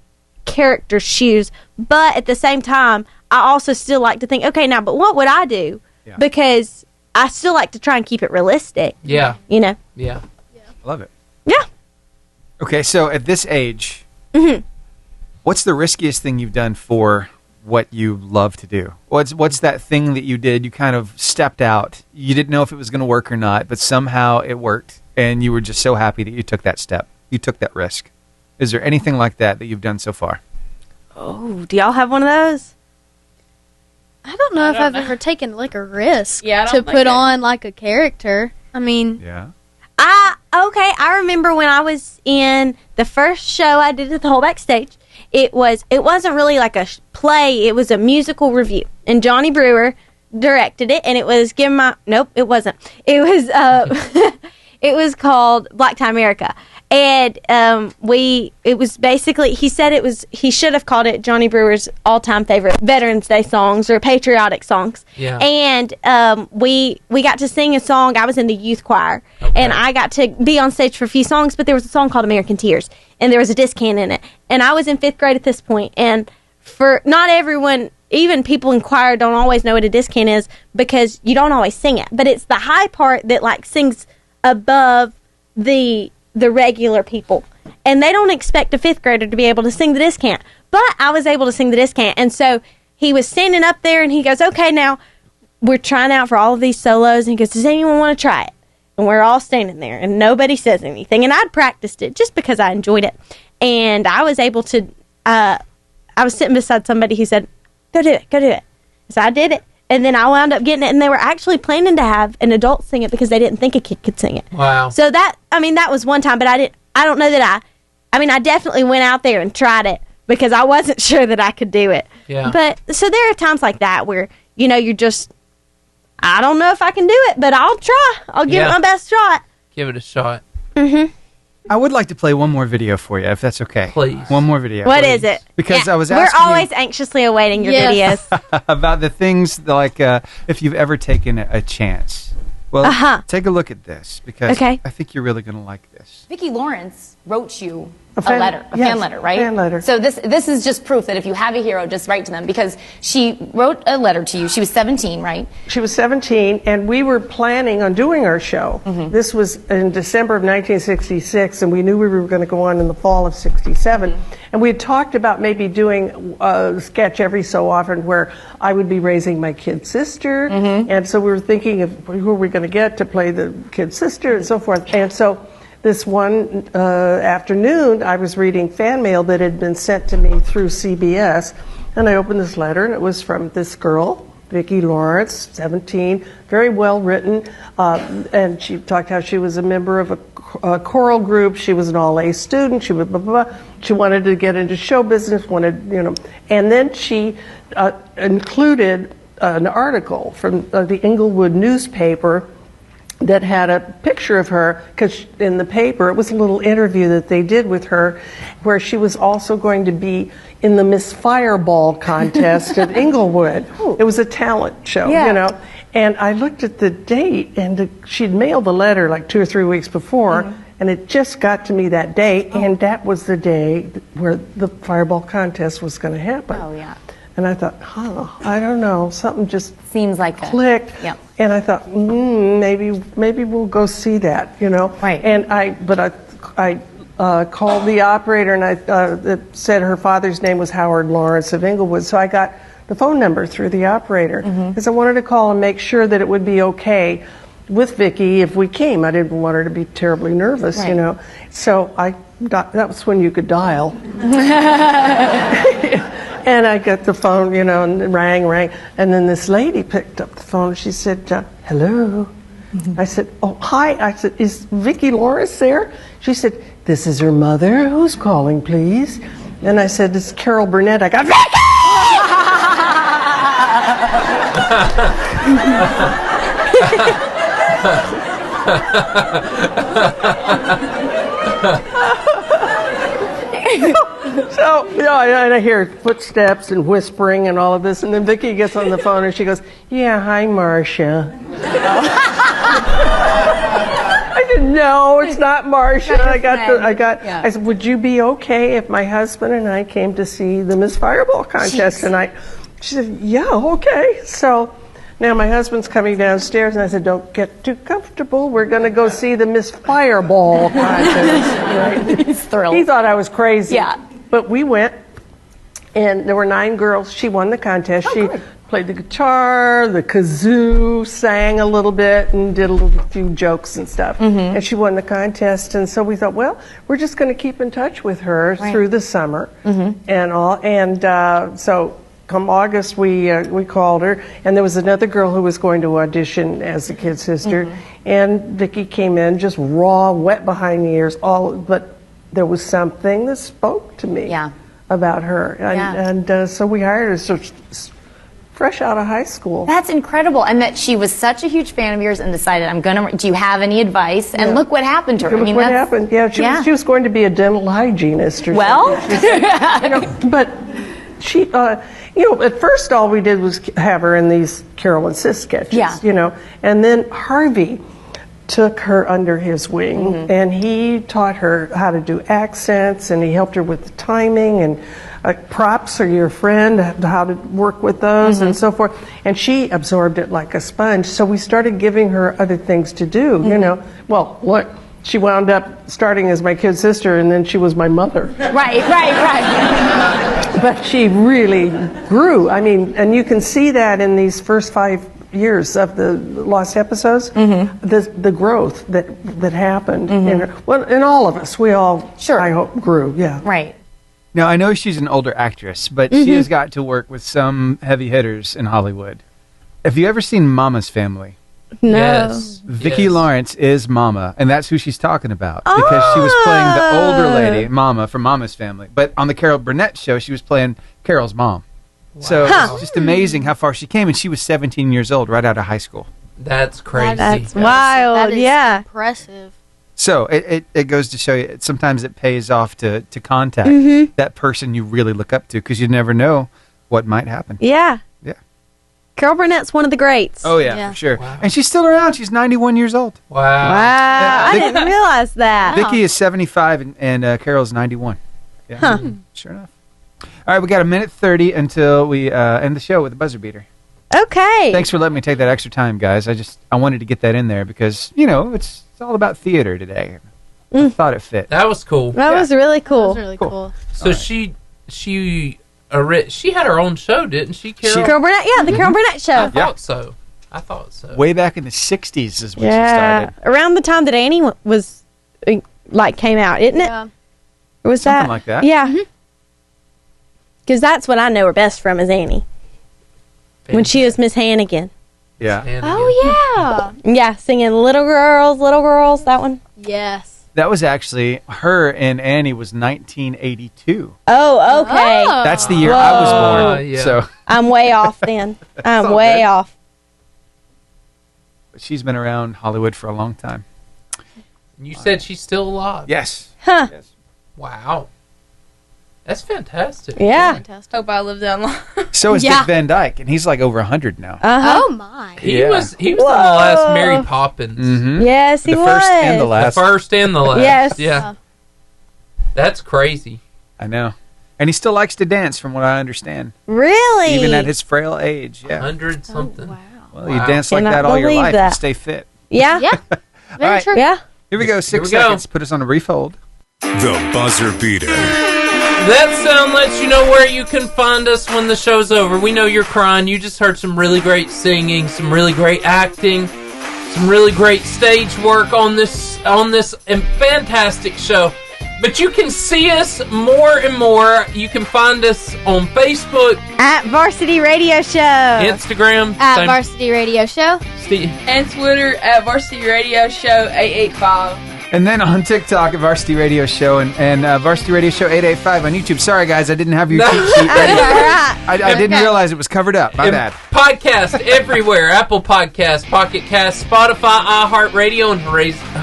character's shoes, but at the same time, I also still like to think, okay, now, but what would I do? Yeah. Because I still like to try and keep it realistic. Yeah. Yeah. I love it. Yeah. Okay, so at this age, what's the riskiest thing you've done for what you love to do? What's that thing that you did? You kind of stepped out. You didn't know if it was going to work or not, but somehow it worked, and you were just so happy that you took that step. You took that risk. Is there anything like that you've done so far? Oh, do y'all have one of those? I don't know if I've ever taken a risk Yeah, I to don't put think on a character. I mean, Yeah. I remember when I was in the first show I did at the whole backstage. It wasn't really like a play. It was a musical review, and Johnny Brewer directed it, and it was nope, it wasn't. It was it was called Black Tie America. And it was basically, he said he should have called it Johnny Brewer's all-time favorite Veterans Day songs or patriotic songs. Yeah. And we got to sing a song. I was in the youth choir, and I got to be on stage for a few songs, but there was a song called American Tears, and there was a disc hand in it. And I was in 5th grade at this point, and for not everyone, even people in choir don't always know what a disc hand is because you don't always sing it. But it's the high part that sings above the regular people, and they don't expect a 5th grader to be able to sing the discant, but I was able to sing the discant. And so he was standing up there, and he goes, okay, now we're trying out for all of these solos, and he goes, does anyone want to try it? And we're all standing there, and nobody says anything, and I'd practiced it just because I enjoyed it, and I was able to I was sitting beside somebody who said, go do it. So I did it. And then I wound up getting it, and they were actually planning to have an adult sing it because they didn't think a kid could sing it. Wow. So that was one time, but I don't know that I definitely went out there and tried it because I wasn't sure that I could do it. Yeah. But, so there are times like that where, you're just, I don't know if I can do it, but I'll try. I'll give it my best shot. Give it a shot. Mm-hmm. I would like to play one more video for you, if that's okay. Please. One more video. What is it? Because I was asking We're always anxiously awaiting your videos. about the things if you've ever taken a chance. Well, take a look at this because I think you're really going to like this. Vicki Lawrence wrote you a fan letter, right? Fan letter. So this is just proof that if you have a hero, just write to them, because she wrote a letter to you. She was 17, right? She was 17, and we were planning on doing our show. This was in December of 1966, and we knew we were going to go on in the fall of 67. And we had talked about maybe doing a sketch every so often where I would be raising my kid sister, and so we were thinking of who are we going to get to play the kid sister and so forth. And so this one afternoon, I was reading fan mail that had been sent to me through CBS, And I opened this letter, and it was from this girl, Vicki Lawrence, 17, very well written, and she talked how she was a member of a choral group. She was an all-A student. She was blah, blah, blah. She wanted to get into show business. And then she included an article from the Inglewood newspaper that had a picture of her, because in the paper it was a little interview that they did with her, where she was also going to be in the Miss Fireball contest at Inglewood. It was a talent show, And I looked at the date, and she'd mailed the letter like 2 or 3 weeks before, and it just got to me that day, and that was the day where the Fireball contest was going to happen. Oh, yeah. And I thought, I don't know, something just seems like clicked. Yep. And I thought, maybe we'll go see that, Right. And I called the operator, and it said her father's name was Howard Lawrence of Inglewood, so I got the phone number through the operator, because I wanted to call and make sure that it would be okay with Vicki if we came. I didn't want her to be terribly nervous, Right. So that was when you could dial. And I got the phone, and rang, and then this lady picked up the phone. She said, hello. I said, oh, hi. I said, is Vicki Lawrence there? She said, this is her mother. Who's calling, please? And I said, it's Carol Burnett. I got, Vicki! So, and I hear footsteps and whispering and all of this, and then Vicki gets on the phone and she goes, yeah, hi, Marcia. I said, no, it's not Marcia. I said, would you be okay if my husband and I came to see the Miss Fireball contest tonight? She said, yeah, okay. So now my husband's coming downstairs, and I said, don't get too comfortable. We're going to go see the Miss Fireball contest. Right? He's thrilled. He thought I was crazy. Yeah. But we went, and there were 9 girls. She won the contest. She played the guitar, the kazoo, sang a little bit, and did a few jokes and stuff. And she won the contest. And so we thought, well, we're just going to keep in touch with her through the summer and all. And so come August, we called her, and there was another girl who was going to audition as the kid sister. And Vicki came in just raw, wet behind the ears, but there was something that spoke to me about her. And so we hired her. So fresh out of high school. That's incredible. And that she was such a huge fan of yours and decided, do you have any advice? And look what happened to her. Look what happened. Yeah, she was going to be a dental hygienist or something. But she, at first all we did was have her in these Carol and Sis sketches, and then Harvey took her under his wing, and he taught her how to do accents, and he helped her with the timing, and props are your friend, how to work with those, and so forth. And she absorbed it like a sponge. So we started giving her other things to do, Well, look, she wound up starting as my kid sister, and then she was my mother. Right. But she really grew. I mean, and you can see that in these first 5 years of the lost episodes, the growth that happened in her. Well, in all of us, we all, I hope, grew. Yeah. Right. Now, I know she's an older actress, but she has got to work with some heavy hitters in Hollywood. Have you ever seen Mama's Family? No. Yes. Vicki Lawrence is Mama, and that's who she's talking about, because she was playing the older lady, Mama, from Mama's Family. But on the Carol Burnett show, she was playing Carol's mom. Wow. So it's just amazing how far she came, and she was 17 years old right out of high school. That's crazy. That's wild. That is impressive. So it goes to show you, sometimes it pays off to contact that person you really look up to, because you never know what might happen. Yeah. Yeah. Carol Burnett's one of the greats. Oh, yeah, for sure. Wow. And she's still around. She's 91 years old. Wow. I didn't realize that. Vicki is 75, and Carol's 91. Yeah. Sure enough. All right, we got a minute 30 until we end the show with a buzzer beater. Okay. Thanks for letting me take that extra time, guys. I wanted to get that in there because, it's all about theater today. I thought it fit. That was cool. That was really cool. That was really cool. So right. she had her own show, didn't she, Carol? Carol Burnett, the Carol Burnett show. I thought so. Way back in the 60s is when she started. Around the time that Annie was, came out, isn't it? Yeah. Or was Something that? like that. Yeah. Because that's what I know her best from is Annie. When she was Miss Hannigan. Yeah. Oh, yeah. Yeah, singing Little Girls, that one. Yes. That was actually, her and Annie was 1982. Oh, okay. Oh. That's the year I was born. Yeah. So I'm way off then. I'm all way good. off. she's been around Hollywood for a long time. You said she's still alive? Yes. Huh. Yes. Wow. That's fantastic. Yeah. Fantastic. Hope I live that long. So is Dick Van Dyke, and he's like over 100 now. Uh-huh. Oh, my. He was on the last Mary Poppins. Mm-hmm. Yes, he the was. first and the last. The first and the last. Yes. Yeah. That's crazy. I know. And he still likes to dance, from what I understand. Really? Even at his frail age. Yeah. 100 something. Wow. Well, you dance like Cannot that all your believe life that. and stay fit. Yeah. Yeah. All Very right. true. Yeah. Here we go. 6 Here we go. seconds. Put us on a brief hold. The buzzer beater. That sound lets you know where you can find us when the show's over. We know you're crying. You just heard some really great singing, some really great acting, some really great stage work on this fantastic show. But you can see us more and more. You can find us on Facebook, At Varsity Radio Show. Instagram, At same- Varsity Radio Show. And Twitter at Varsity Radio Show 885. And then on TikTok at Varsity Radio Show and Varsity Radio Show 885 on YouTube. Sorry, guys, I didn't have your cheat sheet ready. I didn't realize it was covered up. My bad. Podcast everywhere. Apple Podcasts, Pocket Cast, Spotify, iHeartRadio, and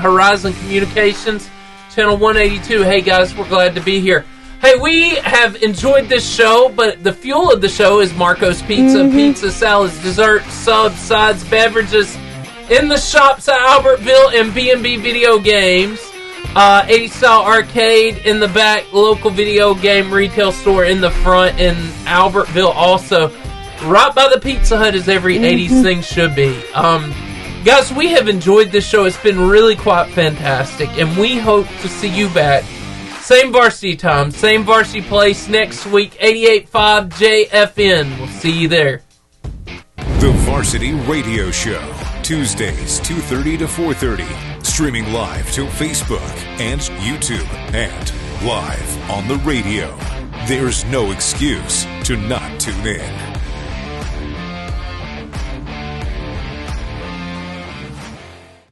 Horizon Communications, Channel 182. Hey, guys, we're glad to be here. Hey, we have enjoyed this show, but the fuel of the show is Marco's Pizza. Pizza, salads, desserts, subs, sides, beverages in the shops at Albertville and B&B Video Games. 80s Style Arcade in the back, local video game retail store in the front in Albertville also. Right by the Pizza Hut as every 80s thing should be. Guys, we have enjoyed this show. It's been really quite fantastic, and we hope to see you back. Same varsity time, same varsity place next week, 88.5 JFN. We'll see you there. The Varsity Radio Show. Tuesdays, 2:30 to 4:30. Streaming live to Facebook and YouTube and live on the radio. There's no excuse to not tune in.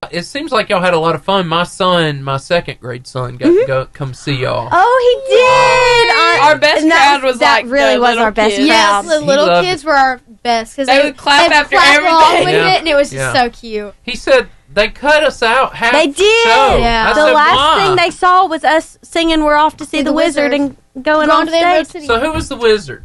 It seems like y'all had a lot of fun. My son, my second grade son, got to go come see y'all. Oh, he did. Our best crowd was that like really the was little our best kids. crowd. Yes, the little kids were our best because They would clap after clap along everything. with Yeah. it, and it was just Yeah. so cute. He said they cut us out half They the did. show. Yeah. I The said, last why? thing they saw was us singing "We're Off to See the Wizard" and going on to the Road stage. City. So who was the wizard?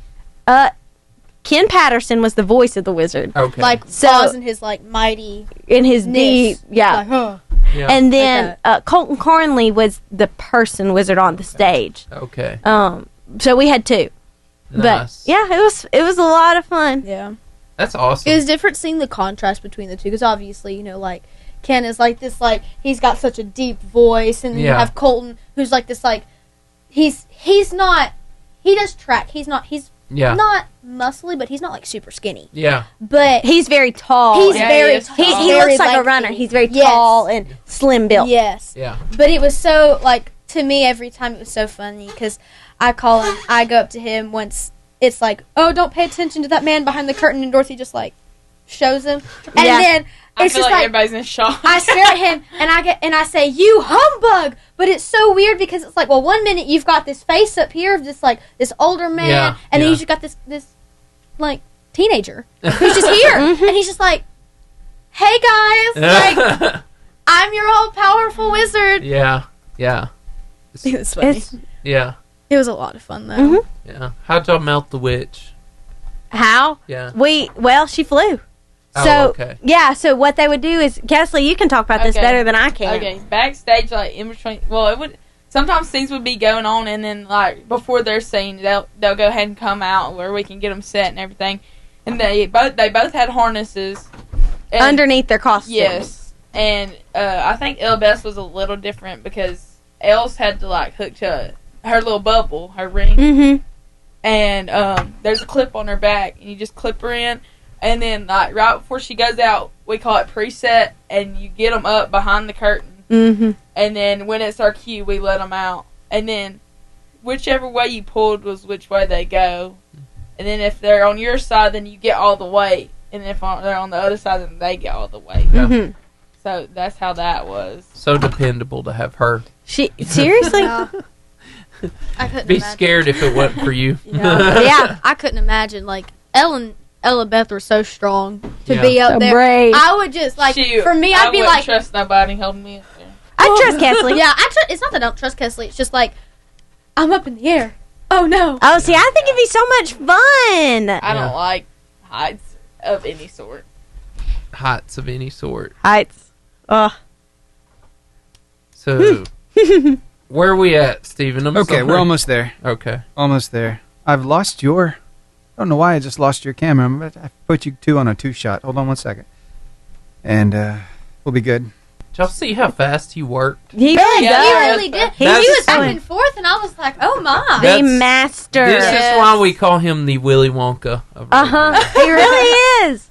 Ken Patterson was the voice of the wizard. Okay. Like So- Oz and his like mighty In his deep, yeah. Like, huh. Yeah. And then Colton Cornley was the person wizard on the stage. Okay. So we had two. Nice. But yeah, it was a lot of fun. Yeah. That's awesome. It was different seeing the contrast between the two because obviously, you know, like Ken is like this, like he's got such a deep voice, and then you Yeah. have Colton who's like this, like he's not, he does track. He's not muscly, but he's not like super skinny. Yeah. But He's very tall. he's and- very is tall. He Very looks like a lengthy. runner. He's very Yes. tall and slim built. Yes. Yeah. But it was so, like, to me, every time it was so funny because I call him, I go up to him once it's like, oh, don't pay attention to that man behind the curtain, and Dorothy just, like, shows him. And Yeah. then I it's feel just like like, everybody's in shock. I stare at him, and I say, you humbug! But it's so weird because it's like, well, one minute you've got this face up here of this, like, this older man, Yeah, and then yeah. you just got this, like, teenager who's just here. And he's just like, hey, guys, like, I'm your all-powerful wizard. Yeah. Yeah. It was funny. It's- Yeah. It was a lot of fun, though. Yeah. How'd y'all melt the witch? How? Yeah. She flew. Oh, So okay. yeah, so what they would do is, Cesleigh, you can talk about this Okay. better than I can. Okay, backstage, like in between. Well, it would sometimes things would be going on, and then like before their scene, they'll go ahead and come out where we can get them set and everything. And they both had harnesses and, Underneath their costumes. Yes, and I think Elle Best was a little different because Elle's had to like hook to her little bubble, her ring, Mm-hmm. and there's a clip on her back, and you just clip her in. And then, like, right before she goes out, we call it preset, and you get them up behind the curtain. Mm-hmm. And then when it's our cue, we let them out. And then whichever way you pulled was which way they go. And then if they're on your side, then you get all the weight. And if they're on the other side, then they get all the weight. Mm-hmm. So that's how that was. So dependable to have her. Seriously? I couldn't Be imagine. scared if it wasn't for you. Yeah, I couldn't imagine. Like, Ella Beth were so strong to Yeah. be up So there. brave. I would just, like, Shoot, for me, I I'd be wouldn't like, trust nobody holding me up there. I trust Cesleigh. yeah, it's not that I don't trust Cesleigh. It's just like, I'm up in the air. Oh, no. Oh, see, I think it'd be so much fun. I don't like heights of any sort. Heights of any sort. Heights. So, where are we at, Stephen? I'm Okay, sorry. we're almost there. Okay. Almost there. I've lost your... I don't know why I just lost your camera. But I put you two on a 2-shot. Hold on one second. And we'll be good. Did y'all see how fast he worked? He really does. He really did. He was back and forth, and I was like, oh, my. The master. This is why we call him the Willy Wonka of he really is.